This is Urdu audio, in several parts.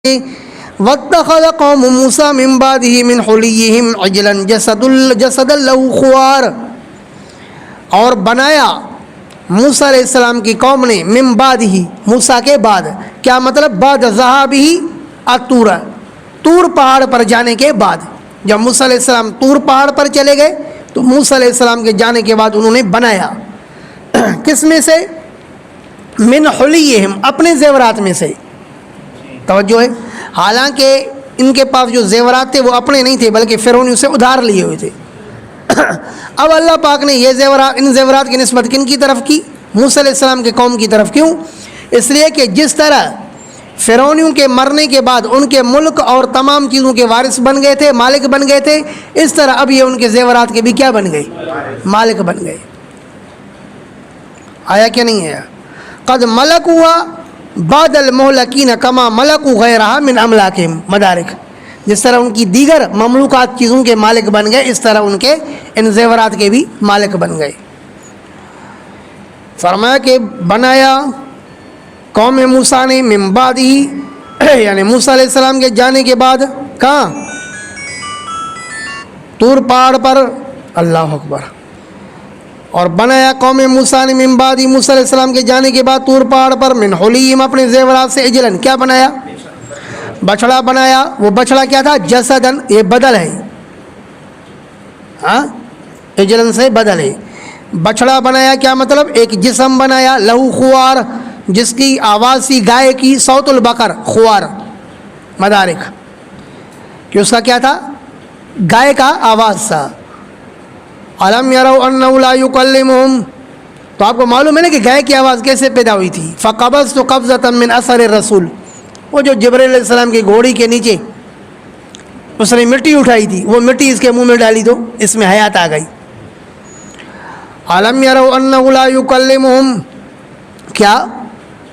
واتخذ قوم موسیٰ من بعدہ من حلیہم عجلا جسدا لہ خوار، اور بنایا موسیٰ علیہ السلام کی قوم نے من بعدہ، موسیٰ کے بعد، کیا مطلب بعد ذہابہ الطور، طور پہاڑ پر جانے کے بعد، جب موسیٰ علیہ السلام طور پہاڑ پر چلے گئے تو موسیٰ علیہ السلام کے جانے کے بعد انہوں نے بنایا کس میں سے؟ من حلیہم، اپنے زیورات میں سے، توجہ ہے، حالانکہ ان کے پاس جو زیورات تھے وہ اپنے نہیں تھے بلکہ فرعون سے ادھار لیے ہوئے تھے۔ اب اللہ پاک نے یہ زیورات، ان زیورات کی نسبت کن کی طرف کی؟ موسیٰ علیہ السلام کے قوم کی طرف۔ کیوں؟ اس لیے کہ جس طرح فرعونیوں کے مرنے کے بعد ان کے ملک اور تمام چیزوں کے وارث بن گئے تھے، مالک بن گئے تھے، اس طرح اب یہ ان کے زیورات کے بھی کیا بن گئے؟ مالک بن گئے۔ آیا کہ نہیں ہے؟ قد ملکوا بعد المہلکین کما ملکوا غیرہا من املاکہم، مدارک، جس طرح ان کی دیگر مملوکات چیزوں کے مالک بن گئے، اس طرح ان کے ان زیورات کے بھی مالک بن گئے۔ فرمایا کہ بنایا قوم موسیٰ نے من بعدہ، یعنی موسیٰ علیہ السلام کے جانے کے بعد، کہاں؟ طور پہاڑ پر، اللہ اکبر، اور بنایا قوم موسیٰ نے من بعد، موسیٰ علیہ السلام کے جانے کے بعد طور پہاڑ پر، من حلیہم، اپنے زیورات سے، عجلن، کیا بنایا؟ بچڑا بنایا۔ وہ بچڑا کیا تھا؟ جسدن، یہ بدل ہے، ہاں، عجلن سے بدل ہے۔ بچڑا بنایا کیا مطلب؟ ایک جسم بنایا، لہو خوار، جس کی آواز سی گائے کی، صوت البقر، خوار، مدارک، کہ اس کا کیا تھا؟ گائے کا آواز سا۔ الم یروا انہ لا یکلمہم، تو آپ کو معلوم ہے نا کہ گائے کی آواز کیسے پیدا ہوئی تھی؟ فقبضت قبضۃ من اثر الرسول، وہ جو جبرائیل علیہ السلام کی گھوڑی کے نیچے اس نے مٹی اٹھائی تھی، وہ مٹی اس کے منہ میں ڈالی تو اس میں حیات آ گئی۔ الم یروا انہ لا یکلمہم، کیا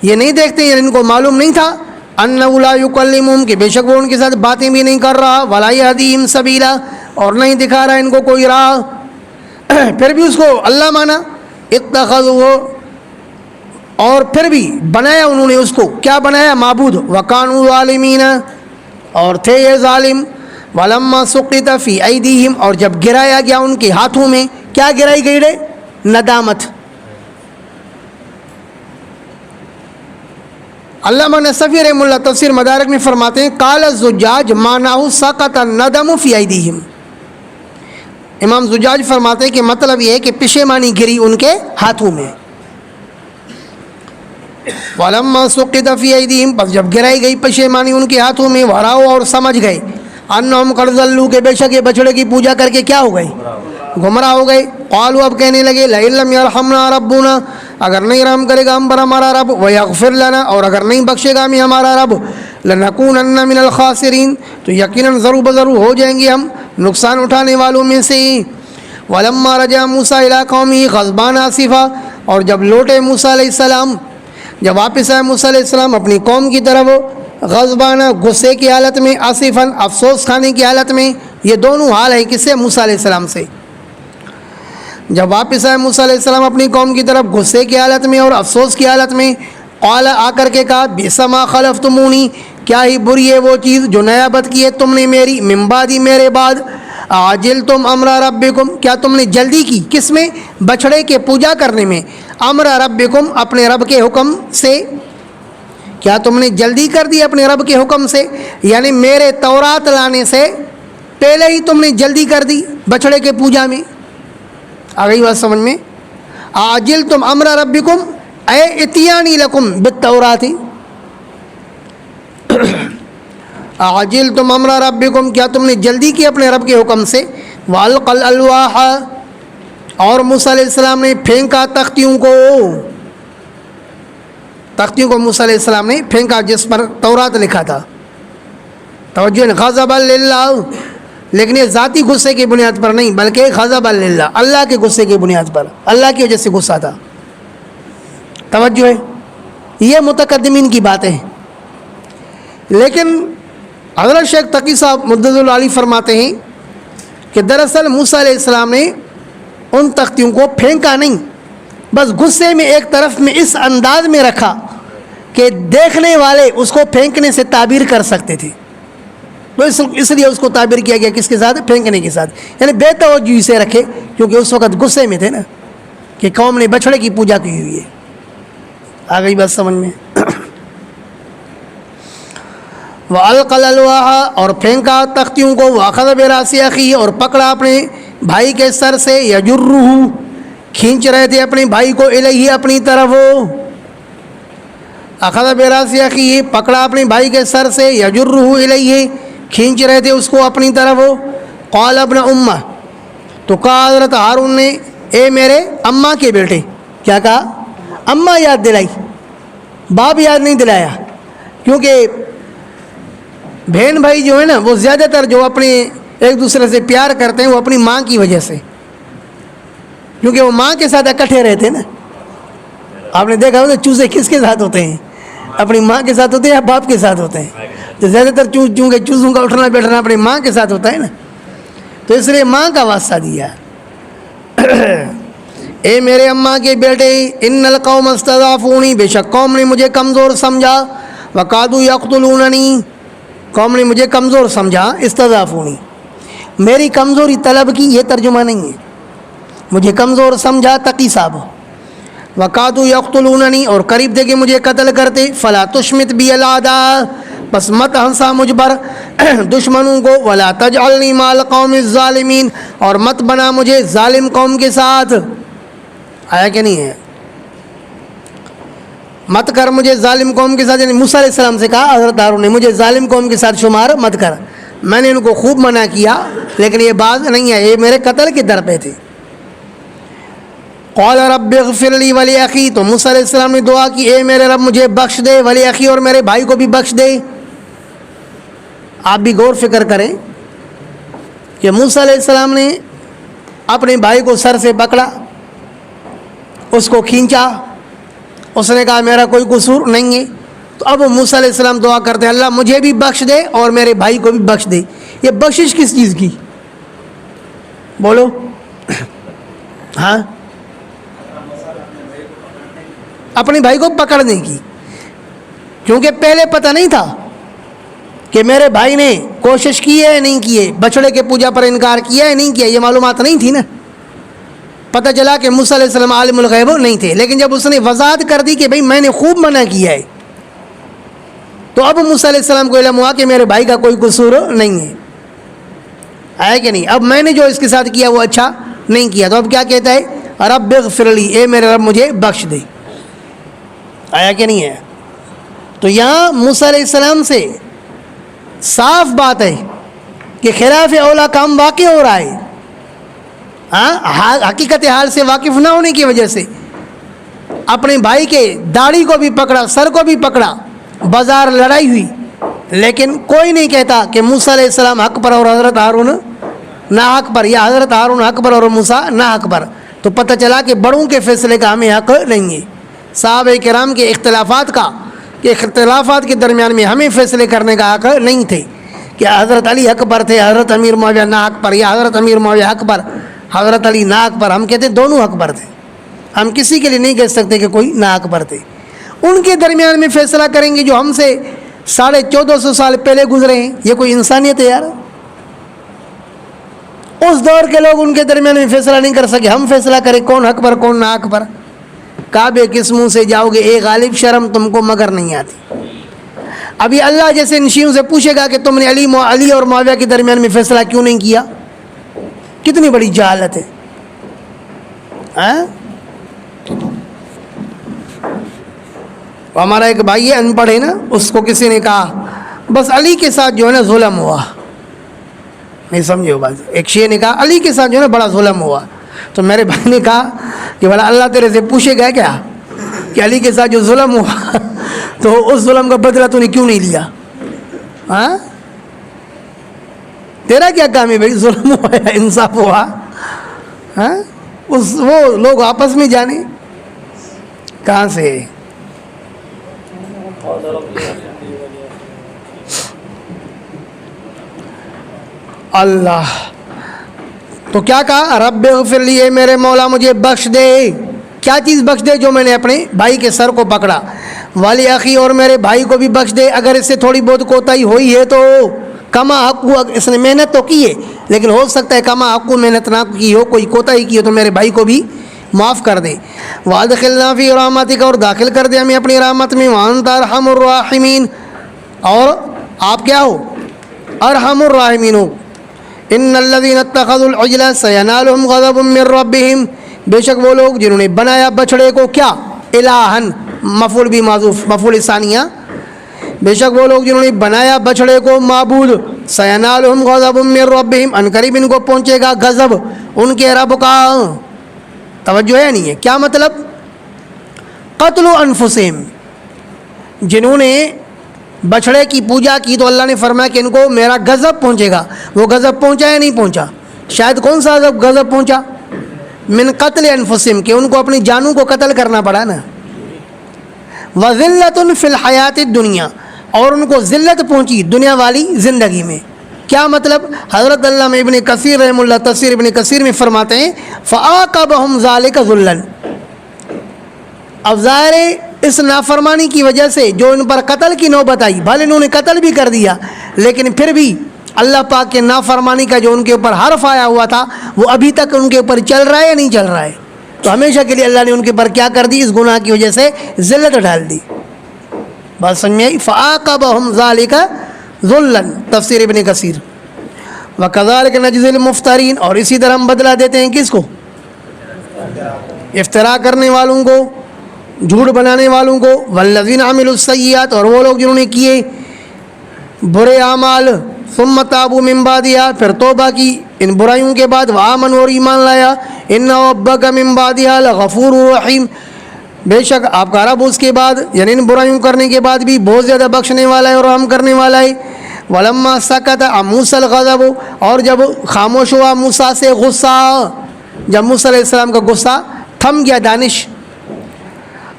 یہ نہیں دیکھتے، یعنی ان کو معلوم نہیں تھا؟ انہ لا یکلمہم، کہ بے شک وہ ان کے ساتھ باتیں بھی نہیں کر رہا، ولا یہدیہم سبیلا، اور نہیں دکھا رہا ان کو کوئی راہ، پھر بھی اس کو اللہ مانا۔ اتخذوا، اور پھر بھی بنایا انہوں نے اس کو، کیا بنایا؟ معبود، وکانوا ظالمین، اور تھے یہ ظالم۔ ولما سقط فی ایدیہم، اور جب گرایا گیا ان کے ہاتھوں میں، کیا گرائی گئی رے؟ ندامت۔ علامہ نصفی رحمہ اللہ تفسیر مدارک میں فرماتے ہیں، قال الزجاج معناہ سقط الندم فی ایدیہم، امام زجاج فرماتے ہیں کہ مطلب یہ ہے کہ پشیمانی گری ان کے ہاتھوں میں۔ وَلَمَّا سُقِطَ فِي أَيْدِيهِمْ، پس جب گرائی گئی پشیمانی ان کے ہاتھوں میں، وَرَأَوْا، اور سمجھ گئے، أَنَّهُمْ قَدْ ضَلُّوا، کہ بے شک یہ بچڑے کی پوجا کر کے کیا ہو گئے؟ گمراہ ہو گئے۔ قالوا، اب کہنے لگے، لئن لم يرحمنا ربنا، اگر نہیں رحم کرے گا ہم پر ہمارا رب، ويغفر لنا، اور اگر نہیں بخشے گا ہمیں ہمارا رب، لنكونن من الخاسرین، تو یقیناً ضرور بضرور ہو جائیں گے ہم نقصان اٹھانے والوں میں سے۔ ولما رجع موسیٰ الی قومہ غضبان آسفا، اور جب لوٹے موسیٰ علیہ السلام، جب واپس آئے موسیٰ علیہ السلام اپنی قوم کی طرف، غضبانہ، غصے کی حالت میں، آصفاً، افسوس کھانے کی حالت میں، یہ دونوں حال ہے کس سے؟ موسیٰ علیہ السلام سے۔ جب واپس آئے موسیٰ علیہ السلام اپنی قوم کی طرف غصے کی حالت میں اور افسوس کی حالت میں، قال، آ کر کے کہا، بئس ما خلفتمونی، کیا ہی بری ہے وہ چیز جو نیابت کی ہے تم نے میری، من بعدی، میرے بعد، عجلتم امر ربکم، کیا تم نے جلدی کی، کس میں؟ بچڑے کے پوجا کرنے میں، امر ربکم، اپنے رب کے حکم سے، کیا تم نے جلدی کر دی اپنے رب کے حکم سے، یعنی میرے تورات لانے سے پہلے ہی تم نے جلدی کر دی بچڑے کے پوجا میں۔ آ گئی بات سمجھ میں؟ عجلتم امر ربکم اے اتیانی لکم بالتورات، عجلتم امر ربکم، کیا تم نے جلدی کی اپنے رب کے حکم سے۔ والقى الالواح، اور موسیٰ علیہ السلام نے پھینکا تختیوں کو، تختیوں کو موسیٰ علیہ السلام نے پھینکا جس پر تورات لکھا تھا۔ توجہ، غضبا للہ، لیکن یہ ذاتی غصے کی بنیاد پر نہیں بلکہ غضبا للہ، اللہ کے غصے کی بنیاد پر، اللہ کی وجہ سے غصہ تھا۔ توجہ ہے، یہ متقدمین کی باتیں ہیں۔ لیکن حضرت شیخ تقی صاحب مدد العالی فرماتے ہیں کہ دراصل موسیٰ علیہ السلام نے ان تختیوں کو پھینکا نہیں، بس غصے میں ایک طرف میں اس انداز میں رکھا کہ دیکھنے والے اس کو پھینکنے سے تعبیر کر سکتے تھے، تو اس لیے اس کو تعبیر کیا گیا کس کے ساتھ؟ پھینکنے کے ساتھ، یعنی بے توجہی سے رکھے، کیونکہ اس وقت غصے میں تھے نا کہ قوم نے بچھڑے کی پوجا کی ہوئی ہے۔ آ گئی بات سمجھ میں؟ وَأَلْقَى الْأَلْوَاحَ، اور پھینکا تختیوں کو، وَأَخَذَ بِرَأْسِ أَخِيهِ، اور پکڑا اپنے بھائی کے سر سے، يَجُرُّهُ، کھینچ رہے تھے اپنے بھائی کو، إِلَيْهِ، اپنی طرف، أَخَذَ بِرَأْسِ أَخِيهِ، پکڑا اپنے بھائی کے سر سے، يَجُرُّهُ إِلَيْهِ، کھینچ رہے تھے اس کو اپنی طرف۔ قال ابن امہ، تو کہا حضرت ہارون نے، اے میرے اماں کے بیٹے، کیا کہا؟ اماں یاد دلائی، باپ یاد نہیں دلایا، کیونکہ بہن بھائی جو ہے نا وہ زیادہ تر جو اپنے ایک دوسرے سے پیار کرتے ہیں وہ اپنی ماں کی وجہ سے، کیونکہ وہ ماں کے ساتھ اکٹھے رہتے ہیں نا۔ آپ نے دیکھا ہوگا چوزے کس کے ساتھ ہوتے ہیں؟ اپنی ماں کے ساتھ ہوتے ہیں یا باپ کے ساتھ ہوتے ہیں؟ تو زیادہ تر چونکہ چوزوں کا اٹھنا بیٹھنا اپنی ماں کے ساتھ ہوتا ہے نا، تو اس لیے ماں کا واسطہ دیا۔ اے میرے اماں کے بیٹے، ان القوم استضعفونی، بے شک قوم نے مجھے کمزور سمجھا، وقادوا یقتلوننی، قوم نے مجھے کمزور سمجھا، استضعفونی، میری کمزوری طلب کی، یہ ترجمہ نہیں ہے، مجھے کمزور سمجھا تقی صاحب، وقادوا یقتلوننی، اور قریب تھے کہ مجھے قتل کرتے، فلا تشمت بی الاعداء، بس مت ہنسا مجھ پر دشمنوں کو، ولا تجعلنی مع القوم الظالمین، اور مت بنا مجھے ظالم قوم کے ساتھ۔ آیا کہ نہیں ہے؟ مت کر مجھے ظالم قوم کے ساتھ، یعنی موسیٰ علیہ السلام سے کہا حضرت ہارون نے، مجھے ظالم قوم کے ساتھ شمار مت کر، میں نے ان کو خوب منع کیا لیکن یہ باز نہیں ہے، یہ میرے قتل کے در پہ تھے۔ قال رب اغفر لی ولی اخی، تو موسیٰ علیہ السلام نے دعا کی، اے میرے رب مجھے بخش دے، ولی اخی، اور میرے بھائی کو بھی بخش دے۔ آپ بھی غور فکر کریں کہ موسیٰ علیہ السلام نے اپنے بھائی کو سر سے پکڑا، اس کو کھینچا، اس نے کہا میرا کوئی قصور نہیں ہے، تو اب موسیٰ علیہ السلام دعا کرتے ہیں اللہ مجھے بھی بخش دے اور میرے بھائی کو بھی بخش دے۔ یہ بخشش کس چیز کی؟ بولو ہاں، اپنے بھائی کو پکڑنے کی، کیونکہ پہلے پتہ نہیں تھا کہ میرے بھائی نے کوشش کی ہے نہیں کی ہے، بچڑے کے پوجا پر انکار کیا ہے نہیں کیا، یہ معلومات نہیں تھی نا۔ پتہ چلا کہ موسیٰ علیہ السلام عالم الغیب نہیں تھے، لیکن جب اس نے وضاحت کر دی کہ بھئی میں نے خوب منع کیا ہے، تو اب موسیٰ علیہ السلام کو علم ہوا کہ میرے بھائی کا کوئی قصور نہیں ہے، آیا کہ نہیں؟ اب میں نے جو اس کے ساتھ کیا وہ اچھا نہیں کیا، تو اب کیا کہتا ہے؟ رب اغفر لی، اے میرے رب مجھے بخش دے، آیا کہ نہیں ہے؟ تو یہاں موسیٰ علیہ السلام سے صاف بات ہے کہ خلاف اولا کام واقع ہو رہا ہے، حقیقت حال سے واقف نہ ہونے کی وجہ سے اپنے بھائی کے داڑھی کو بھی پکڑا، سر کو بھی پکڑا، بازار لڑائی ہوئی، لیکن کوئی نہیں کہتا کہ موسیٰ علیہ السلام حق پر اور حضرت ہارون نہ حق پر، یا حضرت ہارون حق پر اور موسیٰ نہ حق پر۔ تو پتہ چلا کہ بڑوں کے فیصلے کا ہمیں حق نہیں ہے، صحابہ کرام کے اختلافات کے درمیان میں ہمیں فیصلے کرنے کا حق نہیں تھے کہ حضرت علی حق پر تھے، حضرت امیر معاویہ نہ حق پر، یا حضرت امیر معاویہ حق پر، حضرت علی نہ حق پر۔ ہم کہتے ہیں دونوں حق پر تھے، ہم کسی کے لیے نہیں کہہ سکتے کہ کوئی نہ حق پر تھے۔ ان کے درمیان میں فیصلہ کریں گے جو ہم سے 1450 سال پہلے گزرے ہیں، یہ کوئی انسانیت ہے یار؟ اس دور کے لوگ ان کے درمیان میں فیصلہ نہیں کر سکے، ہم فیصلہ کریں کون حق پر کون نہ حق پر؟ کعبے کس منہ سے جاؤ گے اے غالب، شرم تم کو مگر نہیں آتی۔ ابھی اللہ جیسے ان شیعوں سے پوچھے گا کہ تم نے علی اور معاویہ کے درمیان میں فیصلہ کیوں نہیں کیا؟ کتنی بڑی جہالت ہے۔ ہمارا ایک بھائی ہے ان پڑھ ہے نا، اس کو کسی نے کہا بس علی کے ساتھ جو ہے نا ظلم ہوا، نہیں سمجھے ہو بات، ایک شیعہ نے کہا علی کے ساتھ جو ہے نا بڑا ظلم ہوا، تو میرے بھائی نے کہا کہ بھلا اللہ تیرے سے پوچھے گا کیا کہ علی کے ساتھ جو ظلم ہوا تو اس ظلم کا بدلہ تو نے کیوں نہیں لیا؟ ہاں تیرا کیا کام ہے بھائی؟ ظلم ہوا یا انصاف ہوا؟ ہاں وہ لوگ آپس میں جانے کہاں سے۔ اللہ تو کیا کہا؟ رب اغفر لی، میرے مولا مجھے بخش دے۔ کیا چیز بخش دے؟ جو میں نے اپنے بھائی کے سر کو پکڑا۔ والی اخی اور میرے بھائی کو بھی بخش دے اگر اس سے تھوڑی بہت کوتاہی ہوئی ہے تو کما حقو اس نے محنت تو کی ہے لیکن ہو سکتا ہے کما حقو محنت نہ کی ہو کوئی کوتاہی کی ہو تو میرے بھائی کو بھی معاف کر دے وادخلنا فی رحمتک اور داخل کر دے ہمیں اپنی رحمت میں وانت ارحم الراحمین اور آپ کیا ہو ارحم الراحمین ہو ان الذین اتخذوا العجل سینالہم غضب من ربہم بے شک وہ لوگ جنہوں نے بنایا بچڑے کو کیا الہن مفعول بھی معذوف مفعول ثانیہ بے شک وہ لوگ جنہوں نے بنایا بچڑے کو معبود سینالہم غضب من ربہم ان قریب ان کو پہنچے گا غضب ان کے رب کا توجہ ہے نہیں ہے کیا مطلب قتل انفسہم جنہوں نے بچڑے کی پوجا کی تو اللہ نے فرمایا کہ ان کو میرا غضب پہنچے گا وہ غضب پہنچا یا نہیں پہنچا شاید کون سا غضب پہنچا من قتل انفسہم کہ ان کو اپنی جانوں کو قتل کرنا پڑا نا وذلۃ فی الحیات الدنیا اور ان کو ذلت پہنچی دنیا والی زندگی میں کیا مطلب حضرت علامہ ابن کثیر رحمہ اللہ تفسیر ابن کثیر میں فرماتے ہیں فعاقبہم ذالک ذلا اب ظاہر ہے اس نافرمانی کی وجہ سے جو ان پر قتل کی نوبت آئی بھلے انہوں نے قتل بھی کر دیا لیکن پھر بھی اللہ پاک کے نافرمانی کا جو ان کے اوپر حرف آیا ہوا تھا وہ ابھی تک ان کے اوپر چل رہا ہے یا نہیں چل رہا ہے تو ہمیشہ کے لیے اللہ نے ان کے اوپر کیا کر دی اس گناہ کی وجہ سے ذلت ڈال دی بات سمجھ میں آئی فعاقبہم ذالک ذلا تفسیر ابن کثیر وکذالک نجزی المفترین اور اسی طرح ہم بدلہ دیتے ہیں کس کو افترا کرنے والوں کو جھوٹ بنانے والوں کو والذین عملوا السیئات اور وہ لوگ جنہوں نے کیے برے اعمال ثم تابوا من بعدها پھر توبہ کی ان برائیوں کے بعد وآمنوا اور ایمان لایا ان ربک من بعدها لغفور رحیم بے شک آپ کا رب اس کے بعد یعنی ان برائیوں کرنے کے بعد بھی بہت زیادہ بخشنے والا ہے اور رحم کرنے والا ہے ولما سکت عن موسیٰ الغضب اور جب خاموش ہوا موسیٰ سے غصہ جب موسیٰ علیہ السلام کا غصہ تھم گیا دانش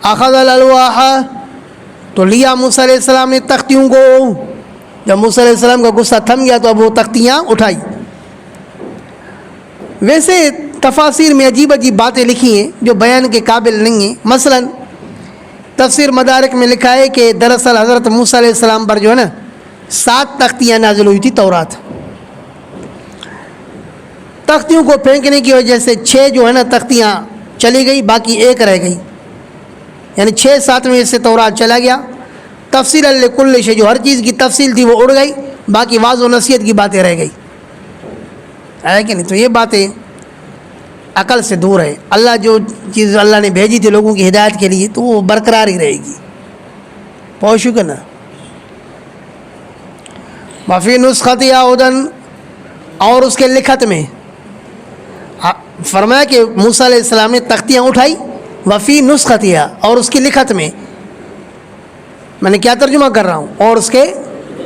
اخذ الالواح تو لیا موسیٰ علیہ السلام نے تختیوں کو جب موسیٰ علیہ السلام کا غصہ تھم گیا تو اب وہ تختیاں اٹھائی ویسے تفاسیر میں عجیب عجیب باتیں لکھی ہیں جو بیان کے قابل نہیں ہیں مثلا تفسیر مدارک میں لکھا ہے کہ دراصل حضرت موسیٰ علیہ السلام پر جو ہے نا 7 تختیاں نازل ہوئی تھی تورات تختیوں کو پھینکنے کی وجہ سے 6 جو ہے نا تختیاں چلی گئی باقی 1 رہ گئی یعنی 6-7 میں سے تورات چلا گیا تفصیل لکل شے جو ہر چیز کی تفصیل تھی وہ اڑ گئی باقی واضح و نصیحت کی باتیں رہ گئی ہے کہ نہیں تو یہ باتیں عقل سے دور ہے اللہ جو چیز اللہ نے بھیجی تھی لوگوں کی ہدایت کے لیے تو وہ برقرار ہی رہے گی پہنچو کہ نا وفی نسخت ہدن اور اس کے لکھت میں فرمایا کہ موسیٰ علیہ السلام نے تختیاں اٹھائی وفی نسختیا اور اس کی لکھت میں نے کیا ترجمہ کر رہا ہوں اور اس کے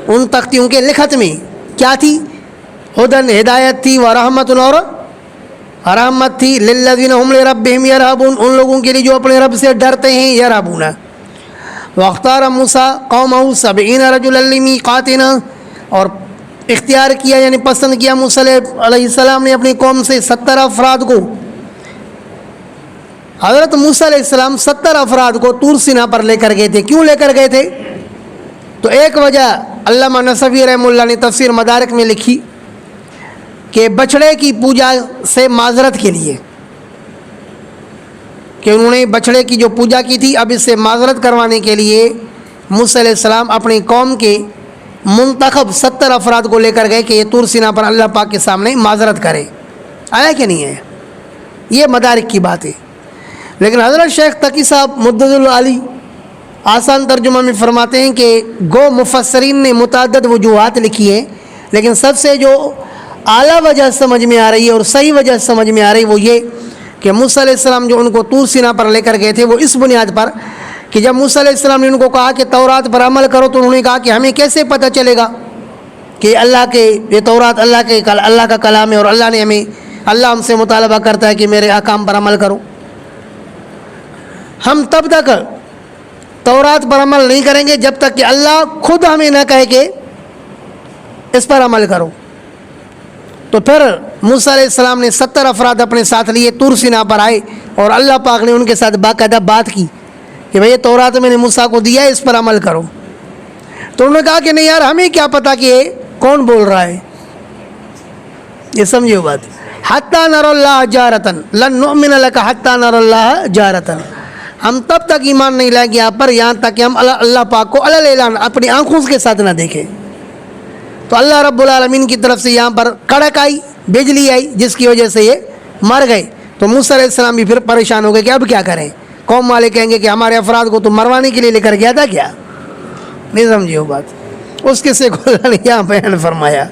ان تختیوں کے لکھت میں کیا تھی ہدن ہدایت تھی ورحمت اور رحمت تھی للذین هم لربهم یرہبون ان لوگوں کے لیے جو اپنے رب سے ڈرتے ہیں یرہبون واختار موسیٰ قومہ 70 رجلا لمیقاتنا اور اختیار کیا یعنی پسند کیا موسیٰ علیہ السلام نے اپنی قوم سے 70 افراد کو حضرت موسیٰ علیہ السلام 70 افراد کو طور سینا پر لے کر گئے تھے کیوں لے کر گئے تھے تو ایک وجہ علامہ نصفی رحمہ اللہ نے تفسیر مدارک میں لکھی کہ بچڑے کی پوجا سے معذرت کے لیے کہ انہوں نے بچڑے کی جو پوجا کی تھی اب اس سے معذرت کروانے کے لیے موسیٰ علیہ السلام اپنی قوم کے منتخب 70 افراد کو لے کر گئے کہ یہ طور سینا پر اللہ پاک کے سامنے معذرت کرے آیا کہ نہیں ہے یہ مدارک کی بات ہے لیکن حضرت شیخ تقی صاحب مدد العالی آسان ترجمہ میں فرماتے ہیں کہ گو مفسرین نے متعدد وجوہات لکھی ہیں لیکن سب سے جو اعلیٰ وجہ سمجھ میں آ رہی ہے اور صحیح وجہ سمجھ میں آ رہی وہ یہ کہ موسیٰ علیہ السلام جو ان کو طور سینا پر لے کر گئے تھے وہ اس بنیاد پر کہ جب موسیٰ علیہ السلام نے ان کو کہا کہ تورات پر عمل کرو تو انہوں نے کہا کہ ہمیں کیسے پتہ چلے گا کہ اللہ کے یہ تورات اللہ کا کلام ہے اور اللہ ہم سے مطالبہ کرتا ہے کہ میرے احکام پر عمل کرو ہم تب تک تورات پر عمل نہیں کریں گے جب تک کہ اللہ خود ہمیں نہ کہے کہ اس پر عمل کرو تو پھر موسیٰ علیہ السلام نے 70 افراد اپنے ساتھ لیے طور سینا پر آئے اور اللہ پاک نے ان کے ساتھ باقاعدہ بات کی کہ بھئی یہ تورات میں نے موسیٰ کو دیا ہے، اس پر عمل کرو. تو انہوں نے کہا کہ نہیں یار، ہمیں کیا پتا کہ یہ کون بول رہا ہے. یہ سمجھو بات. حتیٰ نر اللہ جارتن لن نؤمن لک حتیٰ نر اللہ جارتن، ہم تب تک ایمان نہیں لائیں گے آپ پر یہاں تک کہ ہم اللہ پاک کو علی اعلان اپنی آنکھوں کے ساتھ نہ دیکھیں. تو اللہ رب العالمین کی طرف سے یہاں پر کڑک آئی، بجلی آئی، جس کی وجہ سے یہ مر گئے. تو موسیٰ علیہ السلام بھی پھر پریشان ہو گئے کہ اب کیا کریں. قوم والے کہیں گے کہ ہمارے افراد کو تو مروانے کے لیے لے کر گیا تھا کیا. نہیں سمجھے وہ بات. اس قصے کو اللہ نے یہاں بیان فرمایا.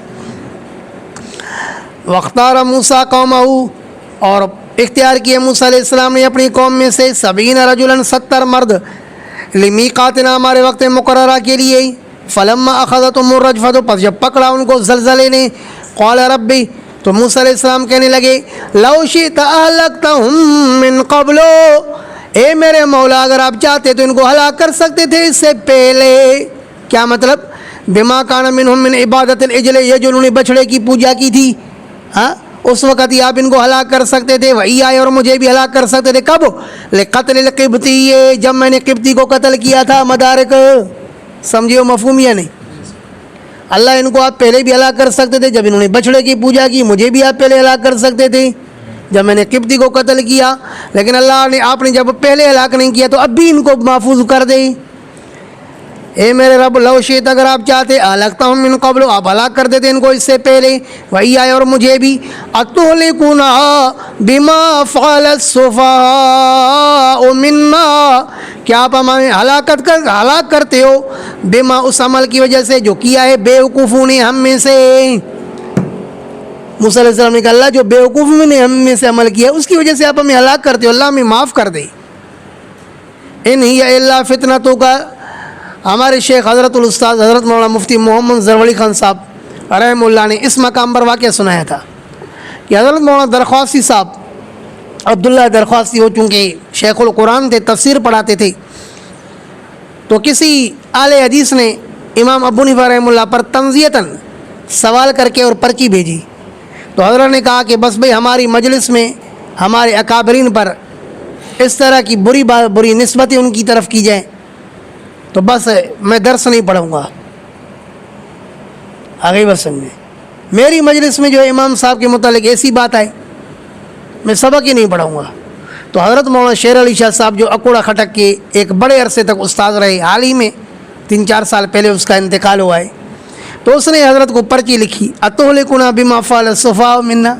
وَاخْتَارَ مُوسَىٰ قَوْمَهُ، اور اختیار کیے موسیٰ علیہ السلام نے اپنی قوم میں سے 70 رجلاً 70 مرد، لِمِیقَاتِنَا ہمارے وقت مقررہ کے لیے. فَلَمَّا أَخَذَتْهُمُ الرَّجْفَةُ، پس جب پکڑا ان کو زلزلے نے، قَالَ رَبِّ، تو موسیٰ علیہ السلام کہنے لگے لَوْ شِئْتَ أَهْلَكْتَهُم مِّن قَبْلُ، اے میرے مولا اگر آپ چاہتے تو ان کو ہلاک کر سکتے تھے اس سے پہلے. کیا مطلب؟ بِمَا كَانَ مِنْهُم مِّنْ عِبَادَةِ الْعِجْلِ، یہ جو انہوں نے بچڑے کی پوجا کی تھی، ہاں اس وقت ہی آپ ان کو ہلاک کر سکتے تھے. وہی آئے اور مجھے بھی ہلاک کر سکتے تھے. کب؟ لقتل القبطی، جب میں نے قبطی کو قتل کیا تھا. مدارک سمجھیو مفہوم یا نہیں. اللہ ان کو آپ پہلے بھی ہلاک کر سکتے تھے جب انہوں نے بچڑے کی پوجا کی، مجھے بھی آپ پہلے ہلاک کر سکتے تھے جب میں نے قبطی کو قتل کیا. لیکن اللہ نے آپ نے جب پہلے ہلاک نہیں کیا تو اب بھی ان کو محفوظ کر دے. اے میرے رب لو شئت، اگر آپ چاہتے اہلکتہم من قبل، آپ ہلاک کر دیتے ان کو اس سے پہلے. وہی آئے اور مجھے بھی. اتہلکنا بما فعل السفہاء منا، کیا آپ ہمیں ہلاک کرتے ہو بما، اس عمل کی وجہ سے جو کیا ہے بیوقوفوں نے ہم میں سے. موسیٰ علیہ السلام نے کہا اللہ جو بیوقوفوں نے ہم میں سے عمل کیا اس کی وجہ سے آپ ہمیں ہلاک کرتے ہو، اللہ ہمیں معاف کر دے. ان ہی الا فتنتک، کا ہمارے شیخ حضرت الاستاذ حضرت مولانا مفتی محمد زرولی خان صاحب رحمہ اللہ نے اس مقام پر واقعہ سنایا تھا کہ حضرت مولانا درخواستی صاحب عبداللہ درخواستی، وہ چونکہ شیخ القرآن تھے، تفسیر پڑھاتے تھے، تو کسی اہل حدیث نے امام ابو حنیفہ رحمہ اللہ پر تنزیتاً سوال کر کے اور پرچی بھیجی. تو حضرت نے کہا کہ بس بھئی ہماری مجلس میں ہمارے اکابرین پر اس طرح کی بری نسبتیں ان کی طرف کی جائیں تو بس میں درس نہیں پڑھوں گا. آگے بس سمجھے، میری مجلس میں جو امام صاحب کے متعلق ایسی بات آئے میں سبق ہی نہیں پڑھوں گا. تو حضرت مولانا شیر علی شاہ صاحب جو اکوڑا کھٹک کے ایک بڑے عرصے تک استاد رہے، حال ہی میں 3-4 سال پہلے اس کا انتقال ہوا ہے، تو اس نے حضرت کو پرچی لکھی اتہلکنا بما فعل السفہاء منا.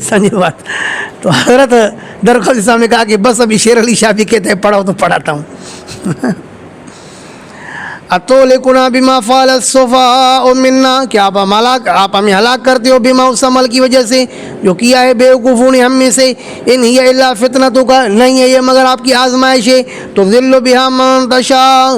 سمجھے بات. تو حضرت درخواست صاحب نے کہا کہ بس ابھی شیر علی شاہ بھی کہتے ہیں پڑھو تو پڑھاتا ہوں. اتہلکنا بما فعل السفہاء منا، کہ آپ ہمیں ہلاک کرتے ہو بما، اس عمل کی وجہ سے جو کیا ہے بیوقوفوں نے ہم میں سے. ان ہی الا فتنتک، نہیں ہے یہ مگر آپ کی آزمائش ہے. تضل بہا من تشاء،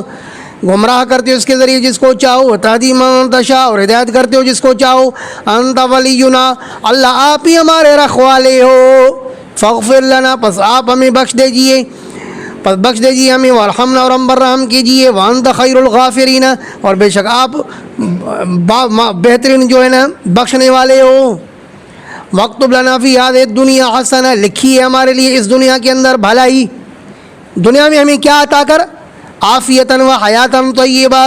گمراہ کرتے ہو اس کے ذریعے جس کو چاہو. تہدی من تشاء، اور ہدایت کرتے ہو جس کو چاہو. انت ولینا، اللہ آپ ہی ہمارے رکھوالے ہو. فاغفر لنا، پس آپ ہمیں بخش دیجئے، پس بخش دیجئے ہمیں. وارحمنا، اور ہم پر رحم کیجئے. وانت خیر الغافرین، اور بے شک آپ بہترین جو ہے نا بخشنے والے ہو. واکتب لنا فی ہذہ الدنیا حسنہ، لکھیے ہمارے لیے اس دنیا کے اندر بھلائی. دنیا میں ہمیں کیا عطا کر؟ عافیتاً و حیاتاً طیبہ.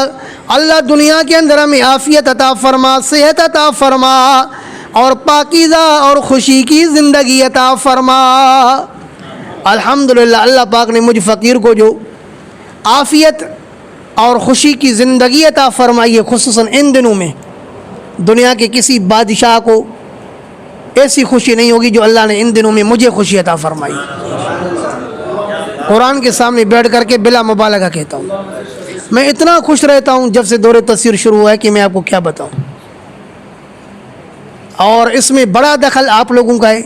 اللہ دنیا کے اندر ہمیں عافیت عطا فرما، صحت عطا فرما، اور پاکیزہ اور خوشی کی زندگی عطا فرما. الحمدللہ اللہ پاک نے مجھ فقیر کو جو عافیت اور خوشی کی زندگی عطا فرمائی ہے، خصوصاً ان دنوں میں دنیا کے کسی بادشاہ کو ایسی خوشی نہیں ہوگی جو اللہ نے ان دنوں میں مجھے خوشی عطا فرمائی. قرآن کے سامنے بیٹھ کر کے بلا مبالغہ کہتا ہوں میں اتنا خوش رہتا ہوں جب سے دور تفسیر شروع ہوا ہے کہ میں آپ کو کیا بتاؤں. اور اس میں بڑا دخل آپ لوگوں کا ہے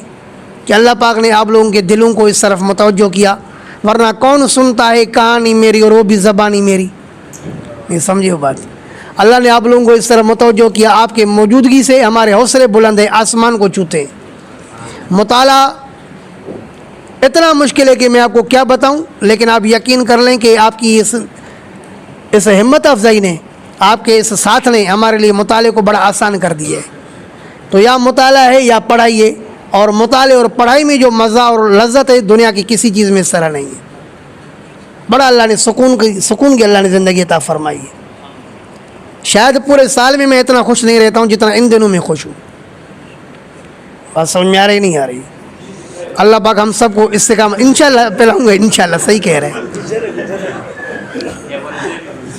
کہ اللہ پاک نے آپ لوگوں کے دلوں کو اس طرف متوجہ کیا، ورنہ کون سنتا ہے کہانی میری اور وہ بھی زبانی میری. نہیں سمجھے وہ بات. اللہ نے آپ لوگوں کو اس طرح متوجہ کیا، آپ کے موجودگی سے ہمارے حوصلے بلند ہیں، آسمان کو چھوتے. مطالعہ اتنا مشکل ہے کہ میں آپ کو کیا بتاؤں، لیکن آپ یقین کر لیں کہ آپ کی اس ہمت افزائی نے، آپ کے اس ساتھ نے ہمارے لیے مطالعے کو بڑا آسان کر دیا ہے. تو یا مطالعہ ہے یا پڑھائی ہے، اور مطالعے اور پڑھائی میں جو مزہ اور لذت ہے دنیا کی کسی چیز میں اس طرح نہیں ہے. بڑا اللہ نے سکون کی اللہ نے زندگی عطا فرمائی ہے. شاید پورے سال میں اتنا خوش نہیں رہتا ہوں جتنا ان دنوں میں خوش ہوں. بات سمجھ میں آ رہی نہیں آ رہی؟ اللہ پاک ہم سب کو استقامت انشاءاللہ پلاؤں گا انشاءاللہ. صحیح کہہ رہے ہیں.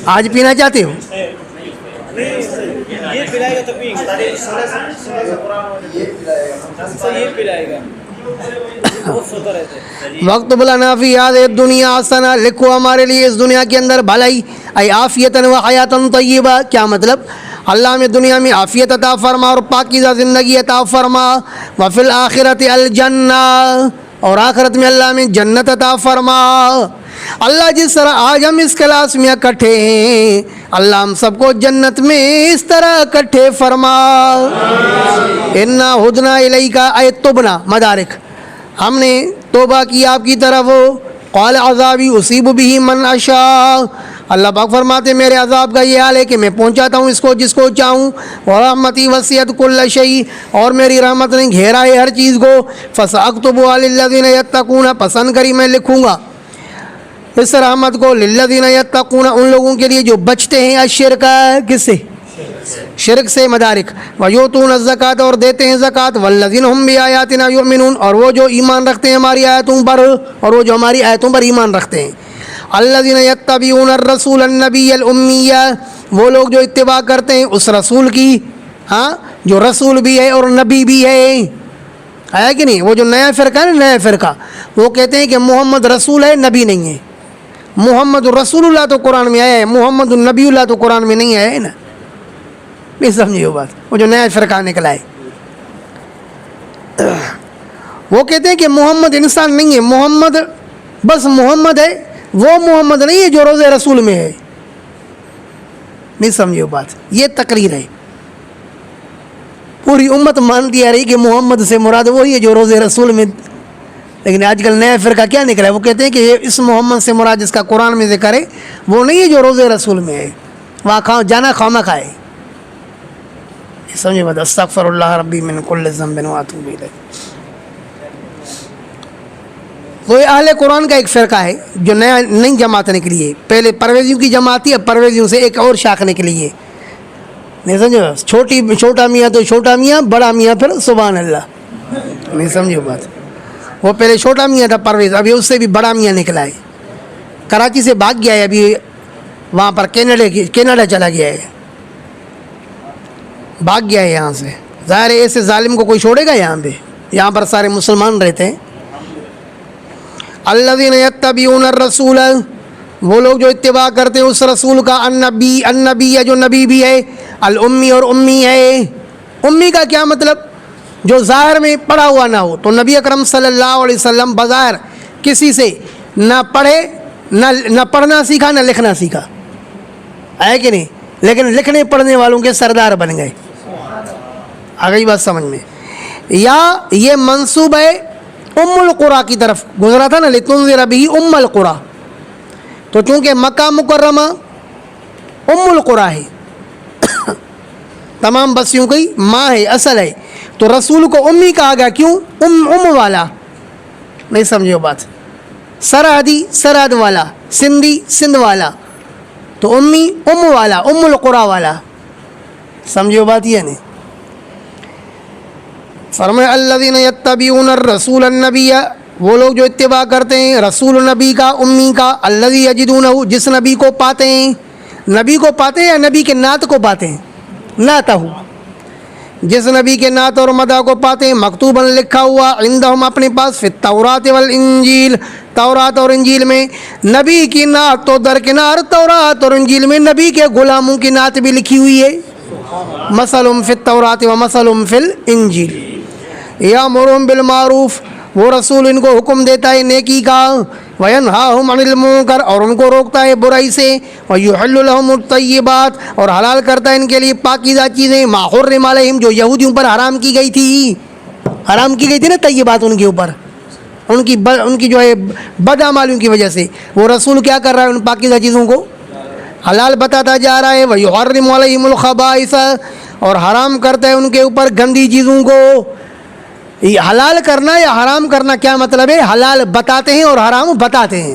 آج پینا چاہتے ہو؟ یہ پلائے گا تو وقت بلانا فی هذه الدنیا حسنہ، لکھو ہمارے لیے اس دنیا کے اندر بھلائی، ای عافیتاً و حیاتاً طیبہ. کیا مطلب؟ اللہ میں دنیا میں عافیت عطا فرما اور پاکیزہ زندگی عطا فرما. وفی الآخرۃ الجنہ، اور آخرت میں اللہ میں جنت عطا فرما. اللہ جس طرح آج ہم اس کلاس میں اکٹھے ہیں، اللہ ہم سب کو جنت میں اس طرح اکٹھے فرما. انا ہدنا الیک ای تبنا مدارک، ہم نے توبہ کی آپ کی طرف. قال عذابی اصیب به من اشاء، اللہ پاک فرماتے میرے عذاب کا یہ حال ہے کہ میں پہنچاتا ہوں اس کو جس کو چاہوں. ورحمتی وسعت کل شیء، اور میری رحمت نے گھیرا ہے ہر چیز کو. فساکتبها للذین یتقون، پسند کری میں لکھوں گا اس رحمت کو. للذین یتقون، ان لوگوں کے لیے جو بچتے ہیں الشرک، کس سے؟ شرک سے. مدارک ویؤتون الزکاۃ، اور دیتے ہیں زکوٰۃ. والذین هم بآیاتنا یؤمنون، اور وہ جو ایمان رکھتے ہیں ہماری آیتوں پر، اور وہ جو ہماری آیتوں پر ایمان رکھتے ہیں. الذین یتبعون الرسول النبی الامی، وہ لوگ جو اتباع کرتے ہیں اس رسول کی، ہاں، جو رسول بھی ہے اور نبی بھی ہے کہ نہیں؟ وہ جو نیا فرقہ ہے نا، نیا فرقہ، وہ کہتے ہیں کہ محمد رسول ہے، نبی نہیں ہے. محمد رسول اللہ تو قرآن میں آیا ہے، محمد النبی اللہ تو قرآن میں نہیں آیا ہے نا. نہیں سمجھے وہ بات؟ وہ جو نیا فرقہ نکلا ہے، وہ کہتے ہیں کہ محمد انسان نہیں ہے، محمد بس محمد ہے، وہ محمد نہیں ہے جو روزے رسول میں ہے. نہیں سمجھے وہ بات؟ یہ تقریر ہے. پوری امت مانتی آ رہی کہ محمد سے مراد وہی ہے جو روزے رسول میں. لیکن آج کل نیا فرقہ کیا نکلا ہے؟ وہ کہتے ہیں کہ یہ اس محمد سے مراد جس کا قرآن میں ذکر ہے وہ نہیں ہے جو روزے رسول میں ہے. وہاں جانا خامہ کھائے. سمجھے بات؟ استغفر اللہ ربی من کل ذنب واتوب الیہ. تو یہ اہل قرآن کا ایک فرقہ ہے جو نئی جماعت نکلی ہے. پہلے پرویزیوں کی جماعت تھی، اب پرویزیوں سے ایک اور شاخ نکلی ہے. نہیں سمجھو؟ چھوٹا میاں تو چھوٹا میاں، بڑا میاں پھر سبحان اللہ. نہیں سمجھو بات؟ وہ پہلے چھوٹا میاں تھا پرویز، ابھی اس سے بھی بڑا میاں نکلا ہے. کراچی سے بھاگ گیا ہے، ابھی وہاں پر کینیڈا چلا گیا ہے، بھاگ گیا ہے یہاں سے. ظاہر ہے ایسے ظالم کو کوئی چھوڑے گا یہاں پہ؟ یہاں پر سارے مسلمان رہتے ہیں. الذین یتبعون الرسول، وہ لوگ جو اتباع کرتے ہیں اس رسول کا. النبی جو نبی بھی ہے، الامی اور امی ہے. امی کا کیا مطلب؟ جو ظاہر میں پڑھا ہوا نہ ہو. تو نبی اکرم صلی اللہ علیہ وسلم بظاہر کسی سے نہ پڑھے، نہ پڑھنا سیکھا نہ لکھنا سیکھا، ہے کہ نہیں؟ لیکن لکھنے پڑھنے والوں کے سردار بن گئے. آ گئی بات سمجھ میں؟ یا یہ منسوب ہے ام القریٰ کی طرف، گزرا تھا نا لتنذر به ام القریٰ. تو چونکہ مکہ مکرمہ ام القریٰ ہے، تمام بستیوں کی ماں ہے، اصل ہے، تو رسول کو امی کہا گیا. کیوں؟ ام والا. نہیں سمجھے وہ بات؟ سرحدی سرحد والا، سندھی سندھ والا، تو امی ام والا، ام القریٰ والا. سمجھے وہ بات؟ یہ نہیں. فرمایا الذین یتبعون الرسول النبی، وہ لوگ جو اتباع کرتے ہیں رسول نبی کا، امی کا. الذی یجدونہ، جس نبی کو پاتے ہیں. نبی کو پاتے ہیں یا نبی کے نعت کو پاتے ہیں؟ نعتہ، جس نبی کے نعت اور مدح کو پاتے ہیں. مکتوباً لکھا ہوا، عندہم اپنے پاس، فی التوراۃ والانجیل، تورات اور انجیل میں. نبی کی نعت تو درکنار، تورات اور انجیل میں نبی کے غلاموں کی نعت بھی لکھی ہوئی ہے. مثلہم فی التوراۃ و مثلہم فی الانجیل. یامرہم بالمعروف، وہ رسول ان کو حکم دیتا ہے نیکی کا. وینہاہم عن المنکر، اور ان کو روکتا ہے برائی سے. ویحل لہم الطیبات، اور حلال کرتا ہے ان کے لیے پاکیزہ چیزیں. ما حرم علیہم، جو یہودیوں پر حرام کی گئی تھی. حرام کی گئی تھی نا طیبات ان کے اوپر، ان کی جو ہے بدعمالیوں کی وجہ سے. وہ رسول کیا کر رہا ہے؟ ان پاکیزہ چیزوں کو حلال بتاتا جا رہا ہے. ویحرم علیہم الخبائث، اور حرام کرتا ہے ان کے اوپر گندی چیزوں کو. حلال کرنا یا حرام کرنا کیا مطلب ہے؟ حلال بتاتے ہیں اور حرام بتاتے ہیں.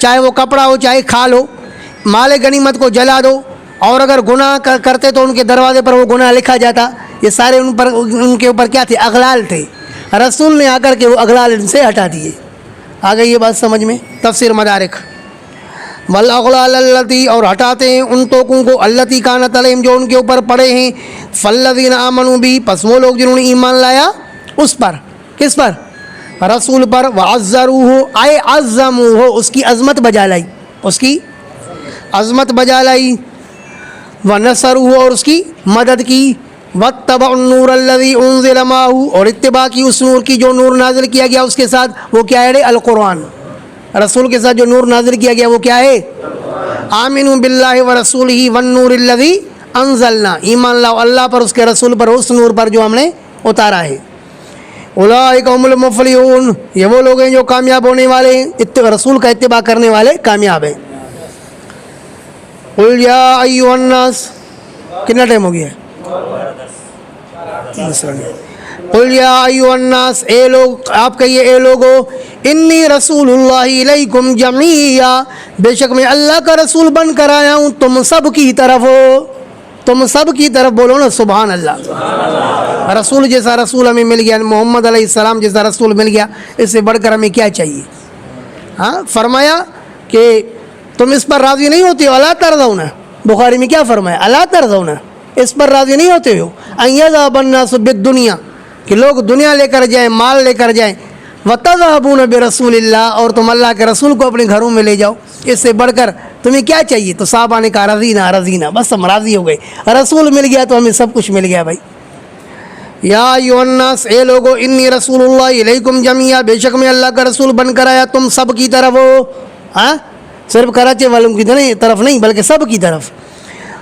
چاہے وہ کپڑا ہو چاہے کھال ہو، مال غنیمت کو جلا دو، اور اگر گناہ کرتے تو ان کے دروازے پر وہ گناہ لکھا جاتا. یہ سارے ان کے اوپر کیا تھے؟ اغلال تھے. رسول نے آ کر کے وہ اغلال ان سے ہٹا دیے. آ گئی یہ بات سمجھ میں؟ تفسیر مدارک. والاغلال التی، اور ہٹاتے ہیں ان توقوں کو، التی کانت علیہم جو ان کے اوپر پڑے ہیں، فالذین آمنوا بھی پس وہ لوگ جنہوں نے ایمان لایا اس پر. کس پر؟ رسول پر. وعزروہ اے عظموہ، اس کی عظمت بجا لائی، اس کی عظمت بجا لائی. ونصروہ، اور اس کی مدد کی. واتبعوا النور الذی انزل معہ، اور اتباع کی اس نور کی جو نور نازل کیا گیا اس کے ساتھ. وہ کیا ہے؟ القرآن. رسول کے ساتھ جو نور نازل کیا گیا وہ کیا ہے؟ آمنوا باللہ ورسولہ والنور الذی انزلنا، ایمان لاؤ اللہ پر، اس کے رسول پر، اس نور پر جو ہم نے اتارا ہے. اولئک هم المفلحون، یہ وہ لوگ ہیں جو کامیاب ہونے والے ہیں، رسول کا اتباع کرنے والے کامیاب ہیں. قل یا ایھا الناس، کتنا ٹائم ہو گیا ہے؟ قل یا ایھا الناس، اے لوگ، آپ کہیے اے لوگو، انی رسول اللہ الیکم جمیعا، بے شک میں اللہ کا رسول بن کر آیا ہوں تم سب کی طرف. تم سب کی طرف بولو نا سبحان اللہ. رسول جیسا رسول ہمیں مل گیا، محمد علیہ السلام جیسا رسول مل گیا، اس سے بڑھ کر ہمیں کیا چاہیے؟ ہاں، فرمایا کہ تم اس پر راضی نہیں ہوتے ہو، الا ترضون، بخاری میں کیا فرمایا؟ الا ترضون، اس پر راضی نہیں ہوتے ہو، ان یذهب الناس بالدنیا، کہ لوگ دنیا لے کر جائیں، مال لے کر جائیں، وتذهبون برسول اللہ، اور تم اللہ کے رسول کو اپنے گھروں میں لے جاؤ. اس سے بڑھ کر تمہیں کیا چاہیے؟ تو صحابہ نے کہا رضینا رضینا، بس ہم راضی ہو گئے، رسول مل گیا تو ہمیں سب کچھ مل گیا بھائی. یا ایھا الناس، اے لوگو، انی رسول اللہ الیکم جمیعا، بے شک میں اللہ کا رسول بن کر آیا تم سب کی طرف ہو. ہاں، صرف کراچی والوں کی طرف نہیں بلکہ سب کی طرف.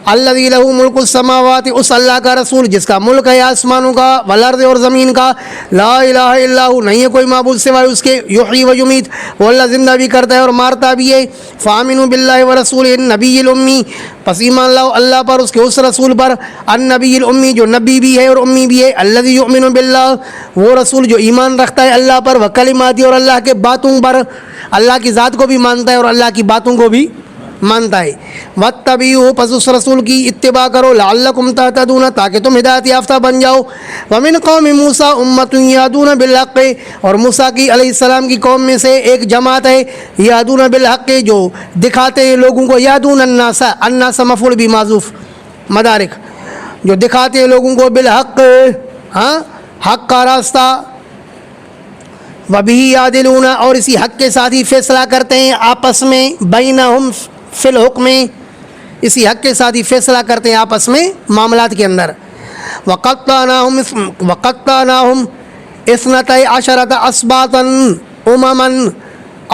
الذی لہ ملک السماوات، اس اللہ کا رسول جس کا ملک ہے آسمانوں کا، والارض، اور زمین کا. لا الہ الا ہو، نہیں ہے کوئی معبود سوائے اس کے. یحیی و یمیت، وہ اللہ زندہ بھی کرتا ہے اور مارتا بھی ہے. فآمنوا باللہ ورسولہ النبی الامی، پس ایمان لاؤ اللہ پر، اس کے اس رسول پر، النبی الامی، جو نبی بھی ہے اور امی بھی ہے. الذی یؤمن باللہ، وہ رسول جو ایمان رکھتا ہے اللہ پر، وکلماتہ، اور اللہ کے باتوں پر، اللہ کی ذات کو بھی مانتا ہے اور اللہ کی باتوں کو بھی مانتا ہے. واتبعوہ، پس اس رسول کی اتباع کرو، لعلکم تہتدون، تاکہ تم ہدایت یافتہ بن جاؤ. ومن قوم موسیٰ امۃ یہدون بالحق، اور موسیٰ کی علیہ السلام کی قوم میں سے ایک جماعت ہے، یہدون بالحق، جو دکھاتے ہیں لوگوں کو. یہدون الناس، الناس مفعول بھی معذوف. مدارک، جو دکھاتے ہیں لوگوں کو بالحق، ہاں، حق کا راستہ. وبہ یعدلون، اور اسی حق کے ساتھ ہی فیصلہ کرتے ہیں آپس میں. بینہم فی الحکم، اسی حق کے ساتھ ہی فیصلہ کرتے ہیں آپس میں معاملات کے اندر. وقطعناہم اثنتی عشرۃ اسباطا امما،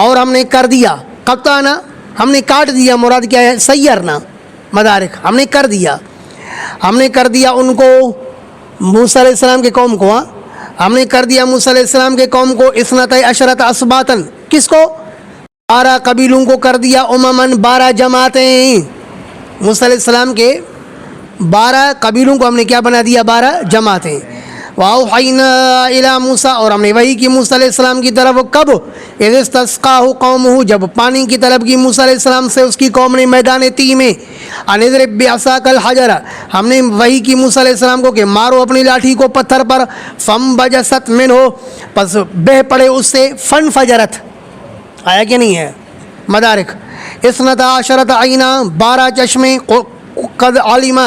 اور ہم نے کر دیا، قطعنا ہم نے کاٹ دیا، مراد کیا ہے؟ سیرنا. مدارک، ہم نے کر دیا، ہم نے کر دیا ان کو، موسیٰ علیہ السلام کے قوم کو. ہم نے کر دیا موسیٰ علیہ السلام کے قوم کو اثنتی عشرۃ اسباطا، کس کو؟ 12 قبیلوں کو کر دیا. امما، 12 جماعتیں. موسیٰ علیہ السلام کے 12 قبیلوں کو ہم نے کیا بنا دیا؟ 12 جماعتیں. وَأَوْحَيْنَا إِلَىٰ موسیٰ، اور ہم نے وحی کی موسیٰ علیہ السلام کی طرف. کب؟ اِذِ اسْتَسْقَاهُ قَوْمُهُ، جب پانی کی طلب کی موسیٰ علیہ السلام سے اس کی قوم نے میدان طی میں. أَنِ اضْرِب بِعَصَاكَ الْحَجَرَ، ہم نے وحی کی موسیٰ علیہ السلام کو کہ مارو اپنی لاٹھی کو پتھر پر. فَانْبَجَسَتْ مِنْهُ، پس بہہ پڑے اس سے. فَانْفَجَرَتْ، آیا کہ نہیں ہے؟ مدارک، اثنتا عشرۃ عینا، 12 چشمے. قد علم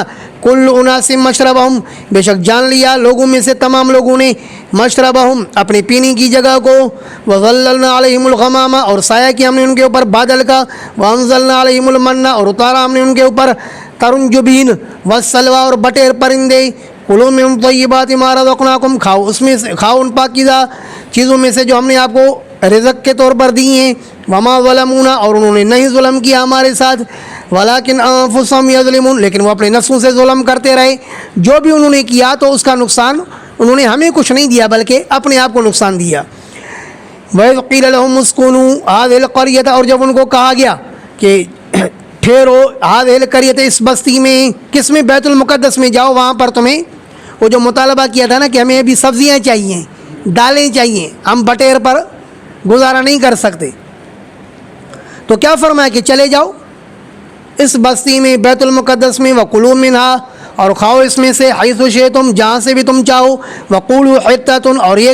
کل اناس مشربہم، بے شک جان لیا لوگوں میں سے تمام لوگوں نے، مشربہم، اپنے پینے کی جگہ کو. وظللنا علیہم الغمام، اور سایہ کیا ہم نے ان کے اوپر بادل کا. وانزلنا علیہم المن، اور اتارا ہم نے ان کے اوپر ترنجبین. والسلوى، اور بٹیر پرندے. کلوا من طیبات ما رزقناکم، کھاؤ اس میں سے، کھاؤ ان پاکیزہ چیزوں میں سے جو ہم نے آپ کو رزق کے طور پر دی ہیں. وما ظلمونا، اور انہوں نے نہیں ظلم کیا ہمارے ساتھ. ولکن انفسہم یظلمون، لیکن وہ اپنے نفسوں سے ظلم کرتے رہے. جو بھی انہوں نے کیا تو اس کا نقصان انہوں نے ہمیں کچھ نہیں دیا بلکہ اپنے آپ کو نقصان دیا. وَإِذْ قِيلَ لَهُمُ اسْكُنُوا هَٰذِهِ الْقَرْيَةَ، اور جب ان کو کہا گیا کہ ٹھہرو هَٰذِهِ الْقَرْيَةَ، اس بستی میں. کس میں؟ بیت المقدس میں جاؤ، وہاں پر تمہیں وہ جو مطالبہ کیا تھا نا کہ ہمیں ابھی سبزیاں چاہیے، دالیں چاہیے، ہم بٹیر پر گزارا نہیں کر سکتے. تو کیا فرمایا کہ چلے جاؤ اس بستی میں بیت المقدس میں، وَكُلُوا مِنْهَا، اور کھاؤ اس میں سے، حیث شئتم، جہاں سے بھی تم چاہو، وَقُولُوا حِطَّةٌ، اور یہ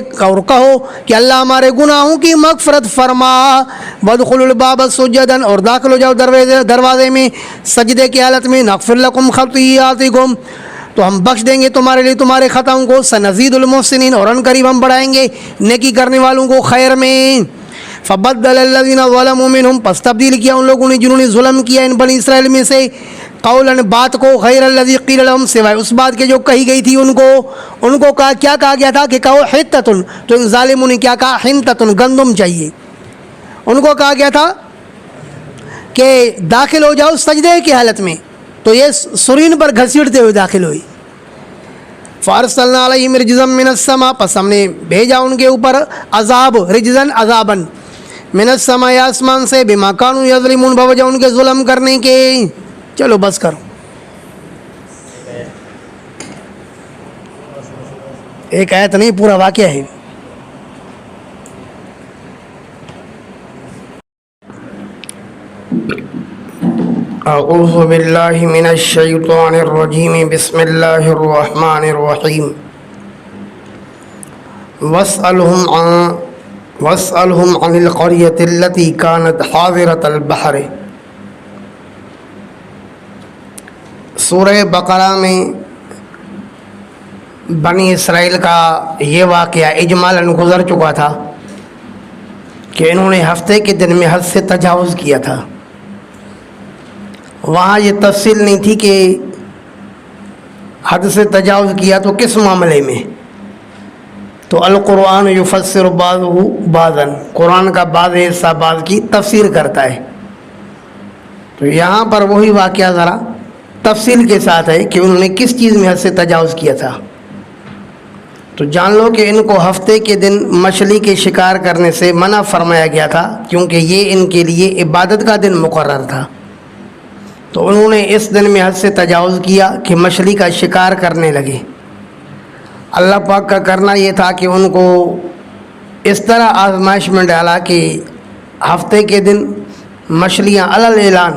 کہو کہ اللہ ہمارے گناہوں کی مغفرت فرما، وَادْخُلُوا الْبَابَ سُجَّدًا، اور داخل ہو جاؤ دروازے میں سجدے کی حالت میں، نَغْفِرْ لَكُمْ خَطِيئَاتِكُمْ، تو ہم بخش دیں گے تمہارے لیے تمہارے خطاؤں کو، سنزید المحسنین، اور ان قریب ہم بڑھائیں گے نیکی کرنے والوں کو خیر میں۔ فبدل الذین ظلموا منہم، پس تبدیل کیا ان لوگوں نے جنہوں نے ظلم کیا ان بنی اسرائیل میں سے، قولا بات کو، غیر الذی قیل لہم، سوائے اس بات کے جو کہی گئی تھی ان کو کیا کہا گیا تھا کہ کہو حتۃ، تو ان ظالموں نے کیا کہا؟ حنتۃ، گندم چاہیے۔ ان کو کہا گیا تھا کہ داخل ہو جاؤ سجدے کی حالت میں، تو یہ سرین پر گھسیٹتے ہوئے داخل ہوئی۔ فارسلنا علیہم رجزا من السماء، پس ہم نے بھیجا ان کے اوپر عذاب، رجزا عذابا، من السماء، آسمان سے، بما کانوا یظلمون، بوجہ ان کے ظلم کرنے کے۔ چلو بس کرو، ایک آیت نہیں، پورا واقعہ ہے۔ اعوذ باللہ من الشیطان الرجیم، بسم اللہ الرحمن الرحیم۔ واسألهم عن القرية التي كانت حاضرة البحر۔ سورہ بقرہ میں بنی اسرائیل کا یہ واقعہ اجمالاً گزر چکا تھا کہ انہوں نے ہفتے کے دن میں حد سے تجاوز کیا تھا۔ وہاں یہ تفصیل نہیں تھی کہ حد سے تجاوز کیا تو کس معاملے میں، تو القرآن یفسر بعضہ بعضا، قرآن کا بعض حصہ بعض کی تفسیر کرتا ہے۔ تو یہاں پر وہی واقعہ ذرا تفصیل کے ساتھ ہے کہ انہوں نے کس چیز میں حد سے تجاوز کیا تھا۔ تو جان لو کہ ان کو ہفتے کے دن مچھلی کے شکار کرنے سے منع فرمایا گیا تھا، کیونکہ یہ ان کے لیے عبادت کا دن مقرر تھا۔ تو انہوں نے اس دن میں حد سے تجاوز کیا کہ مچھلی کا شکار کرنے لگے۔ اللہ پاک کا کرنا یہ تھا کہ ان کو اس طرح آزمائش میں ڈالا کہ ہفتے کے دن مچھلیاں علی اعلان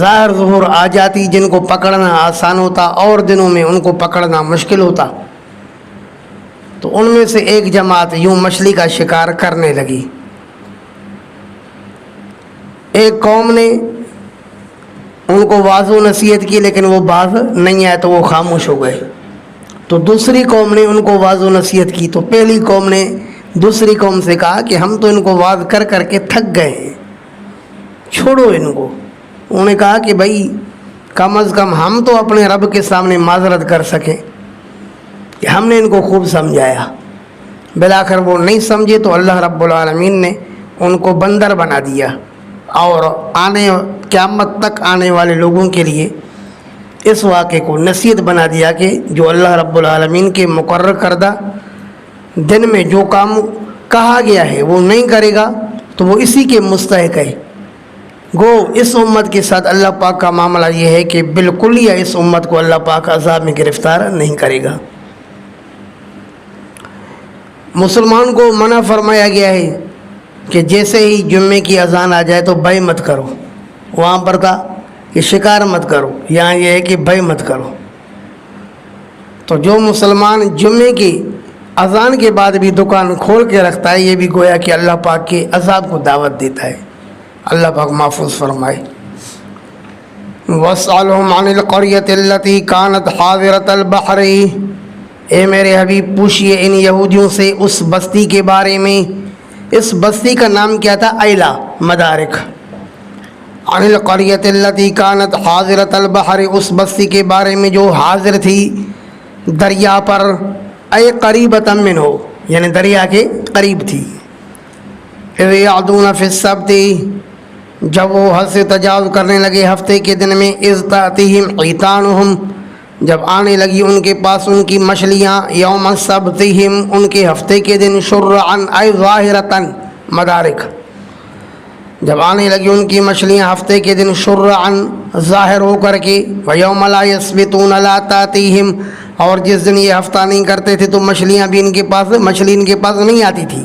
ظاہر ظہور آ جاتی، جن کو پکڑنا آسان ہوتا، اور دنوں میں ان کو پکڑنا مشکل ہوتا۔ تو ان میں سے ایک جماعت یوں مچھلی کا شکار کرنے لگی۔ ایک قوم نے ان کو واضح و نصیحت کی، لیکن وہ باز نہیں آئے تو وہ خاموش ہو گئے۔ تو دوسری قوم نے ان کو واضح و نصیحت کی، تو پہلی قوم نے دوسری قوم سے کہا کہ ہم تو ان کو واضح کر کر کے تھک گئے ہیں، چھوڑو ان کو۔ انہوں نے کہا کہ بھائی کم از کم ہم تو اپنے رب کے سامنے معذرت کر سکیں کہ ہم نے ان کو خوب سمجھایا۔ بالآخر وہ نہیں سمجھے تو اللہ رب العالمین نے ان کو بندر بنا دیا، اور قیامت تک آنے والے لوگوں کے لیے اس واقعے کو نصیحت بنا دیا کہ جو اللہ رب العالمین کے مقرر کردہ دن میں جو کام کہا گیا ہے وہ نہیں کرے گا تو وہ اسی کے مستحق ہے۔ گو اس امت کے ساتھ اللہ پاک کا معاملہ یہ ہے کہ بالکل یا اس امت کو اللہ پاک عذاب میں گرفتار نہیں کرے گا۔ مسلمان کو منع فرمایا گیا ہے کہ جیسے ہی جمعے کی اذان آ جائے تو بے مت کرو، وہاں پر تھا کہ شکار مت کرو، یہاں یہ ہے کہ بے مت کرو۔ تو جو مسلمان جمعے کی اذان کے بعد بھی دکان کھول کے رکھتا ہے، یہ بھی گویا کہ اللہ پاک کے عذاب کو دعوت دیتا ہے۔ اللہ پاک محفوظ فرمائے۔ وَاسْأَلْهُمْ عَنِ الْقَرْيَةِ الَّتِي كَانَتْ حَاضِرَةَ الْبَحْرِ، اے میرے حبیب پوچھئے ان یہودیوں سے اس بستی کے بارے میں۔ اس بستی کا نام کیا تھا؟ ایلا مدارک۔ عن القریۃ التی کانت حاضرۃ البحر، اس بستی کے بارے میں جو حاضر تھی دریا پر، اے قریبۃ منہ، یعنی دریا کے قریب تھی۔ اذ یعدون فی السبت، جب وہ حد سے تجاوز کرنے لگے ہفتے کے دن میں، اذ تأتیہم حیتانہم، جب آنے لگی ان کے پاس ان کی مچھلیاں، یوم سبتہم، ان کے ہفتے کے دن، شرعن ای ظاہرتن مدارک، جب آنے لگی ان کی مچھلیاں ہفتے کے دن شرعن ظاہر ہو کر کے، ویوم لا یثبتون لا تأتیہم، اور جس دن یہ ہفتہ نہیں کرتے تھے تو مچھلی ان کے پاس نہیں آتی تھی۔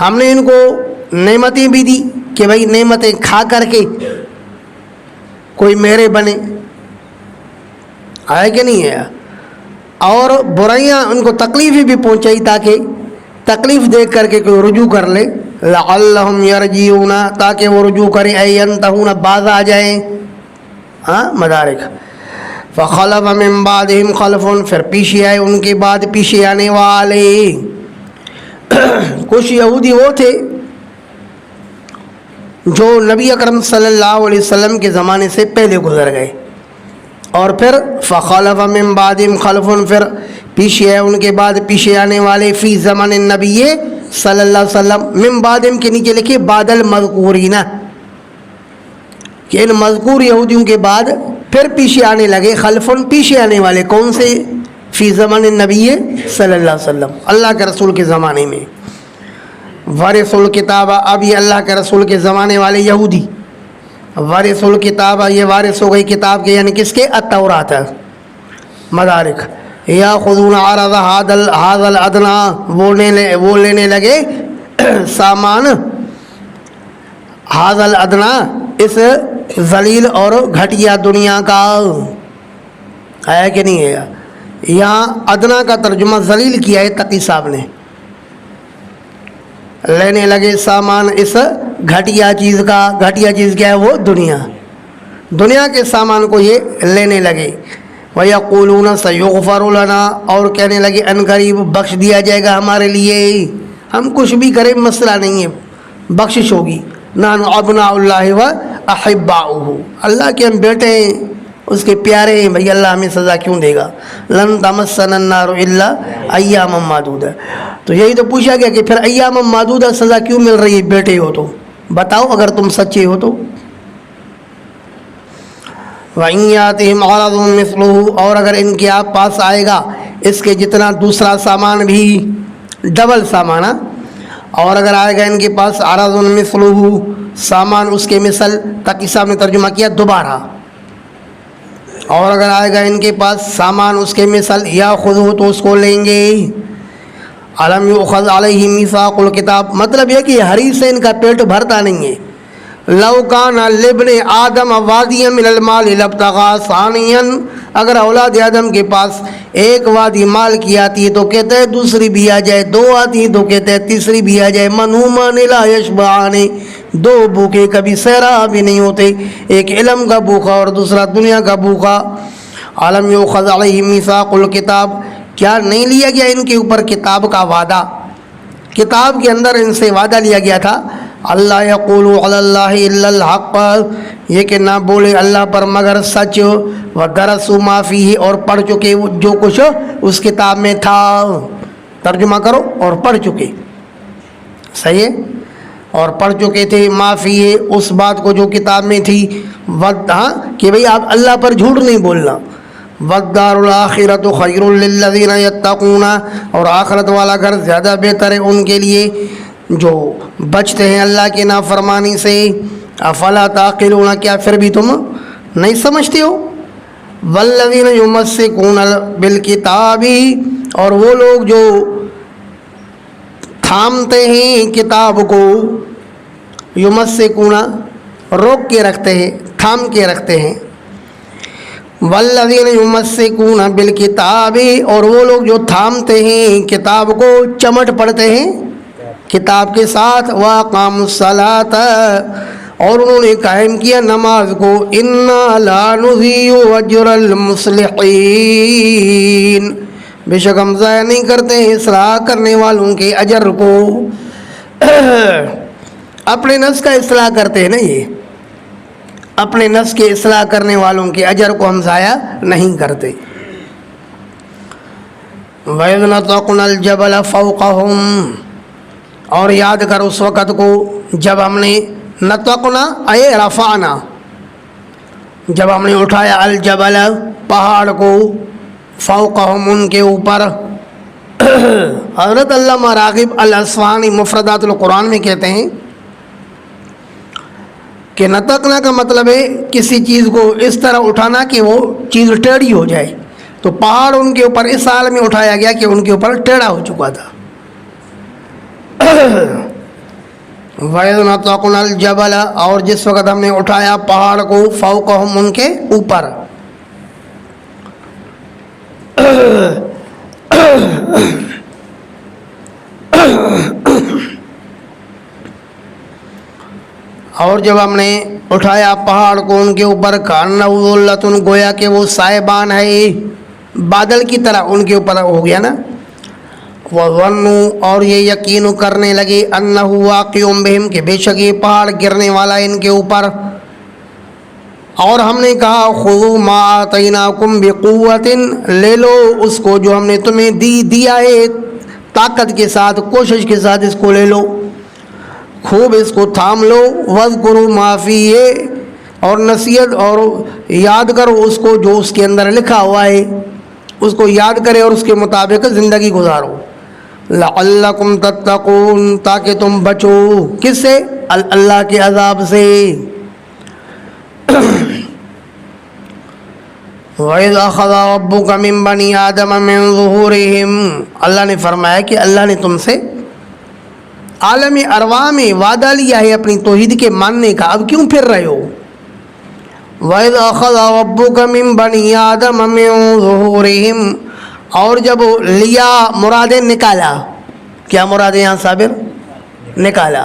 ہم نے ان کو نعمتیں بھی دی کہ بھائی نعمتیں کھا کر کے کوئی میرے بنے، آیا کہ نہیں ہے، اور برائیاں ان کو تکلیفیں بھی پہنچائی تاکہ تکلیف دیکھ کر کے کوئی رجوع کر لے، لعلہم یرجعون تاکہ وہ رجوع کریں، اے ینتہون باز آ جائیں، ہاں مدارک۔ فخلف من بعدہم خلف پھر پیچھے آئے ان کے بعد پیچھے آنے والے، کچھ یہودی وہ تھے جو نبی اکرم صلی اللہ علیہ وسلم کے زمانے سے پہلے گزر گئے، اور پھر فخلف من بعدہم خلف پھر پیچھے ہے ان کے بعد پیچھے آنے والے، فی زمن النبی صلی اللہ علیہ وسلم، من بعدہم کے نیچے لکھے بعد المذکورین، کہ ان مذکور یہودیوں کے بعد پھر پیچھے آنے لگے خلفن پیچھے آنے والے، کون سے؟ فی زمن النبی صلی اللہ علیہ وسلم، اللہ کے رسول کے زمانے میں، وارث الکتاب، اب یہ اللہ کے رسول کے زمانے والے یہودی، وارث الکتاب یہ وارث ہو گئی کتاب کے، یعنی کس کے؟ التورات، مدارک۔ یاخذون عرض ھذا الادنی، وہ لینے لگے سامان ھذا الادنی، اس ذلیل اور گھٹیا دنیا کا، آیا کہ نہیں ہے؟ یہاں ادنا کا ترجمہ ذلیل کیا ہے تقی صاحب نے، لینے لگے سامان اس گھٹیا چیز کا، گھٹیا چیز کیا ہے؟ وہ دنیا، دنیا کے سامان کو یہ لینے لگے۔ وَيَقُولُونَ سَيُغْفَرُ لَنَا، اور کہنے لگے ان قریب بخش دیا جائے گا ہمارے لیے، ہم کچھ بھی کریں مسئلہ نہیں ہے، بخشش ہوگی۔ نحن ابناء اللہ و احباؤہ، اللہ کے ہم بیٹے ہیں، اس کے پیارے ہیں، بھئی اللہ ہمیں سزا کیوں دے گا؟ لن تمسنا النار الا ایاما معدودہ، تو یہی تو پوچھا گیا کہ پھر ایاما معدودہ سزا کیوں مل رہی ہے؟ بیٹے ہو تو بتاؤ اگر تم سچے ہو تو۔ وَإِن يَأْتِهِمْ عَرَضٌ مِثْلُهُ، اور اگر ان کے آپ پاس آئے گا اس کے جتنا دوسرا سامان بھی، ڈبل سامان، اور اگر آئے گا ان کے پاس عرض مثلہ، سامان اس کے مثل، تقی صاحب نے ترجمہ کیا دوبارہ، اور اگر آئے گا ان کے پاس سامان اس کے مثل، یا خذو تو اس کو لیں گے۔ علم یؤخذ علیہ میثاق الکتاب، مطلب یہ کہ حریص سے ان کا پیٹ بھرتا نہیں ہے۔ لو کان لابن آدم وادیا من المال لابتغى ثانیا، اگر اولاد آدم کے پاس ایک وادی مال کی آتی ہے تو کہتے ہیں دوسری بھی آ جائے، دو آتی ہے تو کہتے ہیں تیسری بھی آ جائے، منہومان لا یشبعان، دو بھوکے کبھی سیرا بھی نہیں ہوتے، ایک علم کا بھوکا اور دوسرا دنیا کا بھوکا۔ علم یؤخذ علیہ میثاق الکتاب، کیا نہیں لیا گیا ان کے اوپر کتاب کا وعدہ؟ کتاب کے اندر ان سے وعدہ لیا گیا تھا، اللہ یقول علی اللہ الا الحق، یہ کہ نہ بولے اللہ پر مگر سچ، ودرسوا ما فیہ، اور پڑھ چکے جو کچھ اس کتاب میں تھا، ترجمہ کرو اور پڑھ چکے، صحیح ہے، اور پڑھ چکے تھے ما فیہ، اس بات کو جو کتاب میں تھی، ہاں کہ بھئی آپ اللہ پر جھوٹ نہیں بولنا، والدار الآخرۃ خیر للذین یتقون، اور آخرت والا گھر زیادہ بہتر ہے ان کے لیے جو بچتے ہیں اللہ کی نافرمانی سے۔ افلا تعقلون، کیا پھر بھی تم نہیں سمجھتے ہو؟ والذین یمسکون بالکتاب، اور وہ لوگ جو تھامتے ہیں کتاب کو، یمسکون روک کے رکھتے ہیں، تھام کے رکھتے ہیں، والذین یمسکون بالکتاب، اور وہ لوگ جو تھامتے ہیں کتاب کو، چمٹ پڑتے ہیں کتاب کے ساتھ، واقاموا الصلاۃ، اور انہوں نے قائم کیا نماز کو، انا لا نضیع اجر المصلحین، بے شک ہم ضائع نہیں کرتے اصلاح کرنے والوں کے اجر کو۔ اپنے نفس کا اصلاح کرتے ہیں نا، یہ اپنے نفس کے اصلاح کرنے والوں کے اجر کو ہم ضائع نہیں کرتے۔ وَإِذْ نَتَقْنَا الْجَبَلَ فَوْقَهُمْ، اور یاد کر اس وقت کو جب ہم نے نتقنا اے رفعنا، جب ہم نے اٹھایا الجبل پہاڑ کو، فوقہم ان کے اوپر۔ حضرت علامہ راغب الاصفہانی مفردات القرآن میں کہتے ہیں کہ نتقنا کا مطلب ہے کسی چیز کو اس طرح اٹھانا کہ وہ چیز ٹیڑھی ہو جائے، تو پہاڑ ان کے اوپر اس حال میں اٹھایا گیا کہ ان کے اوپر ٹیڑھا ہو چکا تھا۔ وَإِذْ نَطَقْنَا الْجَبَلَ اور جس وقت ہم نے اٹھایا پہاڑ کو فوقہم ان کے اوپر. اور جب ہم نے اٹھایا پہاڑ کو ان کے اوپر کَأَنَّهُ ظُلَّةٌ گویا کہ وہ سائبان ہے بادل کی طرح ان کے اوپر ہو گیا نا. وَظَنُّوا اور یہ یقین کرنے لگے أَنَّهُ وَاقِعٌ بِهِمْ کہ بے شک یہ پہاڑ گرنے والا ان کے اوپر. اور ہم نے کہا خُذُوا مَا آتَيْنَاكُمْ بِقُوَّةٍ لے لو اس کو جو ہم نے تمہیں دیا ہے طاقت کے ساتھ کوشش کے ساتھ اس کو لے لو خوب اس کو تھام لو. وَاذْكُرُوا مَا فِيهِ اور نصیحت اور یاد کرو اس کو جو اس کے اندر لکھا ہوا ہے اس کو یاد کرے اور اس کے مطابق زندگی گزارو. لَعَلَّكُمْ تَتَّقُونَ تاکہ تم بچو کس سے اللہ کے عذاب سے. وَإِذْ أَخَذَ رَبُّكَ مِنْ بَنِي آدَمَ مِنْ ظُهُورِهِمْ اللہ نے فرمایا کہ اللہ نے تم سے عالم ارواح میں وعدہ لیا ہے اپنی توحید کے ماننے کا اب کیوں پھر رہے ہو. وَإِذْ أَخَذَ رَبُّكَ مِنْ بَنِي آدَمَ مِنْ ظُهُورِهِمْ اور جب لیا مرادیں نکالا کیا مرادیں یہاں صابر نکالا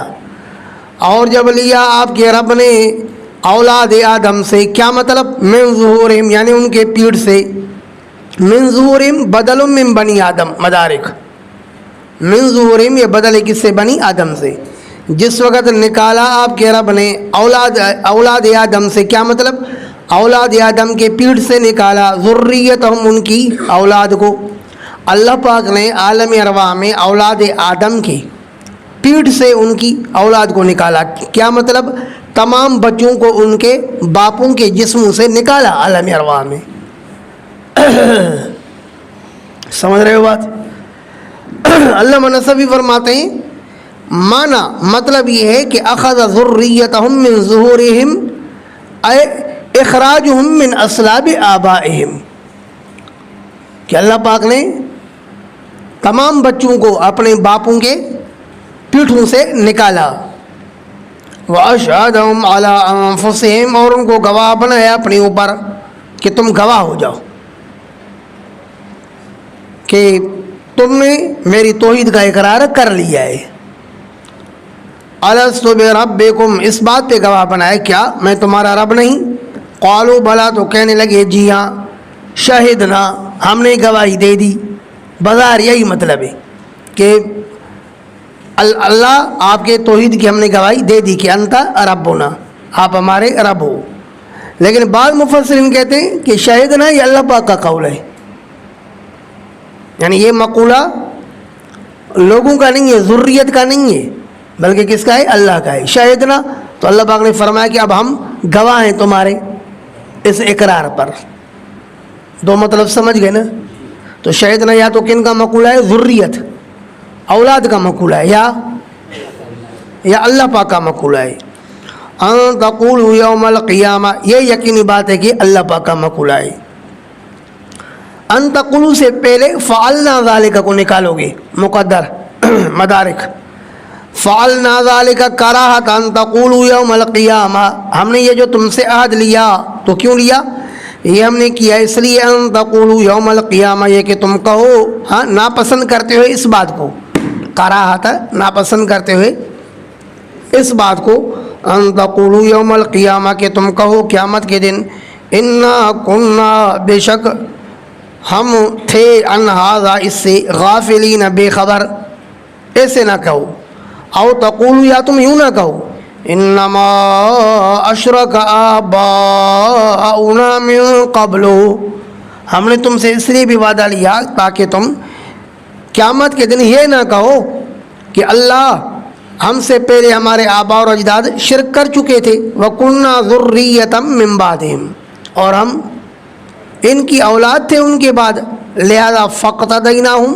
اور جب لیا آپ کے رب نے اولاد آدم سے کیا مطلب من ظہورہم یعنی ان کے پیٹ سے من ظہورہم بدل من بنی آدم مدارک من ظہورہم یہ بدل ہے کس سے بنی آدم سے. جس وقت نکالا آپ کے رب نے اولاد آدم سے کیا مطلب اولاد آدم کے پیٹ سے نکالا ذریتہم ان کی اولاد کو. اللہ پاک نے عالم ارواح میں اولاد آدم کے پیٹ سے ان کی اولاد کو نکالا کیا مطلب تمام بچوں کو ان کے باپوں کے جسموں سے نکالا عالم ارواح میں. سمجھ رہے ہو بات. علامہ نصفی فرماتے ہیں معنی مطلب یہ ہے کہ اخذ ذریتہم من ظہورہم اے اخراجہم من اصلاب آبائہم کہ اللہ پاک نے تمام بچوں کو اپنے باپوں کے پیٹھوں سے نکالا. وَأَشْهَدَهُمْ عَلَىٰ أَنفُسِهِمْ اور ان کو گواہ بنایا اپنے اوپر کہ تم گواہ ہو جاؤ کہ تم نے میری توحید کا اقرار کر لیا ہے. أَلَسْتُ بِرَبِّكُمْ اس بات پہ گواہ بنایا کیا میں تمہارا رب نہیں. قالوا بلا تو کہنے لگے جی ہاں شہدنا ہم نے گواہی دے دی. بظاہر یہی مطلب ہے کہ اللہ آپ کے توحید کی ہم نے گواہی دے دی کہ انت ربنا آپ ہمارے رب ہو. لیکن بعض مفسرین کہتے ہیں کہ شہدنا یہ اللہ پاک کا قول ہے یعنی یہ مقولہ لوگوں کا نہیں ہے ذریت کا نہیں ہے بلکہ کس کا ہے اللہ کا ہے. شہدنا تو اللہ پاک نے فرمایا کہ اب ہم گواہ ہیں تمہارے اس اقرار پر. دو مطلب سمجھ گئے نا. تو شہدنا یا تو کن کا مقولہ ہے ذریت اولاد کا مقولہ ہے یا اللہ پاک کا مقولہ ہے. ان تقولوا یوم القیامہ یہ یقینی بات ہے کہ اللہ پاک کا مقولہ ہے. ان تقولوا سے پہلے فعلنا ذالک کو نکالو گے مقدر مدارک فعلنا ذالک کراہت ان تقولوا یوم القیامہ ہم نے یہ جو تم سے عہد لیا تو کیوں لیا یہ ہم نے کیا اس لیے ان تقولوا یوم القیامہ یہ کہ تم کہو ہاں ناپسند کرتے ہوئے اس بات کو کراہت ناپسند کرتے ہوئے اس بات کو ان تقولوا یوم القیامہ کہ تم کہو قیامت کے دن انا کننا بے شک ہم تھے ان ھذا اس سے غافلین بے خبر ایسے نہ کہو. او تقولوا یا تم یوں نہ کہو انما اشرک آباؤنا من قبل ہم نے تم سے اس لیے بھی وعدہ لیا تاکہ تم قیامت کے دن یہ نہ کہو کہ اللہ ہم سے پہلے ہمارے آباء اور اجداد شرک کر چکے تھے. وَكُنَّا ذُرِّيَّةً مِّن بَعْدِهِمْ اور ہم ان کی اولاد تھے ان کے بعد لہذا فَاقْتَدَيْنَاهُمْ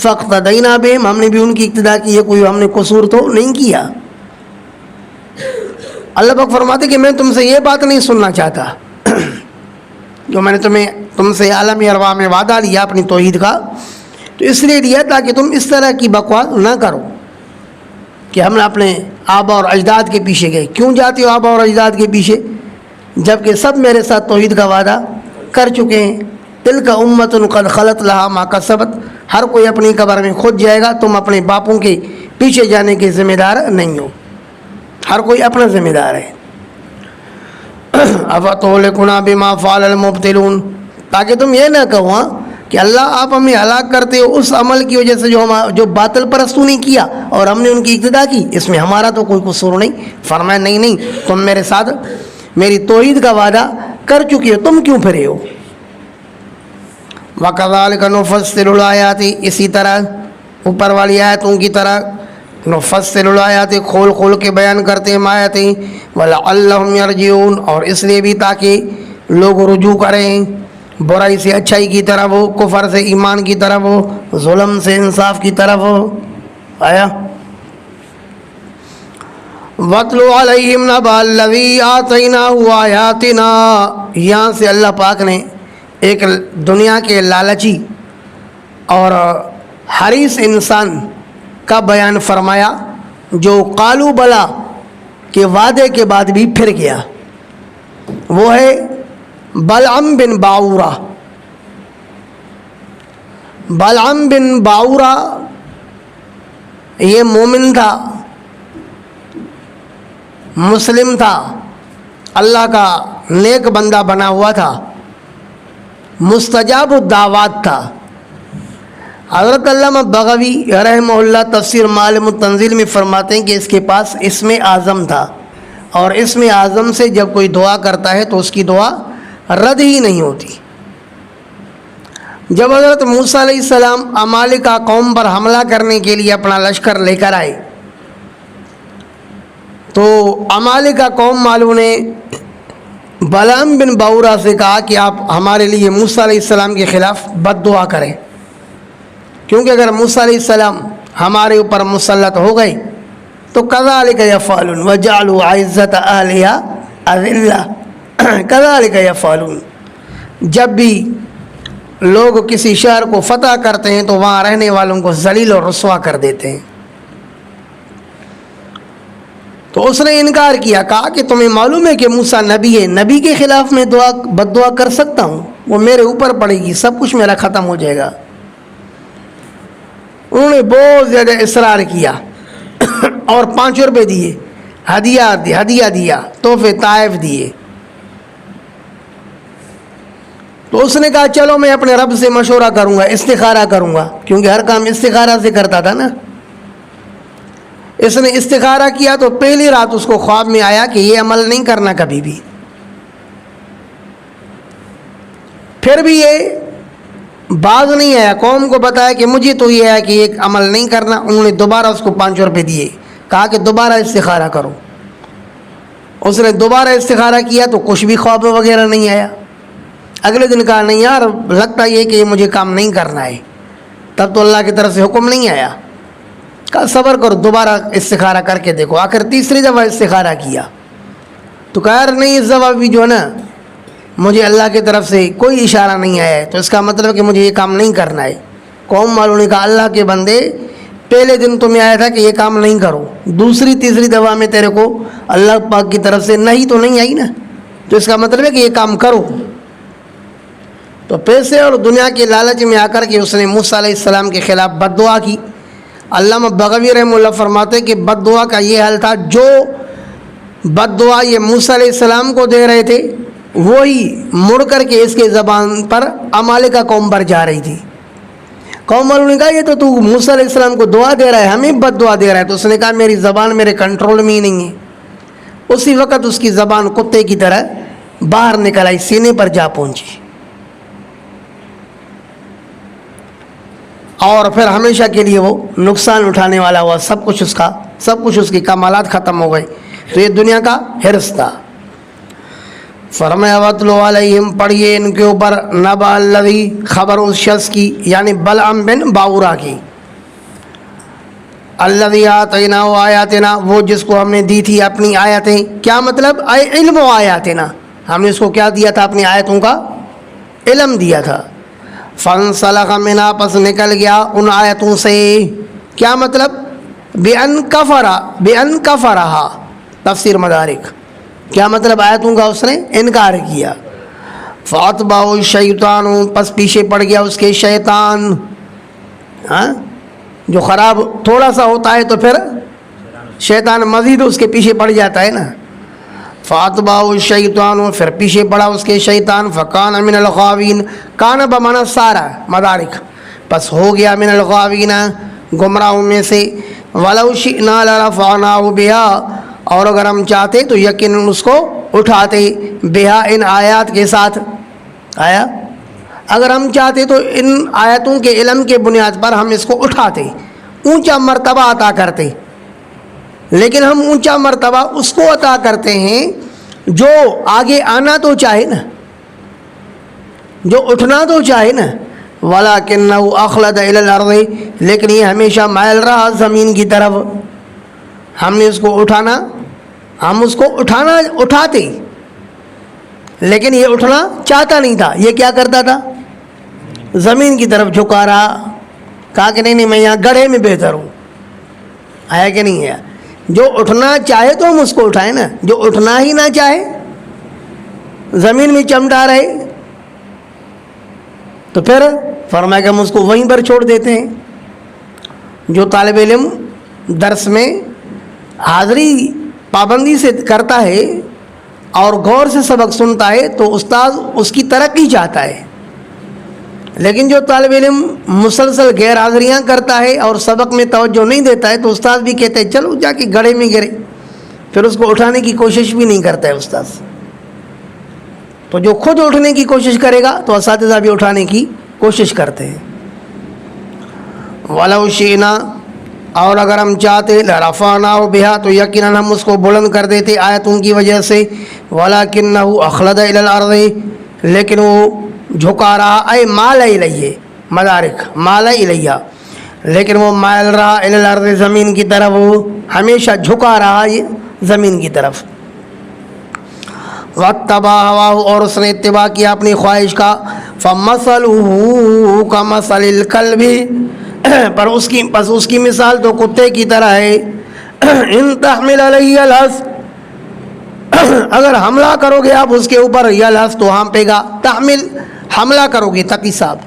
فَاقْتَدَيْنَا بِهِمْ ہم نے بھی ان کی اقتداء کی ہے کوئی ہم نے قصور تو نہیں کیا. اللہ پاک فرماتے کہ میں تم سے یہ بات نہیں سننا چاہتا جو میں نے تم سے عالم ارواح میں وعدہ لیا اپنی توحید کا تو اس لیے لیا تاکہ تم اس طرح کی بکواس نہ کرو کہ ہم نے اپنے آبا اور اجداد کے پیچھے گئے. کیوں جاتے ہو آبا اور اجداد کے پیچھے جب کہ سب میرے ساتھ توحید کا وعدہ کر چکے ہیں؟ تلک امت قد خلت لہا ما کسبت، ہر کوئی اپنی قبر میں خود جائے گا، تم اپنے باپوں کے پیچھے جانے کے ذمہ دار نہیں ہو، ہر کوئی اپنا ذمہ دار ہے. افتہلکنا بما فعل المبطلون، تاکہ تم یہ نہ کہو ہاں کہ اللہ آپ ہمیں ہلاک کرتے ہو اس عمل کی وجہ سے جو باطل پرستوں نے کیا اور ہم نے ان کی اقتدا کی، اس میں ہمارا تو کوئی قصور نہیں. فرمایا نہیں، تم میرے ساتھ میری توحید کا وعدہ کر چکی ہو، تم کیوں پھرے ہو. وَكَذَلِكَ نُفَصِّلُ الْآيَاتِ، اسی طرح اوپر والی آیتوں کی طرح نفصل الآیات کھول کھول کے بیان کرتے ہیں آیتیں. وَلَعَلَّهُمْ يَرْجِعُونَ، اور اس لیے بھی تاکہ لوگ رجوع کریں برائی سے اچھائی کی طرف ہو، کفر سے ایمان کی طرف ہو، ظلم سے انصاف کی طرف ہو. آیا وَاتْلُ عَلَيْهِمْ نَبَأَ الَّذِي آتَيْنَاهُ آيَاتِنَا، یہاں سے اللہ پاک نے ایک دنیا کے لالچی اور حریص انسان کا بیان فرمایا جو قالو بلا کے وعدے کے بعد بھی پھر گیا. وہ ہے بلعم بن باورہ. بلعم بن باورہ یہ مومن تھا، مسلم تھا، اللہ کا نیک بندہ بنا ہوا تھا، مستجاب الدعوات تھا. حضرت علامہ بغوی رحمہ اللہ تفسیر معالم التنزیل میں فرماتے ہیں کہ اس کے پاس اسم اعظم تھا، اور اسم اعظم سے جب کوئی دعا کرتا ہے تو اس کی دعا رد ہی نہیں ہوتی. جب حضرت موسیٰ علیہ السلام عمالقہ قوم پر حملہ کرنے کے لیے اپنا لشکر لے کر آئے تو عمالقہ قوم والوں نے بلعم بن باورہ سے کہا کہ آپ ہمارے لیے موسیٰ علیہ السلام کے خلاف بد دعا کریں، کیونکہ اگر موسیٰ علیہ السلام ہمارے اوپر مسلط ہو گئے تو کذالک یفعلون وجعلوا عزت اہلہا اذلہ. کذالک یفعلون، جب بھی لوگ کسی شہر کو فتح کرتے ہیں تو وہاں رہنے والوں کو ذلیل اور رسوا کر دیتے ہیں. تو اس نے انکار کیا، کہا کہ تمہیں معلوم ہے کہ موسیٰ نبی ہے، نبی کے خلاف میں بد دعا کر سکتا ہوں؟ وہ میرے اوپر پڑے گی، سب کچھ میرا ختم ہو جائے گا. انہوں نے بہت زیادہ اصرار کیا اور 5 روپے دیے، ہدیہ دیا، تحفے طائف دیے. تو اس نے کہا چلو میں اپنے رب سے مشورہ کروں گا، استخارہ کروں گا، کیونکہ ہر کام استخارہ سے کرتا تھا نا. اس نے استخارہ کیا تو پہلی رات اس کو خواب میں آیا کہ یہ عمل نہیں کرنا کبھی بھی. پھر بھی یہ باز نہیں آیا، قوم کو بتایا کہ مجھے تو یہ ہے کہ ایک عمل نہیں کرنا. انہوں نے دوبارہ اس کو 5 روپے دیے، کہا کہ دوبارہ استخارہ کرو. اس نے دوبارہ استخارہ کیا تو کچھ بھی خواب وغیرہ نہیں آیا. اگلے دن کہا نہیں یار لگتا یہ کہ یہ مجھے کام نہیں کرنا ہے، تب تو اللہ کی طرف سے حکم نہیں آیا. کہا صبر کرو، دوبارہ استخارہ کر کے دیکھو. آخر تیسری دفعہ استخارہ کیا تو کہا یار نہیں، اس دفعہ بھی جو ہے نا مجھے اللہ کی طرف سے کوئی اشارہ نہیں آیا ہے، تو اس کا مطلب کہ مجھے یہ کام نہیں کرنا ہے. قوم والوں نے کہا اللہ کے بندے پہلے دن تمہیں آیا تھا کہ یہ کام نہیں کرو، دوسری تیسری دفعہ میں تیرے کو اللہ پاک کی طرف سے نہیں تو نہیں آئی نا، تو اس کا مطلب ہے کہ یہ کام کرو. تو پیسے اور دنیا کے لالچ میں آ کر کے اس نے موسیٰ علیہ السلام کے خلاف بد دعا کی. علامہ بغوی رحمہ اللہ فرماتے کہ بد دعا کا یہ حال تھا، جو بد دعا یہ موسیٰ علیہ السلام کو دے رہے تھے وہی مڑ کر کے اس کے زبان پر عمالقہ قوم پر جا رہی تھی. قوم والوں نے کہا یہ تو موسیٰ علیہ السلام کو دعا دے رہا ہے، ہمیں بد دعا دے رہا ہے. تو اس نے کہا میری زبان میرے کنٹرول میں ہی نہیں ہے. اسی وقت اس کی زبان کتے کی طرح باہر نکل آئی، سینے پر جا پہنچی، اور پھر ہمیشہ کے لیے وہ نقصان اٹھانے والا ہوا. سب کچھ اس کی کمالات ختم ہو گئے. تو یہ دنیا کا حرص تھا. فرمایا وَاتْلُ عَلَيْهِمْ، پڑھیے ان کے اوپر نَبَأَ الَّذِي، خبر اس شخص کی یعنی بلعم بن باورہ کی، الَّذِي آتَيْنَاهُ آيَاتِنَا، وہ جس کو ہم نے دی تھی اپنی آیتیں. کیا مطلب؟ علم و آیاتنا، ہم نے اس کو کیا دیا تھا؟ اپنی آیتوں کا علم دیا تھا. فَانْسَلَخَ مِنْهَا، پس نکل گیا ان آیتوں سے. کیا مطلب؟ بِأَن كَفَرَهَا تفسیر مدارک، کیا مطلب آیتوں کا اس نے انکار کیا. فَأَتْبَعَهُ الشَّيْطَانُ پس پیچھے پڑ گیا اس کے شیطان. ہاں جو خراب تھوڑا سا ہوتا ہے تو پھر شیطان مزید اس کے پیچھے پڑ جاتا ہے نا. فَأَتْبَعَهُ الشَّيْطَانُ پھر پیچھے پڑا اس کے شیطان. فَكَانَ مِنَ الْغَاوِينَ کان بمعنی سارا مدارک، پس ہو گیا من الغاوین گمراہوں میں سے. وَلَوْ شِئْنَا لَرَفَعْنَاهُ بِهَا اور اگر ہم چاہتے تو یقیناً اس کو اٹھاتے. بہا ان آیات کے ساتھ. آیا اگر ہم چاہتے تو ان آیتوں کے علم کے بنیاد پر ہم اس کو اٹھاتے، اونچا مرتبہ عطا کرتے. لیکن ہم اونچا مرتبہ اس کو عطا کرتے ہیں جو آگے آنا تو چاہے نا، جو اٹھنا تو چاہے نا. وَلَكِنَّهُ أَخْلَدَ إِلَى الْأَرْضِ لیکن یہ ہمیشہ مائل رہا زمین کی طرف. ہم نے اس کو اٹھانا، ہم اس کو اٹھاتے، لیکن یہ اٹھنا چاہتا نہیں تھا. یہ کیا کرتا تھا؟ زمین کی طرف جھکا رہا. کہا کہ نہیں میں یہاں گڑھے میں بہتر ہوں. آیا کہ نہیں ہے؟ جو اٹھنا چاہے تو ہم اس کو اٹھائیں نا، جو اٹھنا ہی نہ چاہے زمین میں چمٹا رہے تو پھر فرمایا کہ ہم اس کو وہیں پر چھوڑ دیتے ہیں. جو طالب علم درس میں حاضری پابندی سے کرتا ہے اور غور سے سبق سنتا ہے تو استاد اس کی ترقی چاہتا ہے. لیکن جو طالب علم مسلسل غیر حاضریاں کرتا ہے اور سبق میں توجہ نہیں دیتا ہے تو استاد بھی کہتے ہیں چلو جا کے گڑھے میں گرے، پھر اس کو اٹھانے کی کوشش بھی نہیں کرتا ہے استاد. تو جو خود اٹھنے کی کوشش کرے گا تو اساتذہ بھی اٹھانے کی کوشش کرتے ہیں. وَلَوْ شِئْنَا اور اگر ہم چاہتے لَرَفَعْنَاهُ بِهَا تو یقیناً ہم اس کو بلند کر دیتے آیتوں کی وجہ سے. وَلَكِنَّهُ أَخْلَدَ إِلَى الْأَرْضِ لیکن وہ جھکا رہا، اے مال الیہ مدارک مال الیہ، لیکن وہ مائل رہا الی الارض زمین کی طرف، وہ ہمیشہ جھکا رہا یہ زمین کی طرف. وَاتَّبَعَ هَوَاهُ اور اس نے اتباع کیا اپنی خواہش کا. فَمَثَلُهُ كَمَثَلِ الْكَلْبِ پس اس کی مثال تو کتے کی طرح ہے. ان تحمل علیہ یلہث اگر حملہ کرو گے آپ اس کے اوپر یلہث تو ہانپے گا. تحمل حملہ کرو گے تقی صاحب.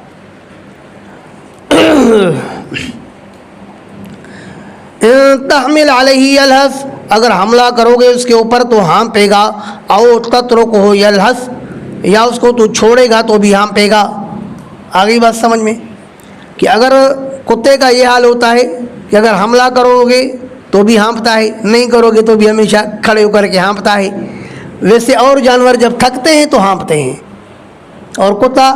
ان تحمل علیہ یلہث اگر حملہ کرو گے اس کے اوپر تو ہانپے گا. او تترکہ یلہث یا اس کو تو چھوڑے گا تو بھی ہانپے گا. آگئی بات سمجھ میں کہ اگر کتے کا یہ حال ہوتا ہے کہ اگر حملہ کرو گے تو بھی ہانپتا ہے، نہیں کرو گے تو بھی ہمیشہ کھڑے ہو کر کے ہانپتا ہے. ویسے اور جانور جب تھکتے ہیں تو ہانپتے ہیں اور کتا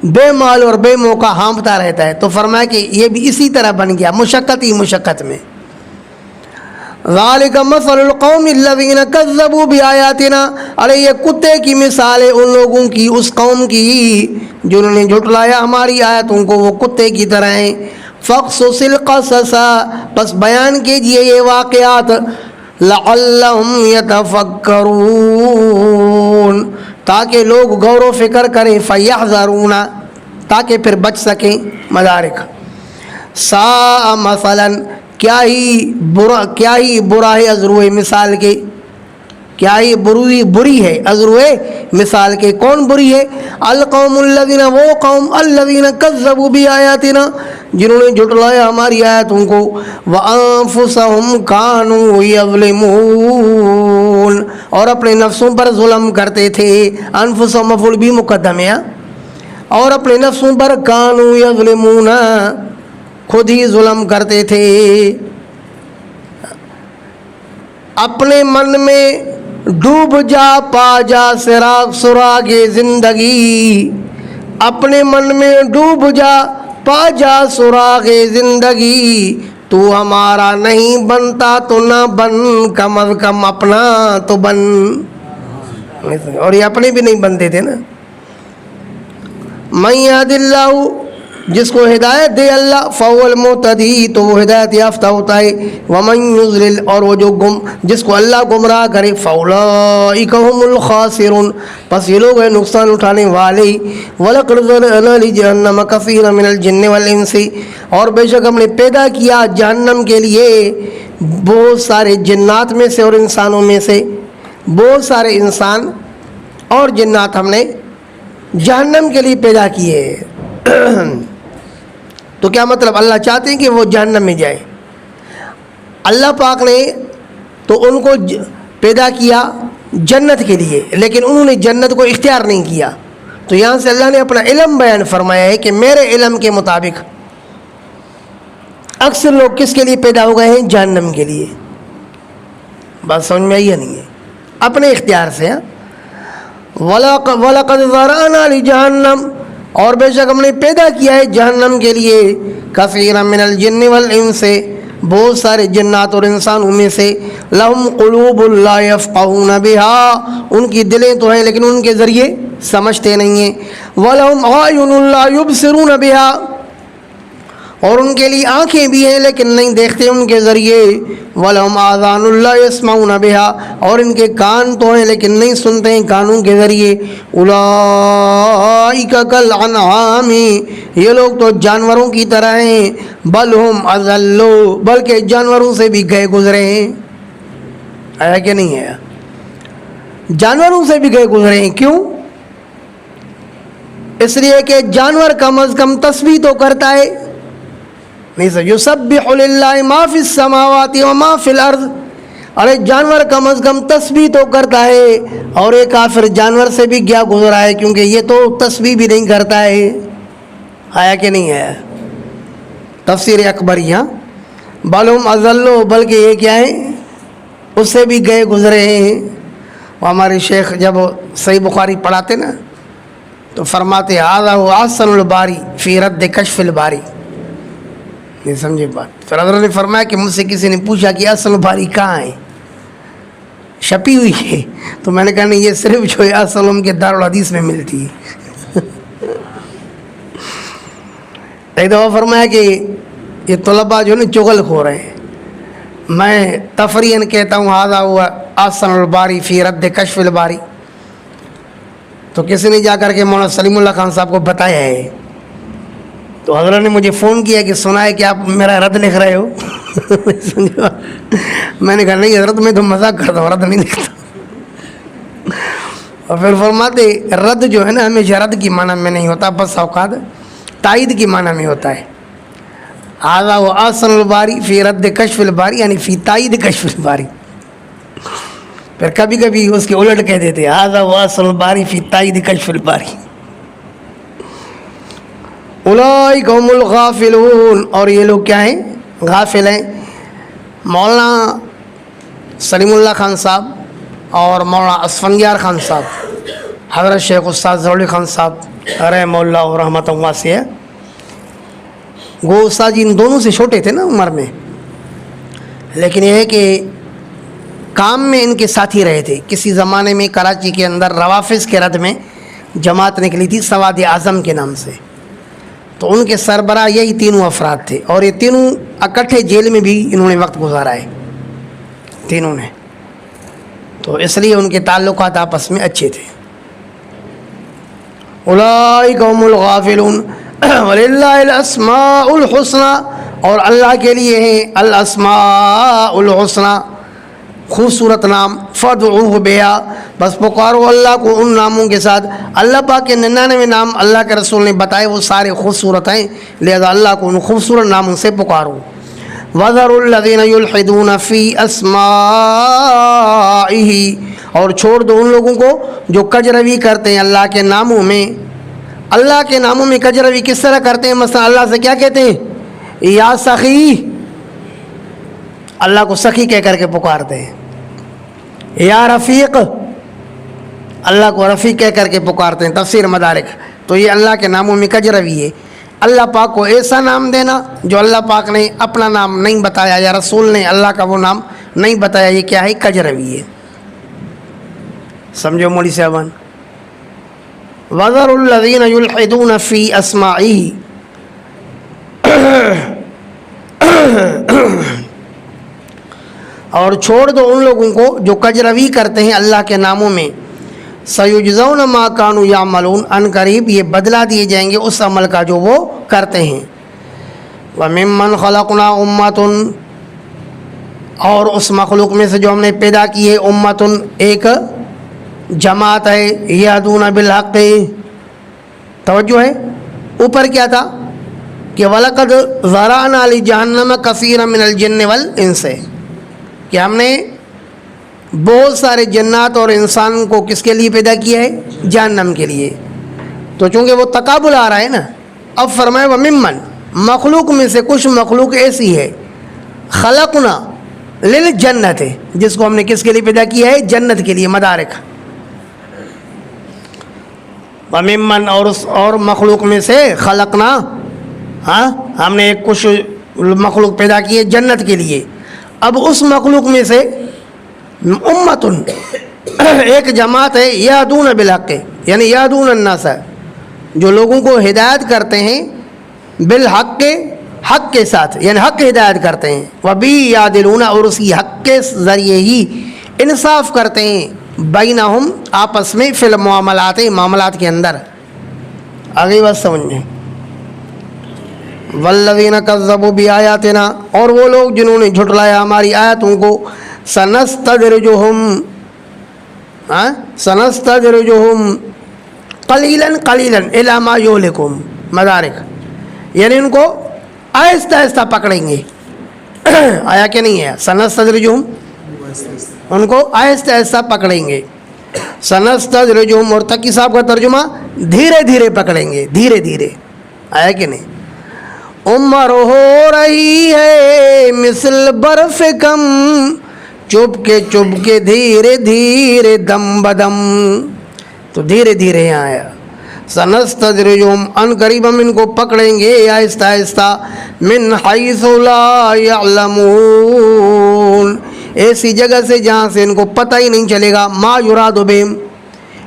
بے مال اور بے موقع ہانپتا رہتا ہے. تو فرمایا کہ یہ بھی اسی طرح بن گیا، مشقت ہی مشقت میں. ذالک مثل القوم الذین کذبوا بآیاتنا ارے یہ کتے کی مثال ہے ان لوگوں کی، اس قوم کی جنہوں نے جھٹلایا ہماری آیتوں کو، وہ کتے کی طرح ہیں. فاقصص القصص پس بیان کیجئے یہ واقعات، لعلہم یتفکرون تاکہ لوگ غور و فکر کریں، فیحذرون تاکہ پھر بچ سکیں. مدارک ساء مثلا کیا ہی برا ہے ازروئے مثال کے، کیا ہی بری ہے ازروئے مثال کے. کون بری ہے؟ القوم الذین وہ قوم الذین کذبوا بآیاتنا جنہوں نے جھٹلایا ہماری آیاتوں کو. وانفسهم كانوا یظلمون اور اپنے نفسوں پر ظلم کرتے تھے. انفسهم مفعول بھی مقدم ہے اور اپنے نفسوں پر كانوا یظلمون خود ہی ظلم کرتے تھے. اپنے من میں ڈوب جا پا جا سراغ زندگی، اپنے من میں ڈوب جا پا جا سراغ زندگی، تو ہمارا نہیں بنتا تو نہ بن، کم از کم اپنا تو بن. اور یہ اپنے بھی نہیں بنتے تھے نا. من یہد اللہ جس کو ہدایت دے اللہ فهو المهتدی تو وہ ہدایت یافتہ ہوتا ہے، ومن یضلل اور وہ جو جس کو اللہ گمراہ کرے فاولئک هم الخاسرون پس یہ لوگ ہیں نقصان اٹھانے والے۔ وَلَقَدْ ذَرَأْنَا لِجَهَنَّمَ كَثِيرًا مِنَ الْجِنِّ وَالْإِنسِ اور بے شک ہم نے پیدا کیا جہنم کے لیے بہت سارے جنات میں سے اور انسانوں میں سے، بہت سارے انسان اور جنات ہم نے جہنم کے لیے پیدا کیے۔ تو کیا مطلب اللہ چاہتے ہیں کہ وہ جہنم میں جائے؟ اللہ پاک نے تو ان کو پیدا کیا جنت کے لیے، لیکن انہوں نے جنت کو اختیار نہیں کیا۔ تو یہاں سے اللہ نے اپنا علم بیان فرمایا ہے کہ میرے علم کے مطابق اکثر لوگ کس کے لیے پیدا ہو گئے ہیں؟ جہنم کے لیے۔ بات سمجھ میں آئی ہے نہیں ہے؟ اپنے اختیار سے۔ وَلَقَدْ ذَرَأْنَا لِجَهَنَّمَ اور بے شک ہم نے پیدا کیا ہے جہنم کے لیے کثیرا من الجن والانس بہت سارے جنات اور انسانوں میں سے، لہم قلوب لا یفقہون بہا ان کی دلیں تو ہیں لیکن ان کے ذریعے سمجھتے نہیں ہیں، ولہم اعین لا یبصرون بہا اور ان کے لیے آنکھیں بھی ہیں لیکن نہیں دیکھتے ان کے ذریعے، وَلَهُمْ آذَانٌ لَا يَسْمَعُونَ بِهَا اور ان کے کان تو ہیں لیکن نہیں سنتے ہیں کانوں کے ذریعے، أُولَئِكَ كَالْأَنْعَامِ یہ لوگ تو جانوروں کی طرح ہیں، بل ہم اضل بلکہ جانوروں سے بھی گئے گزرے ہیں۔ آیا کہ نہیں ہے؟ جانوروں سے بھی گئے گزرے ہیں۔ کیوں؟ اس لیے کہ جانور کم از کم تسبیح تو کرتا ہے، نہیں سر یسبح للہ ما فی السماوات و ما فی الارض، ارے جانور کم از کم تسبیح تو کرتا ہے، اور ایک کافر جانور سے بھی گیا گزرا ہے کیونکہ یہ تو تسبیح بھی نہیں کرتا ہے۔ آیا کہ نہیں ہے؟ تفسیر اکبریہ بل ہم اضل بلکہ یہ کیا ہے اس سے بھی گئے گزرے ہیں۔ وہ ہمارے شیخ جب صحیح بخاری پڑھاتے نا تو فرماتے ھذا هو احسن الباری فی رد کشف الباری، نہیں سمجھے بات؟ پھر حضرت نے فرمایا کہ مجھ سے کسی نے پوچھا کہ احسن باری کہاں ہے، چھپی ہوئی ہے؟ تو میں نے کہا نہیں، یہ صرف جو ہے اصل کے دارالحدیث میں ملتی ہے۔ ایک دفعہ فرمایا کہ یہ طلباء جو ہے نا چغل خور ہیں، میں تفریحاً کہتا ہوں ھذا ہوا احسن الباری فی رد کشف الباری، تو کسی نے جا کر کے مولانا سلیم اللہ خان صاحب کو بتایا ہے، تو حضرت نے مجھے فون کیا کہ سنا ہے کہ آپ میرا رد لکھ رہے ہو۔ میں نے کہا نہیں حضرت میں تو مذاق کرتا ہوں، رد نہیں لکھتا۔ اور پھر فرماتے رد جو ہے نا ہمیشہ رد کی معنی میں نہیں ہوتا، بس اوقات تائید کی معنی میں ہوتا ہے۔ ھذا و احسن الباری فی رد کشف الباری یعنی فی تائید کشف الباری۔ پھر کبھی کبھی اس کے الٹ کہہ دیتے ھذا و احسن الباری فی تائید کشف الباری۔ اولئک هم الغافلون اور یہ لوگ کیا ہیں؟ غافل ہیں۔ مولانا سلیم اللہ خان صاحب اور مولانا اسفندیار خان صاحب، حضرت شیخ استاد ظہور علی خان صاحب رحمہ اللہ و رحمۃ واسعہ، وہ استاد جی ان دونوں سے چھوٹے تھے نا عمر میں، لیکن یہ ہے کہ کام میں ان کے ساتھی رہے تھے۔ کسی زمانے میں کراچی کے اندر روافظ کے رد میں جماعت نکلی تھی سواد اعظم کے نام سے، تو ان کے سربراہ یہی تینوں افراد تھے، اور یہ تینوں اکٹھے جیل میں بھی انہوں نے وقت گزارا ہے تینوں نے، تو اس لیے ان کے تعلقات آپس میں اچھے تھے۔ اولئک هم الغافلون وللہ الاسماء الحسنی اور اللہ کے لیے ہیں الاسماء الحسنی خوبصورت نام، فادعوہ بہا بس پکارو اللہ کو ان ناموں کے ساتھ۔ اللہ پاک کے 99 نام اللہ کے رسول نے بتائے وہ سارے خوبصورت ہیں، لہذا اللہ کو ان خوبصورت ناموں سے پکارو۔ وَذَرُوا الَّذِينَ يُلْحِدُونَ فِي أَسْمَائِهِ اور چھوڑ دو ان لوگوں کو جو کجروی کرتے ہیں اللہ کے ناموں میں۔ اللہ کے ناموں میں کجروی کس طرح کرتے ہیں؟ مثلا اللہ سے کیا کہتے ہیں؟ یا سخی، اللہ کو سخی کہہ کر کے پکارتے ہیں۔ یا رفیق، اللہ کو رفیق کہہ کر کے پکارتے ہیں۔ تفسیر مدارک تو یہ اللہ کے ناموں میں کجروی ہے۔ اللہ پاک کو ایسا نام دینا جو اللہ پاک نے اپنا نام نہیں بتایا یا رسول نے اللہ کا وہ نام نہیں بتایا، یہ کیا ہے؟ کجروی ہے۔ سمجھو مولی صاحبان۔ وَذَرُوا الَّذِينَ يُلْحِدُونَ فِي أَسْمَائِهِ اور چھوڑ دو ان لوگوں کو جو کجروی کرتے ہیں اللہ کے ناموں میں. سیجزون ما کانوا یعملون، ان قریب یہ بدلہ دیے جائیں گے اس عمل کا جو وہ کرتے ہیں. وَمِمَّنْ خَلَقْنَا أُمَّةٌ، اور اس مخلوق میں سے جو ہم نے پیدا کی ہے، امتن ایک جماعت ہے، یہدون بالحق. توجہ ہے، اوپر کیا تھا کہ وَلَقَدْ ذَرَأْنَا لِجَهَنَّمَ كَثِيرًا مِنَ الْجِنِّ وَالْإِنسِ، کہ ہم نے بہت سارے جنات اور انسان کو کس کے لیے پیدا کیا ہے؟ جہنم کے لیے. تو چونکہ وہ تقابل آ رہا ہے نا، اب فرمائے وَمِمَّن، مخلوق میں سے کچھ مخلوق ایسی ہے، خلقنا للجنت، جس کو ہم نے کس کے لیے پیدا کیا ہے؟ جنت کے لیے. مدارک. وَمِمَّن، اور مخلوق میں سے خلقنا، ہاں ہم نے ایک کچھ مخلوق پیدا کیے جنت کے لیے. اب اس مخلوق میں سے امتن ایک جماعت ہے، یہدون بالحق، یعنی یہدون الناس، جو لوگوں کو ہدایت کرتے ہیں بالحق، حق کے ساتھ، یعنی حق ہدایت کرتے ہیں. وَبِهِ يَعْدِلُونَ، اور اسی حق کے ذریعے ہی انصاف کرتے ہیں. بینہم، آپس میں، فی المعاملات، معاملات کے اندر. آگے بات سمجھ میں. وَالَّذِينَ كَذَّبُوا بِآيَاتِنَا، اور وہ لوگ جنہوں نے جھٹلایا ہماری آیاتوں کو. سَنَسْتَدْرِجُهُمْ قَلِيلًا قَلِيلًا إِلَى مَا يُهْلِكُهُمْ. مدارک، یعنی ان کو آہستہ آہستہ پکڑیں گے. آیا کہ نہیں ہے؟ سنستدرجہم، ان کو آہستہ آہستہ پکڑیں گے. سنستدرجہم، اور تقی صاحب کا ترجمہ دھیرے دھیرے پکڑیں گے، دھیرے دھیرے. آیا کہ نہیں؟ عمر ہو رہی ہے مثل برف کم، چپ کے دھیرے دھیرے دم بدم. تو دھیرے دھیرے یہاں آیا. سنستدرجہم، ان قریب ہم ان کو پکڑیں گے آہستہ آہستہ. من حیث لا یعلمون، ایسی جگہ سے جہاں سے ان کو پتہ ہی نہیں چلے گا. ما یراد بہم،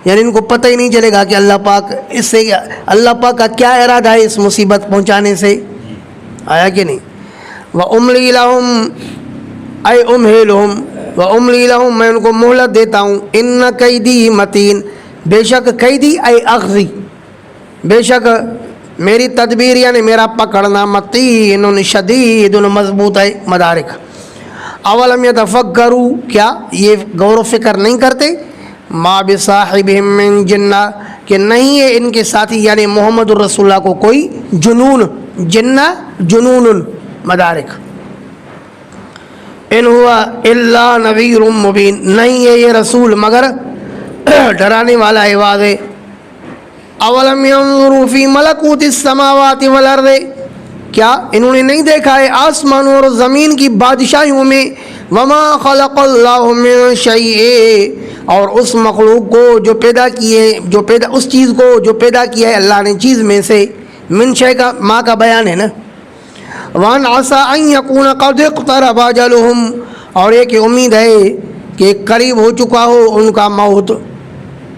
یعنی ان کو پتہ ہی نہیں چلے گا کہ اللہ پاک اس سے، اللہ پاک کا کیا ارادہ ہے اس مصیبت پہنچانے سے. آیا کہ نہیں؟ وَأُمْلِي لَهُمْ اَيْ أُمْهِلُهُمْ وَأُمْلِي لَهُمْ، میں ان کو مہلت دیتا ہوں. إِنَّ كَيْدِي مَتِينٌ، بے شک قیدی اے اخذی، بے شک میری تدبیر یعنی میرا پکڑنا، متین شدید، مضبوط ہے. مدارک. اولم یتفکروا، کیا یہ غور و فکر نہیں کرتے؟ ما بصاحبہم من جنہ، کہ نہیں ہے ان کے ساتھی یعنی محمد الرسول اللہ کو کوئی جنون. جنہ جنون. مدارک. ان ہوا الا نذیر مبین، نہیں ہے یہ رسول مگر ڈرانے والا ہے واضح. اولم ينظروا فی ملکوت السماوات والارض، کیا انہوں نے نہیں دیکھا ہے آسمانوں اور زمین کی بادشاہیوں میں. وما خلق اللہ من شیء، اور اس مخلوق کو جو پیدا کیے، اس چیز کو جو پیدا کیا ہے اللہ نے چیز میں سے. من شیء کا ماں کا بیان ہے نا. وان عسى ان يكون قد اقترب اجلهم، اور یہ کہ امید ہے کہ قریب ہو چکا ہو ان کا موت.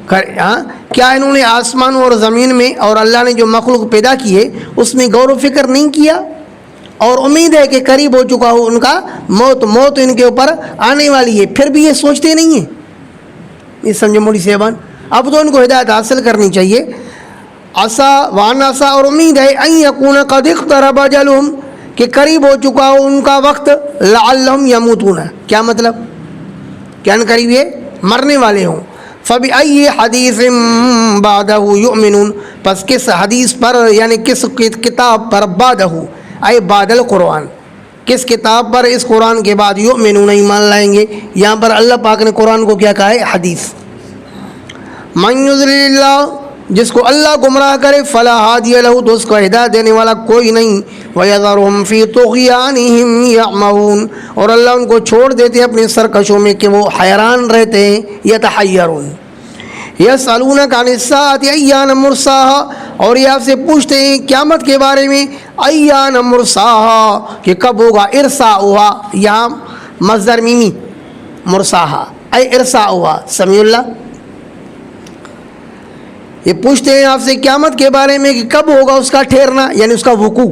کیا انہوں نے آسمان اور زمین میں اور اللہ نے جو مخلوق پیدا کیے اس میں غور و فکر نہیں کیا؟ اور امید ہے کہ قریب ہو چکا ہو ان کا موت، موت ان کے اوپر آنے والی ہے، پھر بھی یہ سوچتے نہیں ہیں. یہ سمجھو موڑی صاحبان، اب تو ان کو ہدایت حاصل کرنی چاہیے. عسا وان عسا، اور امید ہے ان یکون قد اقترب اجلهم، کہ قریب ہو چکا ہو ان کا وقت. لعلهم یموتون، کیا مطلب؟ کیا ان قریب یہ مرنے والے ہوں. فبأي حدیث بعدہ یؤمنون، پس کس حدیث پر یعنی کس کتاب پر، بعدہ اے بعد القرآن، کس کتاب پر اس قرآن کے بعد یؤمنون ایمان لائیں گے. یہاں پر اللہ پاک نے قرآن کو کیا کہا ہے؟ حدیث. من یضلل اللہ، جس کو اللہ گمراہ کرے، فلا ہادی لہ، تو اس کو ہدایت دینے والا کوئی نہیں. وَيَذَرُهُمْ فِي طُغْيَانِهِمْ يَعْمَهُونَ، اور اللہ ان کو چھوڑ دیتے ہیں اپنی سرکشوں میں کہ وہ حیران رہتے ہیں. يَتَحَيَّرُونَ. يَسْأَلُونَكَ عَنِ السَّاعَةِ أَيَّانَ مُرْسَاهَا، اور یہ آپ سے پوچھتے ہیں قیامت کے بارے میں. أَيَّانَ مُرْسَاهَا، کہ کب ہوگا. ارساؤها، یہاں مصدر میمی، مرساها اے ارساؤها. سمیع اللہ. یہ پوچھتے ہیں آپ سے قیامت کے بارے میں کہ کب ہوگا اس کا ٹھہرنا، یعنی اس کا وقوع،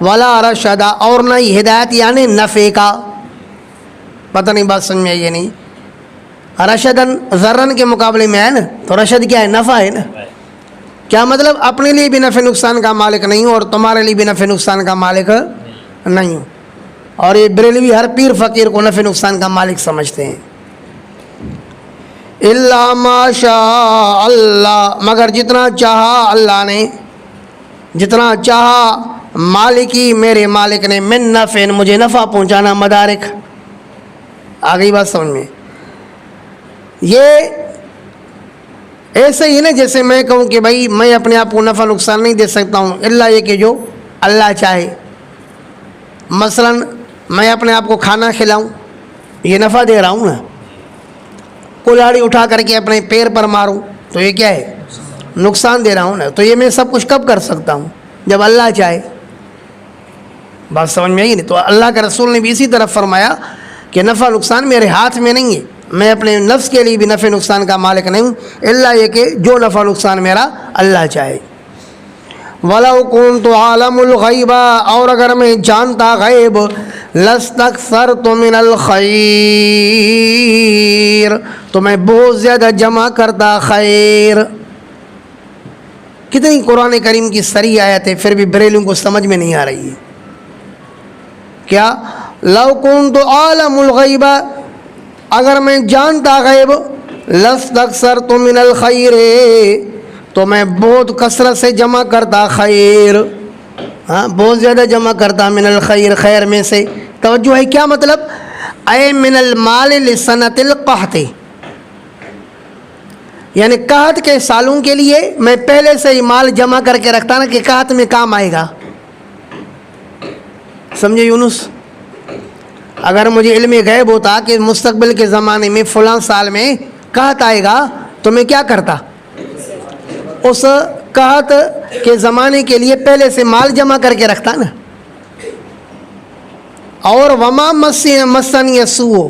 ولا رشدا، اور نہ ہی ہدایت یعنی نفع کا. پتہ نہیں بات سمجھ میں آئی ہے نہیں. رشدن ضرن کے مقابلے میں ہے نا، تو رشد کیا ہے؟ نفع ہے نا. کیا مطلب؟ اپنے لیے بھی نفع نقصان کا مالک نہیں ہوں اور تمہارے لیے بھی نفع نقصان کا مالک نہیں ہوں. اور یہ بریلوی ہر پیر فقیر کو نفع نقصان کا مالک سمجھتے ہیں. الا ما شاء اللہ، مگر جتنا چاہا اللہ نے، جتنا چاہا مالکی میرے مالک نے، من نفع، مجھے نفع پہنچانا، مدارک. آگئی بات سمجھ میں؟ یہ ایسے ہی نا جیسے میں کہوں کہ بھائی میں اپنے آپ کو نفع نقصان نہیں دے سکتا ہوں الا یہ کہ جو اللہ چاہے. مثلا میں اپنے آپ کو کھانا کھلاؤں، یہ نفع دے رہا ہوں نا. کلاڑی اٹھا کر کے اپنے پیر پر ماروں تو یہ کیا ہے؟ نقصان دے رہا ہوں نا. تو یہ میں سب کچھ کب کر سکتا ہوں؟ جب اللہ چاہے. بات سمجھ میں آئی نہیں؟ تو اللہ کے رسول نے بھی اسی طرح فرمایا کہ نفع نقصان میرے ہاتھ میں نہیں ہے، میں اپنے نفس کے لیے بھی نفع نقصان کا مالک نہیں ہوں الا یہ کہ جو نفع نقصان میرا اللہ چاہے. وَلَوْ كُنْتُ عَالَمُ الْغَيْبَ، اور اگر میں جانتا غیب، لَاسْتَكْثَرْتُ مِنَ الْخَيْرِ، تو میں بہت زیادہ جمع کرتا خیر. کتنی قرآن کریم کی صریح آیت ہے، پھر بھی بریلوں کو سمجھ میں نہیں آ رہی ہے. کیا؟ لَوْ كُنْتُ عَالَمُ الْغَيْبَ، اگر میں جانتا غیب، لَاسْتَكْثَرْتُ مِنَ الْخَيْرِ، تو میں بہت کثرت سے جمع کرتا خیر. ہاں، بہت زیادہ جمع کرتا من الخیر، خیر میں سے. توجہ ہے کیا مطلب؟ اے من المال لسنۃ القحط، یعنی قحط کے سالوں کے لیے میں پہلے سے ہی مال جمع کر کے رکھتا نا کہ قحط میں کام آئے گا. سمجھے یونس؟ اگر مجھے علم غیب ہوتا کہ مستقبل کے زمانے میں فلاں سال میں قحط آئے گا تو میں کیا کرتا؟ اس قحط کے زمانے کے لیے پہلے سے مال جمع کر کے رکھتا نا. اور وما مسنی السوء،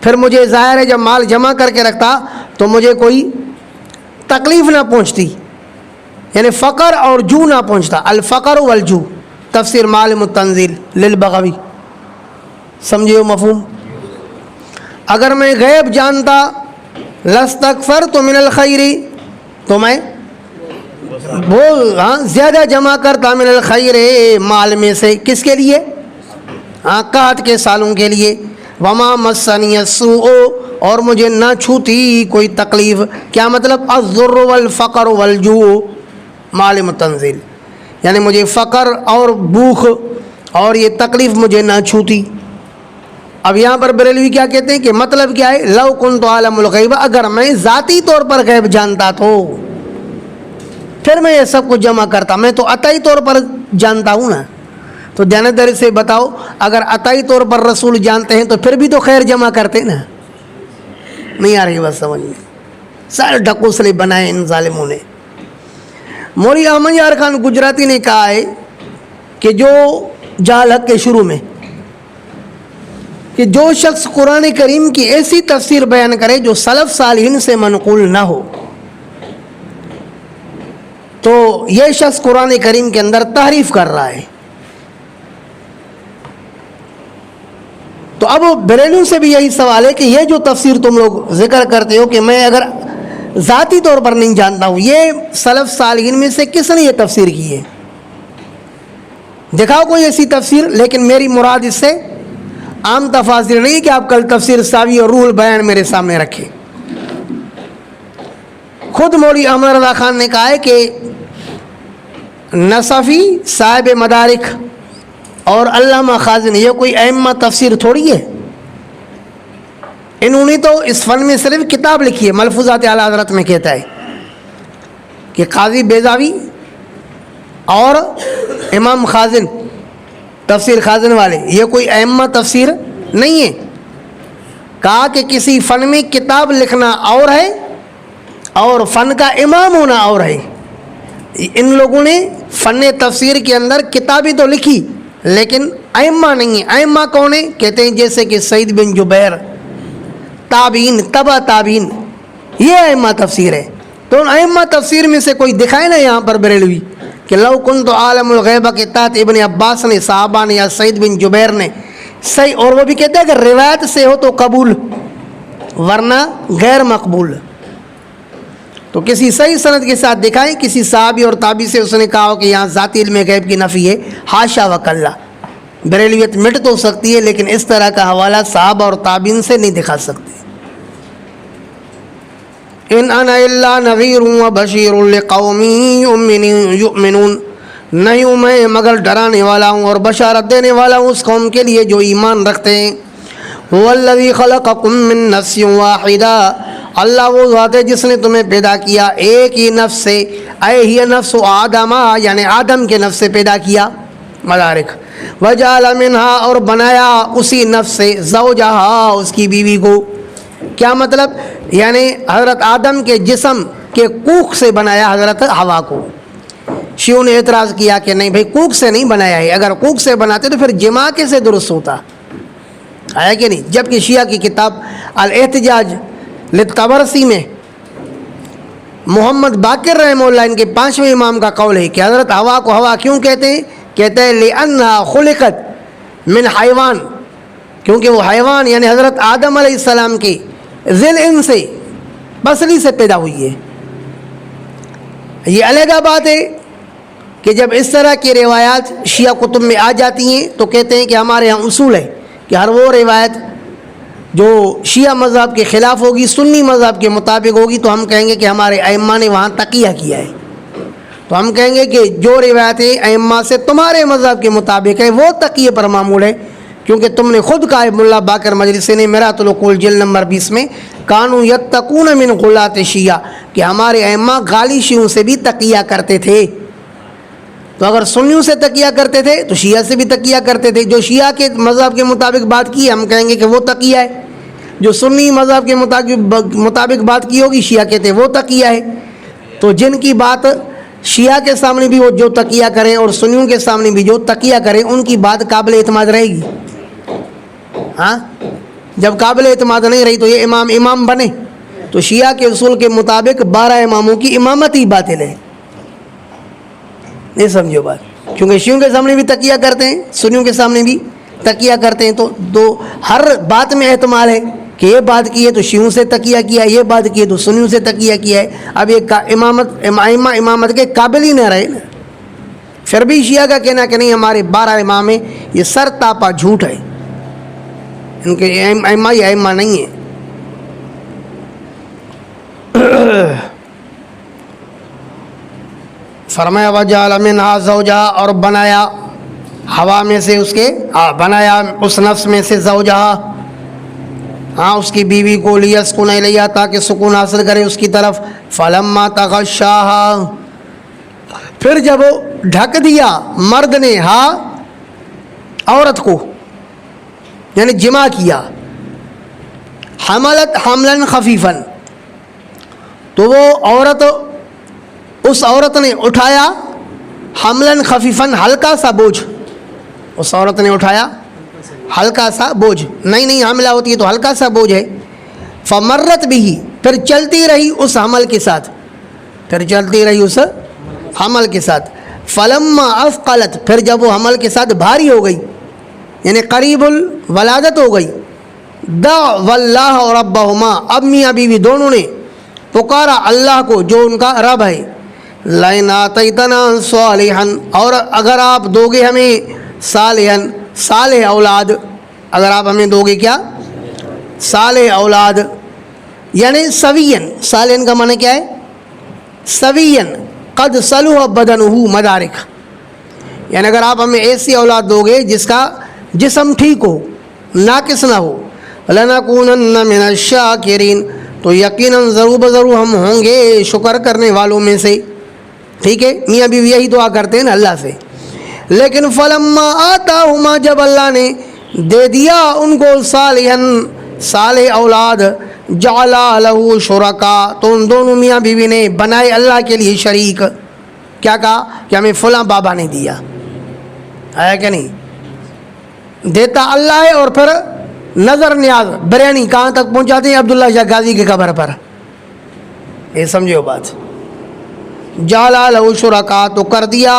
پھر مجھے ظاہر ہے جب مال جمع کر کے رکھتا تو مجھے کوئی تکلیف نہ پہنچتی، یعنی فقر اور جو نہ پہنچتا. الفقر والجو، تفسیر معالم التنزیل للبغوی. سمجھے ہو مفہوم؟ اگر میں غیب جانتا، لَاسْتَكْثَرْتُ مِنَ الْخَيْرِ، تو میں بہت زیادہ جمع کرتا من الخیر، مال میں سے. کس کے لیے؟ قحط کے سالوں کے لیے. وما مسنی السوء، اور مجھے نہ چھوتی کوئی تکلیف. کیا مطلب؟ الضر والفقر والجوع، معالم التنزیل، یعنی مجھے فقر اور بھوک اور یہ تکلیف مجھے نہ چھوتی. اب یہاں پر بریلوی کیا کہتے ہیں کہ مطلب کیا ہے؟ لو کنت عالم الغیب، اگر میں ذاتی طور پر غیب جانتا تو پھر میں یہ سب کچھ جمع کرتا. میں تو عطائی طور پر جانتا ہوں نا. تو دیانتداری سے بتاؤ، اگر عطائی طور پر رسول جانتے ہیں تو پھر بھی تو خیر جمع کرتے نا. نہیں آ رہی بات سمجھ میں؟ سارے ڈھکوسلے بنائے ان ظالموں نے. مولوی احمد یار خان گجراتی نے کہا ہے کہ جو جال حق کے شروع میں کہ جو شخص قرآن کریم کی ایسی تفسیر بیان کرے جو سلف صالحین سے منقول نہ ہو، تو یہ شخص قرآن کریم کے اندر تحریف کر رہا ہے. تو اب بریلوں سے بھی یہی سوال ہے کہ یہ جو تفسیر تم لوگ ذکر کرتے ہو کہ میں اگر ذاتی طور پر نہیں جانتا ہوں، یہ سلف صالحین میں سے کس نے یہ تفسیر کی ہے؟ دکھاؤ کوئی ایسی تفسیر. لیکن میری مراد اس سے عام تفاسیر نہیں کہ آپ کل تفسیر ساوی اور روح البیان میرے سامنے رکھیں. خود مولوی احمد رضا خان نے کہا ہے کہ نصفی، صاحب مدارک اور علامہ خازن یہ کوئی ائمہ تفسیر تھوڑی ہے. انہوں نے تو اس فن میں صرف کتاب لکھی ہے. ملفوظات اعلیٰ حضرت میں کہتا ہے کہ قاضی بیضاوی اور امام خازن، تفسیر خازن والے، یہ کوئی ائمہ تفسیر نہیں ہے. کہا کہ کسی فن میں کتاب لکھنا اور ہے اور فن کا امام ہونا اور ہے. ان لوگوں نے فن تفسیر کے اندر کتابیں تو لکھی لیکن ائمہ نہیں ہیں. ائمہ کون ہیں؟ کہتے ہیں جیسے کہ سعید بن جبیر، تابعین، تبع تابعین، یہ ائمہ تفسیر ہے. تو ان ائمہ تفسیر میں سے کوئی دکھائے نا یہاں پر بریلوی کہ لو کنت عالم الغیبہ کے تحت ابن عباس نے، صحابہ نے یا سعید بن جبیر نے صحیح، اور وہ بھی کہتے ہیں کہ روایت سے ہو تو قبول ورنہ غیر مقبول. تو کسی صحیح سند کے ساتھ دکھائیں کسی صحابی اور تابعی سے اس نے کہا ہو کہ یہاں ذاتی علم غیب کی نفی ہے، حاشا وکلا. بریلویت مٹ تو سکتی ہے لیکن اس طرح کا حوالہ صحابہ اور تابعین سے نہیں دکھا سکتے. ان انا الا نذیر و بشیر لقوم یؤمنون، نہیں ہوں میں مگر ڈرانے والا ہوں اور بشارت دینے والا ہوں اس قوم کے لیے جو ایمان رکھتے ہیں. هو الذی خلقکم من نفس واحدہ، اللہ وہ ذات ہے جس نے تمہیں پیدا کیا ایک ہی نفس سے. اے ہی نفس آدم، یعنی آدم کے نفس سے پیدا کیا. مدارک وجعل منہا، اور بنایا اسی نفس سے زوجہا، اس کی بیوی کو. کیا مطلب؟ یعنی حضرت آدم کے جسم کے کوکھ سے بنایا حضرت حوا کو. شیعوں نے اعتراض کیا کہ نہیں بھائی کوکھ سے نہیں بنایا ہے، اگر کوکھ سے بناتے تو پھر جماع کیسے درست ہوتا ہے کہ نہیں. جبکہ شیعہ کی کتاب الاحتجاج للطبرسی میں محمد باقر رحمہ اللہ ان کے 5ویں امام کا قول ہے کہ حضرت حوا کو ہوا کیوں کہتے ہیں؟ کہتے ہیں لأنها خلقت من حیوان، کیونکہ وہ حیوان یعنی حضرت آدم علیہ السلام کے ذل ان سے پسلی سے پیدا ہوئی ہے. یہ علیحدہ بات ہے کہ جب اس طرح کی روایات شیعہ کتب میں آ جاتی ہیں تو کہتے ہیں کہ ہمارے یہاں اصول ہے کہ ہر وہ روایت جو شیعہ مذہب کے خلاف ہوگی، سنی مذہب کے مطابق ہوگی، تو ہم کہیں گے کہ ہمارے ائمہ نے وہاں تقیہ کیا ہے. تو ہم کہیں گے کہ جو روایتیں ائمہ سے تمہارے مذہب کے مطابق ہے وہ تقیہ پر معمول ہے، کیونکہ تم نے خود کہا ملا باقر مجلسی نے میرات العقول جلد نمبر 20 میں کانوا یتقون من غلات شیعہ، کہ ہمارے ائمہ غالی شیعوں سے بھی تقیہ کرتے تھے. تو اگر سنیوں سے تقیہ کرتے تھے تو شیعہ سے بھی تقیہ کرتے تھے. جو شیعہ کے مذہب کے مطابق بات کی ہم کہیں گے کہ وہ تقیہ ہے، جو سنی مذہب کے مطابق بات کی ہوگی شیعہ کہتے ہیں وہ تقیہ ہے. تو جن کی بات شیعہ کے سامنے بھی وہ جو تقیہ کریں اور سنیوں کے سامنے بھی جو تقیہ کریں ان کی بات قابل اعتماد رہے گی. ہاں جب قابل اعتماد نہیں رہی تو یہ امام بنے. تو شیعہ کے اصول کے مطابق 12 اماموں کی امامت ہی باطل ہے. یہ سمجھو بات، کیونکہ شیعوں کے سامنے بھی تقیہ کرتے ہیں سنیوں کے سامنے بھی تقیہ کرتے ہیں. تو ہر بات میں احتمال ہے کہ یہ بات کی ہے تو شیعوں سے تقیہ کیا ہے، یہ بات کی ہے تو سنیوں سے تقیہ کیا ہے. اب یہ امامت کے قابل ہی نہ رہے نا. پھر بھی شیعہ کا کہنا کہ نہیں ہمارے 12 امام ہیں، یہ سر تاپا جھوٹ ہے. ان کے ائمہ یہ ائمہ نہیں ہیں. فرمایا وجعل منہا زوجہا، اور بنایا ہوا میں سے اس کے بنایا اس نفس میں سے زوجہا، اس کی بیوی کو، لیسکن الیہا تاکہ سکون حاصل کرے اس کی طرف. فلما تغشاہا، پھر جب ڈھک دیا مرد نے عورت کو یعنی جمع کیا، حملت حملا خفیفا، تو وہ اس عورت نے اٹھایا حملا خفیفا، ہلکا سا بوجھ. اس عورت نے اٹھایا ہلکا سا بوجھ، نہیں حاملہ ہوتی ہے تو ہلکا سا بوجھ ہے. فمرت بھی، پھر چلتی رہی اس حمل کے ساتھ. فلما اثقلت، پھر جب وہ حمل کے ساتھ بھاری ہو گئی یعنی قریب الولادت ہو گئی. دعوا اللہ ربہما، اب میاں بیوی دونوں نے پکارا اللہ کو جو ان کا رب ہے. لئن آتیتنا صالحا، اور اگر آپ دو گے ہمیں صالح اولاد، اگر آپ ہمیں دو گے کیا؟ صالح اولاد، یعنی سوین. صالح کا معنی کیا ہے؟ سوین. قد صلح بدنہ، مدارک، یعنی اگر آپ ہمیں ایسی اولاد دو گے جس کا جسم ٹھیک ہو، ناقص نہ ہو. لنکونن من الشاکرین، تو یقیناً ضرور ہم ہوں گے شکر کرنے والوں میں سے. ٹھیک ہے، میاں بیوی یہی دعا کرتے ہیں نا اللہ سے. لیکن فلما آتاہما، جب اللہ نے دے دیا ان کو صالح اولاد، جعلا لہ شرکا، تو ان دونوں میاں بیوی نے بنائے اللہ کے لیے شریک. کیا کہا کہ ہمیں فلاں بابا نے دیا ہے کہ نہیں؟ دیتا اللہ ہے. اور پھر نظر نیاز بریانی کہاں تک پہنچاتے ہیں؟ عبداللہ شاہ غازی کی قبر پر. یہ سمجھو بات. جعل لہ شرکا، تو کر دیا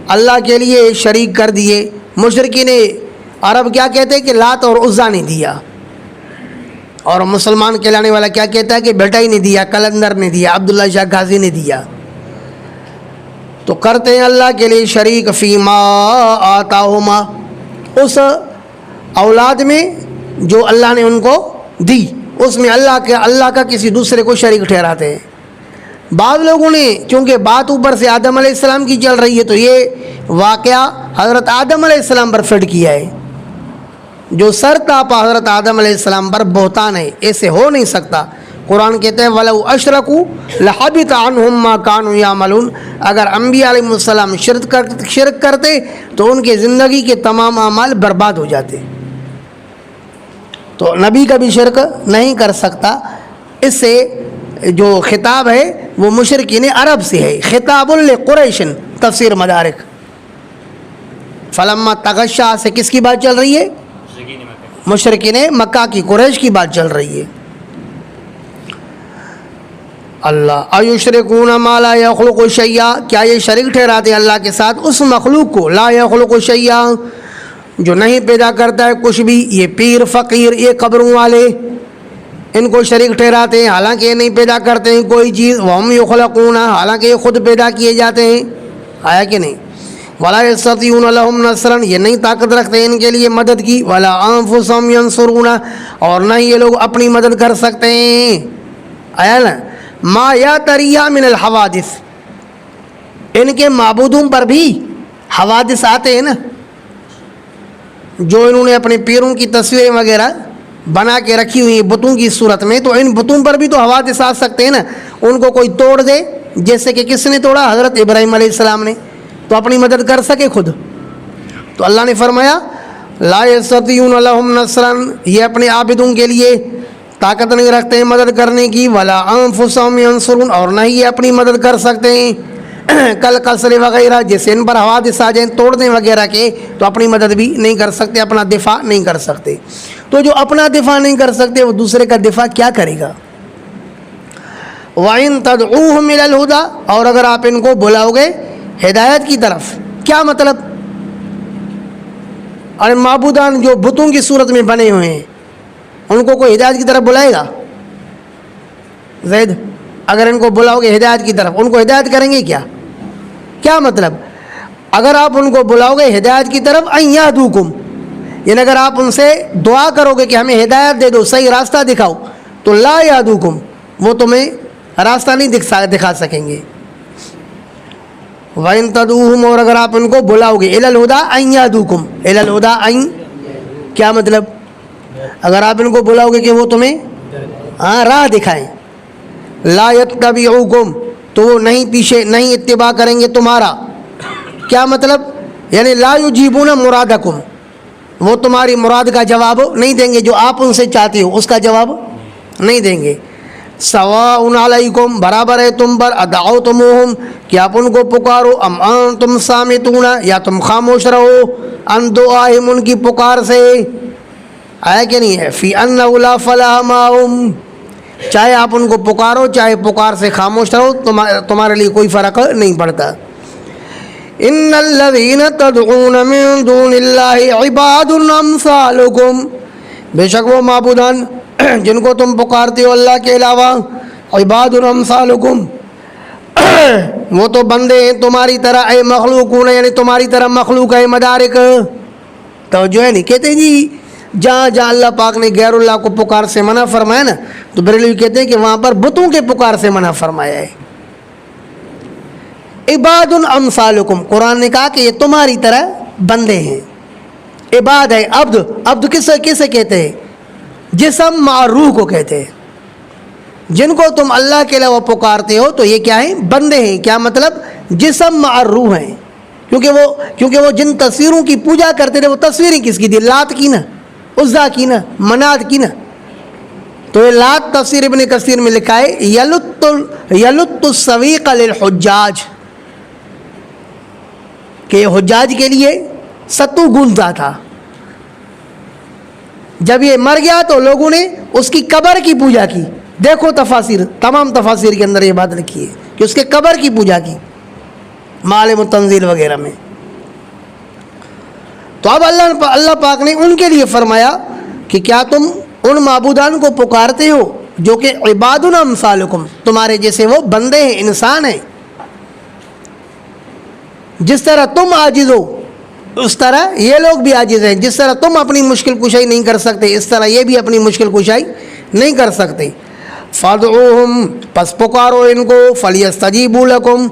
اللہ کے لیے شریک کر دیے۔ مشرکین عرب کیا کہتے ہیں کہ لات اور عزیٰ نے دیا، اور مسلمان کہلانے والا کیا کہتا ہے کہ بیٹا ہی نے دیا، کلندر نے دیا، عبداللہ شاہ غازی نے دیا۔ تو کرتے ہیں اللہ کے لیے شریک فیما آتاہما، اس اولاد میں جو اللہ نے ان کو دی، اس میں اللہ کا کسی دوسرے کو شریک ٹھہراتے ہیں۔ بعض لوگوں نے چونکہ بات اوپر سے آدم علیہ السلام کی چل رہی ہے تو یہ واقعہ حضرت آدم علیہ السلام پر فٹ کیا ہے۔ جو سر تاپا حضرت آدم علیہ السلام پر بہتان ہے، ایسے ہو نہیں سکتا۔ قرآن کہتے ہیں وَلَوْ أَشْرَكُوا لَحَبِطَ عَنْهُمْ مَا كَانُوا يَعْمَلُونَ، اگر انبیاء علیہ السلام شرک کرتے تو ان کے زندگی کے تمام اعمال برباد ہو جاتے۔ تو نبی کا بھی شرک نہیں کر سکتا۔ اس سے جو خطاب ہے وہ مشرکین عرب سے ہے، خطاب لقریش، تفسیر مدارک۔ فلما تغشا سے کس کی بات چل رہی ہے؟ مشرکین مکہ کی، قریش کی بات چل رہی ہے۔ اللہ ایشرکون ما لا یخلق شیئا، کیا یہ شریک ٹھہراتے اللہ کے ساتھ اس مخلوق کو، لا یخلق شیئا، جو نہیں پیدا کرتا ہے کچھ بھی۔ یہ پیر فقیر، یہ قبروں والے، ان کو شریک ٹھہراتے ہیں حالانکہ یہ نہیں پیدا کرتے ہیں کوئی چیز۔ وہم یخلقون، حالانکہ یہ خود پیدا کیے جاتے ہیں، آیا کہ نہیں؟ ولا یستطیعون لهم نصرا، یہ نہیں طاقت رکھتے ان کے لیے مدد کی۔ ولا انفسهم ینصرون، اور نہ یہ لوگ اپنی مدد کر سکتے ہیں، آیا نا؟ ما یاتریہ من الحوادث، ان کے معبودوں پر بھی حوادث آتے ہیں نا، جو انہوں نے اپنے پیروں کی تصویریں وغیرہ بنا کے رکھی ہوئی بتوں کی صورت میں، تو ان بتوں پر بھی تو حوادث آ سکتے ہیں نا۔ ان کو کوئی توڑ دے، جیسے کہ کس نے توڑا؟ حضرت ابراہیم علیہ السلام نے، تو اپنی مدد کر سکے خود؟ تو اللہ نے فرمایا لا یستطیعون لهم نصرا، یہ اپنے عابدوں کے لیے طاقت نہیں رکھتے ہیں مدد کرنے کی۔ ولا انفسهم ینصرون، اور نہ ہی یہ اپنی مدد کر سکتے ہیں۔ کل قصر وغیرہ، جیسے ان پر حوادث آ جائیں توڑنے وغیرہ کے، تو اپنی مدد بھی نہیں کر سکتے، اپنا دفاع نہیں کر سکتے۔ تو جو اپنا دفاع نہیں کر سکتے وہ دوسرے کا دفاع کیا کرے گا؟ وَإِن تَدْعُوهُمْ إِلَى الْهُدَىٰ، اور اگر آپ ان کو بلاؤ گے ہدایت کی طرف، کیا مطلب؟ اور معبودان جو بتوں کی صورت میں بنے ہوئے ہیں، ان کو کوئی ہدایت کی طرف بلائے گا؟ زید، اگر ان کو بلاؤ گے ہدایت کی طرف، ان کو ہدایت کریں گے کیا؟ کیا مطلب؟ اگر آپ ان کو بلاؤ گے ہدایت کی طرف، ان یہدوکم، یعنی اگر آپ ان سے دعا کرو گے کہ ہمیں ہدایت دے دو، صحیح راستہ دکھاؤ، تو لا یہدوکم، وہ تمہیں راستہ نہیں دکھا سکیں گے۔ وَإِن تَدْعُوهُمْ، اور اگر آپ ان کو بلاؤ گے إِلَى الْهُدَىٰ أَن يَهْدُوكُمْ، إِلَى الْهُدَىٰ أَن، کیا مطلب؟ اگر آپ ان کو بلاؤ گے کہ وہ تمہیں راہ دکھائیں، لا يَتَّبِعُوكُمْ، تو وہ نہیں اتباع کریں گے تمہارا۔ کیا مطلب؟ یعنی لا يُجِيبُونَ مُرَادَكُمْ، وہ تمہاری مراد کا جواب نہیں دیں گے، جو آپ ان سے چاہتے ہو اس کا جواب نہیں دیں گے۔ سواء علیکم، برابر ہے تم پر، ادعوتموہم، کہ آپ ان کو پکارو، ام انتم صامتون، یا تم خاموش رہو، ان دعائہم، ان کی پکار سے، آیا کہ نہیں ہے؟ فی انہ لا فلاح معہم، چاہے آپ ان کو پکارو چاہے پکار سے خاموش رہو، تمہارے لیے کوئی فرق نہیں پڑتا۔ ان الذین تدعون من دون اللہ عباد امثالکم، بے شک وہ معبودان جن کو تم پکارتے ہو اللہ کے علاوہ، عباد امثالکم، وہ تو بندے ہیں تمہاری طرح، اے مخلوقون، یعنی تمہاری طرح مخلوق ہے، مدارک۔ توجہ ہے نہیں؟ کہتے ہیں جی جہاں جہاں اللہ پاک نے غیر اللہ کو پکار سے منع فرمایا نا، تو بریلوی کہتے ہیں کہ وہاں پر بتوں کے پکار سے منع فرمایا ہے۔ عباد امثالکم، قرآن نے کہا کہ یہ تمہاری طرح بندے ہیں۔ عباد ہے، عبد، عبد کسے کہتے ہیں؟ جسم مع روح کو کہتے ہیں۔ جن کو تم اللہ کے علاوہ پکارتے ہو تو یہ کیا ہیں؟ بندے ہیں۔ کیا مطلب؟ جسم مع روح ہیں، کیونکہ وہ جن تصویروں کی پوجا کرتے تھے وہ تصویریں کس کی تھی؟ لات کی نا، عزا کی نا، منات کی نا۔ تو یہ لات تفسیر ابن کثیر میں لکھا ہے یلت السویق للحجاج، کہ یہ حجاج کے لیے ستو گونجتا تھا۔ جب یہ مر گیا تو لوگوں نے اس کی قبر کی پوجا کی۔ دیکھو تفاسیر، تمام تفاسیر کے اندر یہ بات لکھی ہے، کہ اس کے قبر کی پوجا کی معالم التنزیل وغیرہ میں. تو اب اللہ پاک نے ان کے لیے فرمایا کہ کیا تم ان معبودان کو پکارتے ہو جو کہ عباد امثالکم، تمہارے جیسے وہ بندے ہیں، انسان ہیں. جس طرح تم عاجز ہو اس طرح یہ لوگ بھی عاجز ہیں. جس طرح تم اپنی مشکل کشائی نہیں کر سکتے اس طرح یہ بھی اپنی مشکل کشائی نہیں کر سکتے. فادعوہم، پس پکارو ان کو، فلیستجیبوا لکم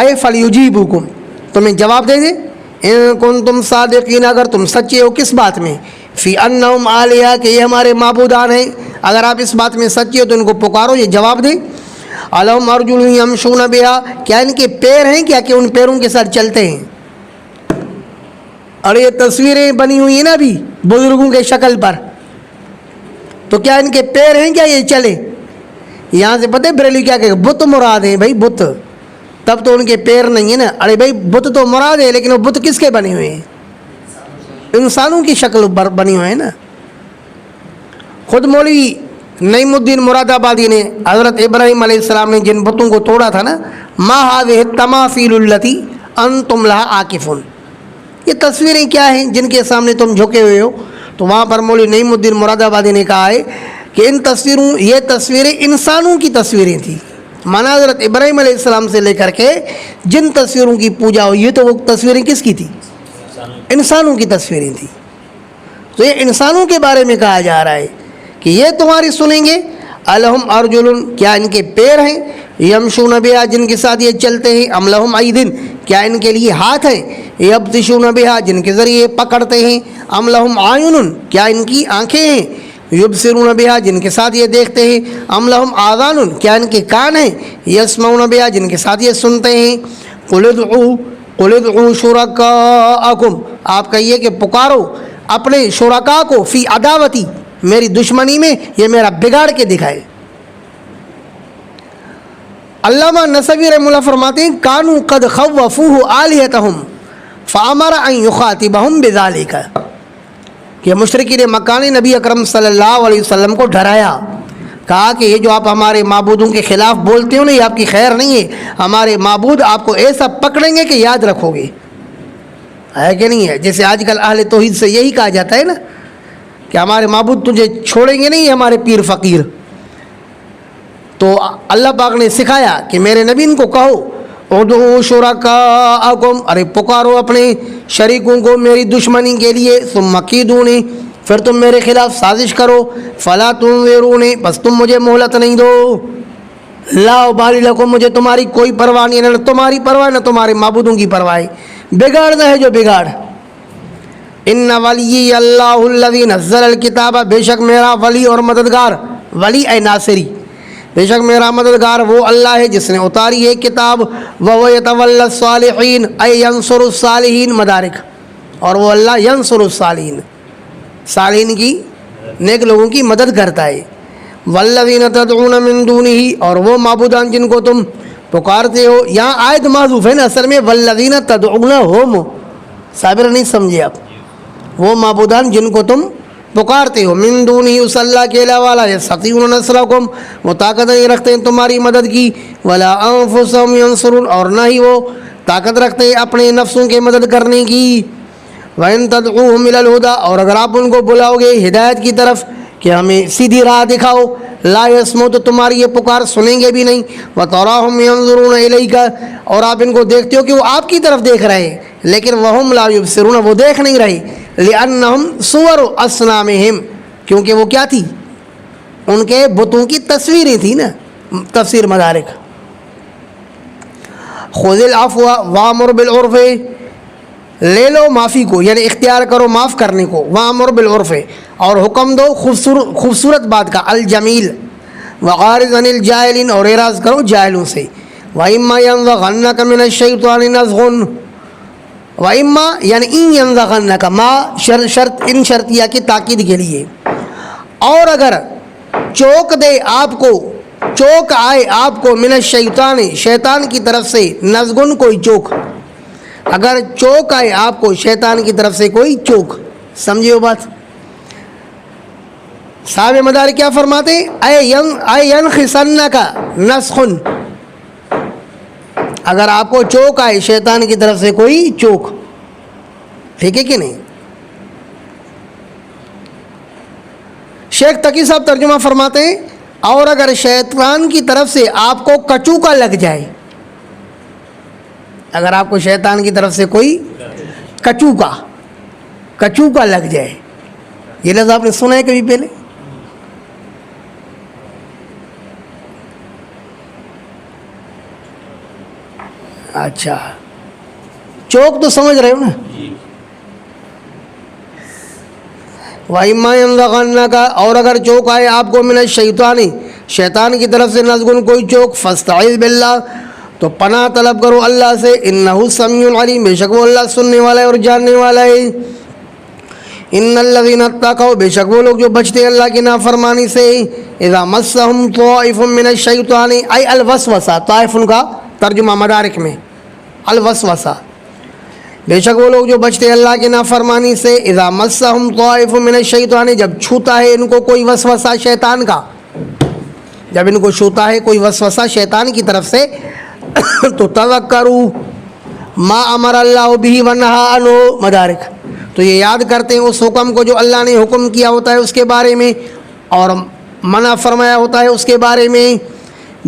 اے فلیجیبوکم، تمہیں جواب دے دیں. ان کنتم صادقین، اگر تم سچے ہو کس بات میں؟ فی انہم آلیہ، کہ یہ ہمارے معبودان ہیں. اگر آپ اس بات میں سچے ہو تو ان کو پکارو، یہ جواب دیں. الہم ارجل یمشون بہا، کیا ان کے پیر ہیں کیا کہ ان پیروں کے ساتھ چلتے ہیں؟ اور یہ تصویریں بنی ہوئی ہیں نا ابھی بزرگوں کے شکل پر، تو کیا ان کے پیر ہیں کیا یہ چلے؟ یہاں سے پتہ ہے بریلوی کیا کہ بت مراد ہیں بھائی، بت، تب تو ان کے پیر نہیں ہیں نا. ارے بھائی بت تو مراد ہے لیکن وہ بت کس کے بنے ہوئے ہیں؟ انسانوں کی شکل پر بنی ہوئے ہیں نا. خود مولوی نعیم الدین مراد آبادی نے حضرت ابراہیم علیہ السلام نے جن بتوں کو توڑا تھا نا، ما هذه التماثيل التي انتم لها عاکفون، یہ تصویریں کیا ہیں جن کے سامنے تم جھکے ہوئے ہو؟ تو وہاں پر مولوی نعیم الدین مراد آبادی نے کہا ہے کہ یہ تصویریں انسانوں کی تصویریں تھیں. مانا حضرت ابراہیم علیہ السلام سے لے کر کے جن تصویروں کی پوجا ہوئی ہے تو وہ تصویریں کس کی تھی؟ انسانوں کی تصویریں تھیں. تو یہ انسانوں کے بارے میں کہا جا رہا ہے کہ یہ تمہاری سنیں گے. الہم ارجل، کیا ان کے پیر ہیں؟ یمشون بہا، جن کے ساتھ یہ چلتے ہیں. ام لہم ایدن، کیا ان کے لیے ہاتھ ہیں؟ یبطشون بہا، جن کے ذریعے پکڑتے ہیں. ام لہم اعین، کیا ان کی آنکھیں ہیں؟ یبصرون بہا، جن کے ساتھ یہ دیکھتے ہیں. ام لہم آذان، کیا ان کے کان ہیں؟ یسمعون بہا، جن کے ساتھ یہ سنتے ہیں. قل ادعوا شرکاءکم، آپ کہیے کہ پکارو اپنے شرکاء کو، فی عداوتی، میری دشمنی میں، یہ میرا بگاڑ کے دکھائے. علامہ نصوی رحمہ اللہ فرماتے ہیں کانوا قد خوفوہ آلہتہم فامر ان یخاطبہم بذالک، کہ مشرکین مکہ نے نبی اکرم صلی اللہ علیہ وسلم کو ڈرایا، کہا کہ یہ جو آپ ہمارے معبودوں کے خلاف بولتے ہو نا، یہ آپ کی خیر نہیں ہے. ہمارے معبود آپ کو ایسا پکڑیں گے کہ یاد رکھو گے. ہے کہ نہیں ہے؟ جیسے آج کل اہل توحید سے یہی کہا جاتا ہے نا کہ ہمارے معبود تجھے چھوڑیں گے نہیں، ہمارے پیر فقیر. تو اللہ پاک نے سکھایا کہ میرے نبی ان کو کہو ادعوا شرکاءکم، ارے پکارو اپنے شریکوں کو میری دشمنی کے لیے. ثم کیدونی، پھر تم میرے خلاف سازش کرو. فلا تنظرونی، بس تم مجھے مہلت نہیں دو. لا ابالی لکم، مجھے تمہاری کوئی پرواہ نہیں، نہ تمہاری پرواہ نہ تمہارے معبودوں کی پرواہ. بگاڑنا ہے جو بگاڑ. ان ولی اللہ الذی نزل الکتاب، بے شک میرا ولی اور مددگار، ولی اے ناصری، بے شک میرا مددگار وہ اللہ ہے جس نے اتاری ہے کتاب. وَهُوَ يَتَوَلَّى الصَّالِحِينَ اَيْ يَنصُرُ الصَّالِحِينَ مدارک، اور وہ اللہ ینصر الصالحین، صالحین کی، نیک لوگوں کی مدد کرتا ہے. وَالَّذِينَ تَدْعُونَ مِن دُونِهِ، اور وہ معبودان جن کو تم پکارتے ہو. یہاں آیت محذوف ہے نا اصل میں، وَالَّذِينَ تَدْعُونَهُمْ، صابر نہیں سمجھے آپ، وہ معبودان جن کو تم پکارتے ہو. من دونہی، اس اللہ کے علاوہ، لا یستطیعون نصرکم، وہ طاقت نہیں رکھتے ہیں تمہاری مدد کی. ولا انفسہم ینصرون، اور نہ ہی وہ طاقت رکھتے ہیں اپنے نفسوں کے مدد کرنے کی. وَإِن تَدْعُوهُمْ إِلَى الْهُدَىٰ، اور اگر آپ ان کو بلاؤ گے ہدایت کی طرف کہ ہمیں سیدھی راہ دکھاؤ، لا یسمعوا، تو تمہاری یہ پکار سنیں گے بھی نہیں. وَتَرَاهُمْ يَنظُرُونَ إِلَيْكَ، اور آپ ان کو دیکھتے ہو کہ وہ آپ کی طرف دیکھ رہے ہیں، لیکن وَهُمْ لَا يُبْصِرُونَ، وہ دیکھ نہیں رہے. لِأَنَّهُمْ صُوَرُ أَصْنَامِهِمْ، کیونکہ وہ کیا تھی؟ ان کے بتوں کی تصویریں تھیں نا. تفسیر مدارک. خُذِ الْعَفْوَ وَأْمُرْ بِالْعُرْفِ، لے لو معافی کو، یعنی اختیار کرو معاف کرنے کو. وَأْمُرْ بِالْعُرْفِ، اور حکم دو خوبصورت بات کا. الجمیل، وَغَارِضْ عَنِ الْجَاهِلِينَ، اور اعراض کرو جاہلوں سے. وَإِمَّا يَنزَغَنَّكَ مِنَ الشَّيْطَانِ نَزْغٌ، وَإِمَّا یعنی اِن يَنزَغَنَّكَ، ما شرط، ان شرطیہ کی تاکید کے لیے. اور اگر چوک دے آپ کو، چوک آئے آپ کو، من الشیطان، شیطان کی طرف سے، نزغن کوئی چوک، اگر چوک آئے آپ کو شیطان کی طرف سے کوئی چوک، سمجھے وہ بات؟ صاحب مدار کیا فرماتے ہیں؟ اے ینخسنک نسخن، اگر آپ کو چوک آئے شیطان کی طرف سے کوئی چوک، ٹھیک ہے کہ نہیں؟ شیخ تقی صاحب ترجمہ فرماتے ہیں اور اگر شیطان کی طرف سے آپ کو کچوکا لگ جائے، اگر آپ کو شیطان کی طرف سے کوئی کچوکا لگ جائے، یہ لفظ آپ نے سنا ہے کبھی پہلے؟ اچھا، چوک تو سمجھ رہے ہو نا؟ وَإِمَّا يَنزَغَنَّكَ، اور اگر چوک آئے آپ کو من الشیطان، شیطان کی طرف سے نزغن کوئی چوک، فاستعذ باللہ، تو پناہ طلب کرو اللہ سے، انہ سمیع علیم، بے شک وہ اللہ سننے والا ہے اور جاننے والا ہے۔ ان الذین اتقوا، بے شک وہ لوگ جو بچتے ہیں اللہ کی نافرمانی سے، اذا مسهم طائف من الشیطان، ای الوسوسہ، طائف کا ترجمہ مدارک میں الوسوسہ، بے شک وہ لوگ جو بچتے ہیں اللہ کی نافرمانی سے، اذا مسهم طائف من الشیطان، جب چھوتا ہے ان کو کوئی وسوسہ شیطان کا، جب ان کو چھوتا ہے کوئی وسوسہ شیطان کی طرف سے، تو تذکروا ما امر اللہ بہ ونہا عنہ، مدارک، تو یہ یاد کرتے ہیں اس حکم کو جو اللہ نے حکم کیا ہوتا ہے اس کے بارے میں، اور منع فرمایا ہوتا ہے اس کے بارے میں،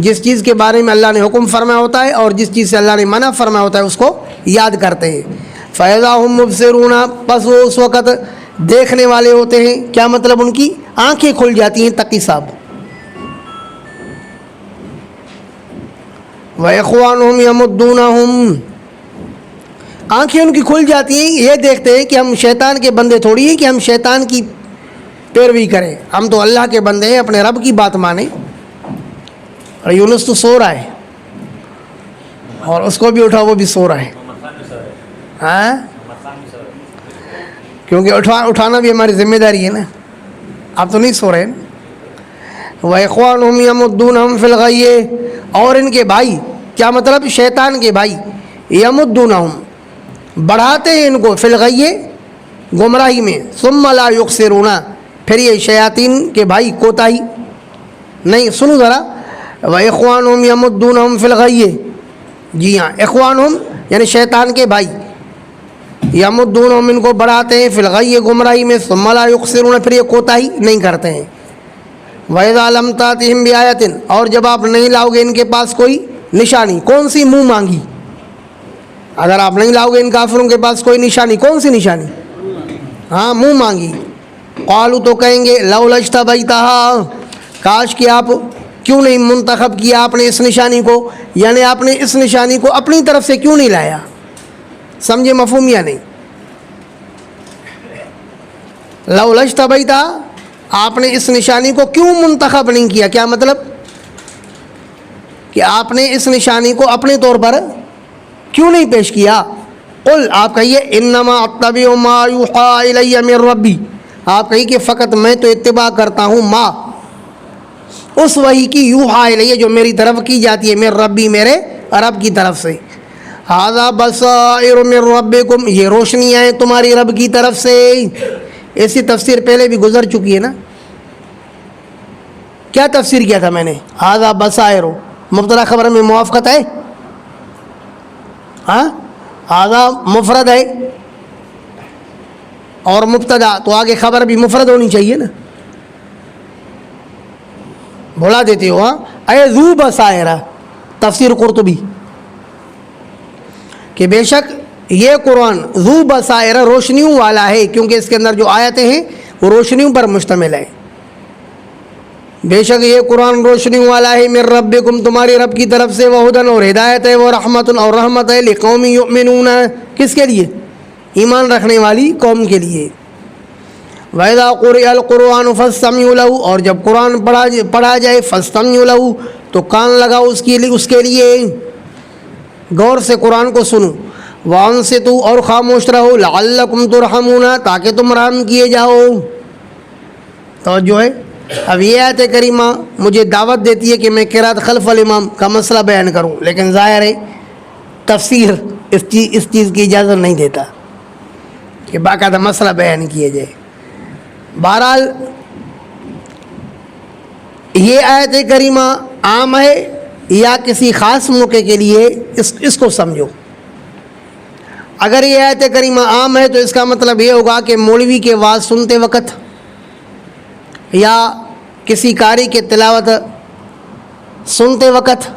جس چیز کے بارے میں اللہ نے حکم فرمایا ہوتا ہے اور جس چیز سے اللہ نے منع فرمایا ہوتا ہے اس کو یاد کرتے ہیں۔ فَإِذَا هُمْ مُبْصِرُونَ، بس وہ اس وقت دیکھنے والے ہوتے ہیں، کیا مطلب ان کی آنکھیں کھل جاتی ہیں تقی صاحب۔ وَإِخْوَانُهُمْ يَمُدُّونَهُمْ، آنکھیں ان کی کھل جاتی ہیں، یہ دیکھتے ہیں کہ ہم شیطان کے بندے تھوڑی ہیں کہ ہم شیطان کی پیروی کریں، ہم تو اللہ کے بندے ہیں، اپنے رب کی بات مانیں۔ اور یونس تو سو رہا ہے اور اس کو بھی اٹھا، وہ بھی سو رہا ہے، ہاں، کیونکہ اٹھانا بھی ہماری ذمہ داری ہے نا، آپ تو نہیں سو رہے نا۔ وَإِخْوَانُهُمْ يَمُدُّونَهُمْ فِي الْغَيِّ، اور ان کے بھائی، کیا مطلب شیطان کے بھائی، يَمُدُّونَهُمْ، بڑھاتے ہیں ان کو، فی الغی، گمراہی میں، ثم لا یقصرون، پھر یہ شیاطین کے بھائی کوتاہی نہیں، سنو ذرا، وَإِخْوَانُهُمْ يَمُدُّونَهُمْ فِي الْغَيِّ، جی ہاں، اخوانہم یعنی شیطان کے بھائی، یمدونہم ان کو بڑھاتے ہیں، فی الغی گمراہی میں، ثم لا یقصرون پھر یہ کوتاہی نہیں کرتے ہیں۔ وَإِذَا لَمْ تَأْتِهِمْ بِآیَةٍ، اور جب آپ نہیں لاؤ گے ان کے پاس کوئی نشانی، کون سی؟ منہ مانگی، اگر آپ نہیں لاؤ گے ان کافروں کے پاس کوئی نشانی، کون سی نشانی؟ ہاں، منہ مانگی، قالوا، تو کہیں گے، لولا اجتبیتہا، کاش کہ آپ کیوں نہیں منتخب کیا آپ نے اس نشانی کو، یعنی آپ نے اس نشانی کو اپنی طرف سے کیوں نہیں لایا، سمجھے مفہوم یا نہیں؟ لولا اجتبیتہا، آپ نے اس نشانی کو کیوں منتخب نہیں کیا، کیا مطلب کہ آپ نے اس نشانی کو اپنے طور پر کیوں نہیں پیش کیا؟ قل، آپ کہیے، انما اتبع ما یوحی الی من ربی، آپ کہیے کہ فقط میں تو اتباع کرتا ہوں ما، اس وحی کی، یوحی الی جو میری طرف کی جاتی ہے، من ربی میرے رب کی طرف سے، ھذا بصائر من ربکم، یہ روشنیاں ہیں تمہاری رب کی طرف سے۔ ایسی تفسیر پہلے بھی گزر چکی ہے نا، کیا تفسیر کیا تھا میں نے؟ ھذا بصائر، مبتدا خبر میں موافقت ہے، ہاں، ھذا مفرد ہے اور مبتدا، تو آگے خبر بھی مفرد ہونی چاہیے نا، بھلا دیتے ہو، ہاں، اے ذو بصائر، تفسیر قرطبی، کہ بے شک یہ قرآن ذو بصائر، روشنیوں والا ہے، کیونکہ اس کے اندر جو آیتیں ہیں وہ روشنیوں پر مشتمل ہے، بے شک یہ قرآن روشنیوں والا ہے، من ربکم، تمہاری رب کی طرف سے، وہدن، اور ہدایت ہے، وہ رحمت، اور رحمت ہے، لقوم یؤمنون، کس کے لیے؟ ایمان رکھنے والی قوم کے لیے۔ وَإِذَا قُرِئَ الْقُرْآنُ فَاسْتَمِعُوا لَهُ، اور جب قرآن پڑھا جائے، فَاسْتَمِعُوا لَهُ، تو کان لگاؤ اس کے لیے، غور سے قرآن کو سنو، وَأَنصِتُوا، اور خاموش رہو، لَعَلَّكُمْ تُرْحَمُونَ، تاکہ تم رحم کیے جاؤ۔ توجہ ہے؟ اب یہ آیت کریمہ مجھے دعوت دیتی ہے کہ میں قرات خلف الامام کا مسئلہ بیان کروں، لیکن ظاہر ہے تفسیر اس چیز کی اجازت نہیں دیتا کہ باقاعدہ مسئلہ بیان کیا جائے۔ بہرحال یہ آیت کریمہ عام ہے یا کسی خاص موقع کے لیے اس کو سمجھو. اگر یہ آیت کریمہ عام ہے تو اس کا مطلب یہ ہوگا کہ مولوی کے واعظ سنتے وقت یا کسی قاری کے تلاوت سنتے وقت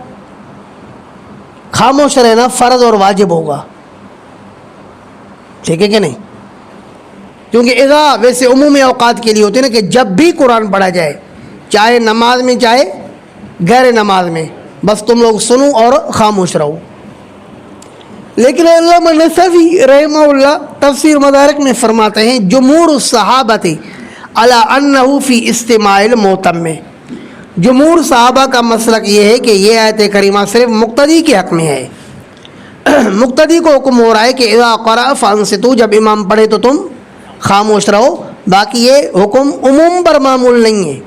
خاموش رہنا فرض اور واجب ہوگا. ٹھیک ہے کہ نہیں؟ کیونکہ اذا ویسے عمومی اوقات کے لیے ہوتے ہیں نا کہ جب بھی قرآن پڑھا جائے، چاہے نماز میں چاہے غیر نماز میں، بس تم لوگ سنو اور خاموش رہو. لیکن علامہ نصفی رحمہ اللہ تفسیر مدارک میں فرماتے ہیں جمہور الصحابۃ علی انہ فی استماع المؤتم، جمہور صحابہ کا مسلک یہ ہے کہ یہ آیت کریمہ صرف مقتدی کے حق میں ہے. مقتدی کو حکم ہو رہا ہے کہ اذا قرأ فانصتوا، جب امام پڑھے تو تم خاموش رہو. باقی یہ حکم عموم پر معمول نہیں ہے،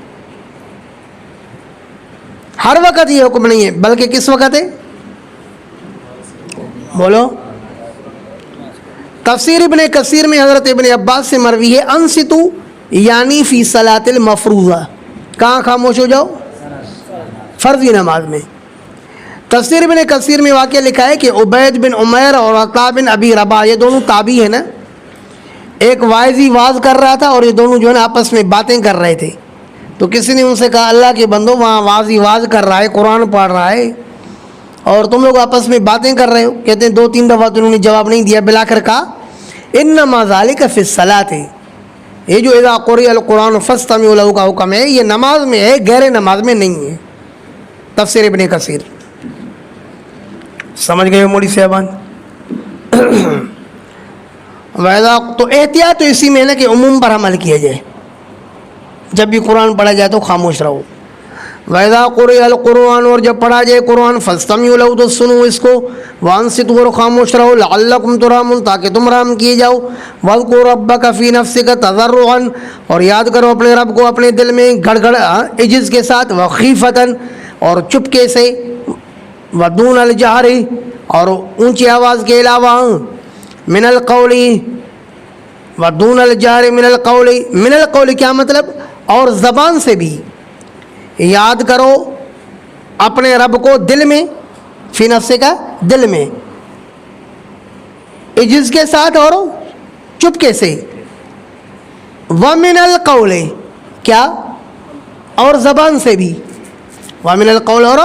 ہر وقت یہ حکم نہیں ہے، بلکہ کس وقت ہے؟ بولو. تفسیر ابن کثیر میں حضرت ابن عباس سے مروی ہے انصتوا یعنی فی صلاۃ المفروضہ، کہاں خاموش ہو جاؤ؟ فرضی نماز میں. تفسیر ابن کثیر میں واقعہ لکھا ہے کہ عبید بن عمیر اور عطاء بن ابی رباح، یہ دونوں تابعی ہیں نا، ایک واعظی واز کر رہا تھا اور یہ دونوں جو ہے نا آپس میں باتیں کر رہے تھے. تو کسی نے ان سے کہا اللہ کے بندو، وہاں واعظی واز کر رہا ہے، قرآن پڑھ رہا ہے، اور تم لوگ آپس میں باتیں کر رہے ہو. کہتے ہیں 2-3 دفعہ تو انہوں نے جواب نہیں دیا، بلا کر کہا انما ذالک فی الصلاۃ، یہ جو اذا قرئ القرآن فاستمعوا لہ کا حکم ہے یہ نماز میں ہے، غیر نماز میں نہیں ہے. تفسیر ابن کثیر. سمجھ گئے ہو مولی صاحبان؟ تو احتیاط تو اسی میں ہے نا کہ عموم پر عمل کیا جائے، جب بھی قرآن پڑھا جائے تو خاموش رہو. وَإِذَا قُرِئَ الْقُرْآنُ، اور جب پڑھا جائے قرآن فَاسْتَمِعُوا لَهُ تو سنو اس کو، وَأَنصِتُوا اور خاموش رہو، لَعَلَّكُمْ تُرْحَمُونَ تاکہ تم رحم کیے جاؤ. وَاذْكُرْ رَبَّكَ فِي نَفْسِكَ تَضَرُّعًا، اور یاد کرو اپنے رب کو اپنے دل میں گڑ گڑ عجز کے ساتھ، وَخِیفَةً اور چپکے سے، وَدُونَ الْجَهْرِ اور اونچی آواز کے علاوہ، مِنَ الْقَوْلِ وَدُونَ الْجَهْرِ مِنَ الْقَوْلِ، مِنَ الْقَوْلِ کیا مطلب؟ اور زبان سے بھی یاد کرو اپنے رب کو دل میں، فی نفسے کا دل میں، عجز کے ساتھ اور چپکے سے. وَمِنَ الْقَوْلِ کیا؟ اور زبان سے بھی، وَمِنَ الْقَوْلِ اور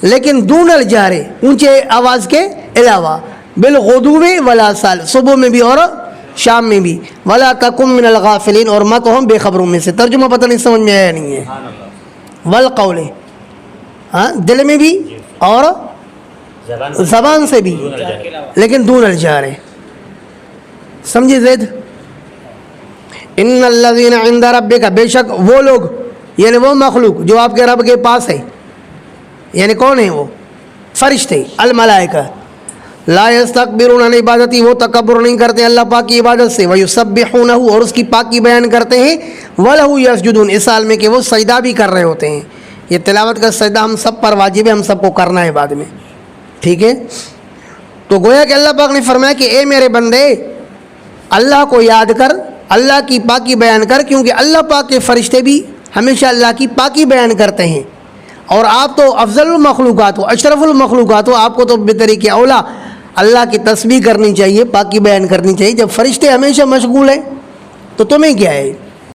لیکن دون الجہر اونچے آواز کے علاوہ، بالغدو والآصال صبح میں بھی اور شام میں بھی، وَلَا تَكُن مِّنَ الْغَافِلِينَ اور مت ہم بے خبروں میں سے. ترجمہ پتہ نہیں سمجھ میں آیا نہیں ہے. والقول، ہاں دل میں بھی اور زبان سے بھی، لیکن دون الجہر. سمجھے زید؟ ان الذین عند ربک، بے شک وہ لوگ یعنی وہ مخلوق جو آپ کے رب کے پاس ہے، یعنی کون ہے وہ؟ فرشتے، الملائکہ. لا یستکبرون عن عبادتی، وہ تکبر نہیں کرتے اللہ پاک کی عبادت سے. ویسبحونہ اور اس کی پاکی بیان کرتے ہیں. ولہ یسجدون اس حال میں کہ وہ سجدہ بھی کر رہے ہوتے ہیں. یہ تلاوت کا سجدہ ہم سب پر واجب ہے، ہم سب کو کرنا ہے بعد میں. ٹھیک ہے؟ تو گویا کہ اللہ پاک نے فرمایا کہ اے میرے بندے اللہ کو یاد کر، اللہ کی پاکی بیان کر، کیونکہ اللہ پاک کے فرشتے بھی ہمیشہ اللہ کی پاکی بیان کرتے ہیں. اور آپ تو افضل المخلوقات ہو، اشرف المخلوقات ہو، آپ کو تو بطریق اولا اللہ کی تسبیح کرنی چاہیے، پاکی بیان کرنی چاہیے. جب فرشتے ہمیشہ مشغول ہیں تو تمہیں کیا ہے؟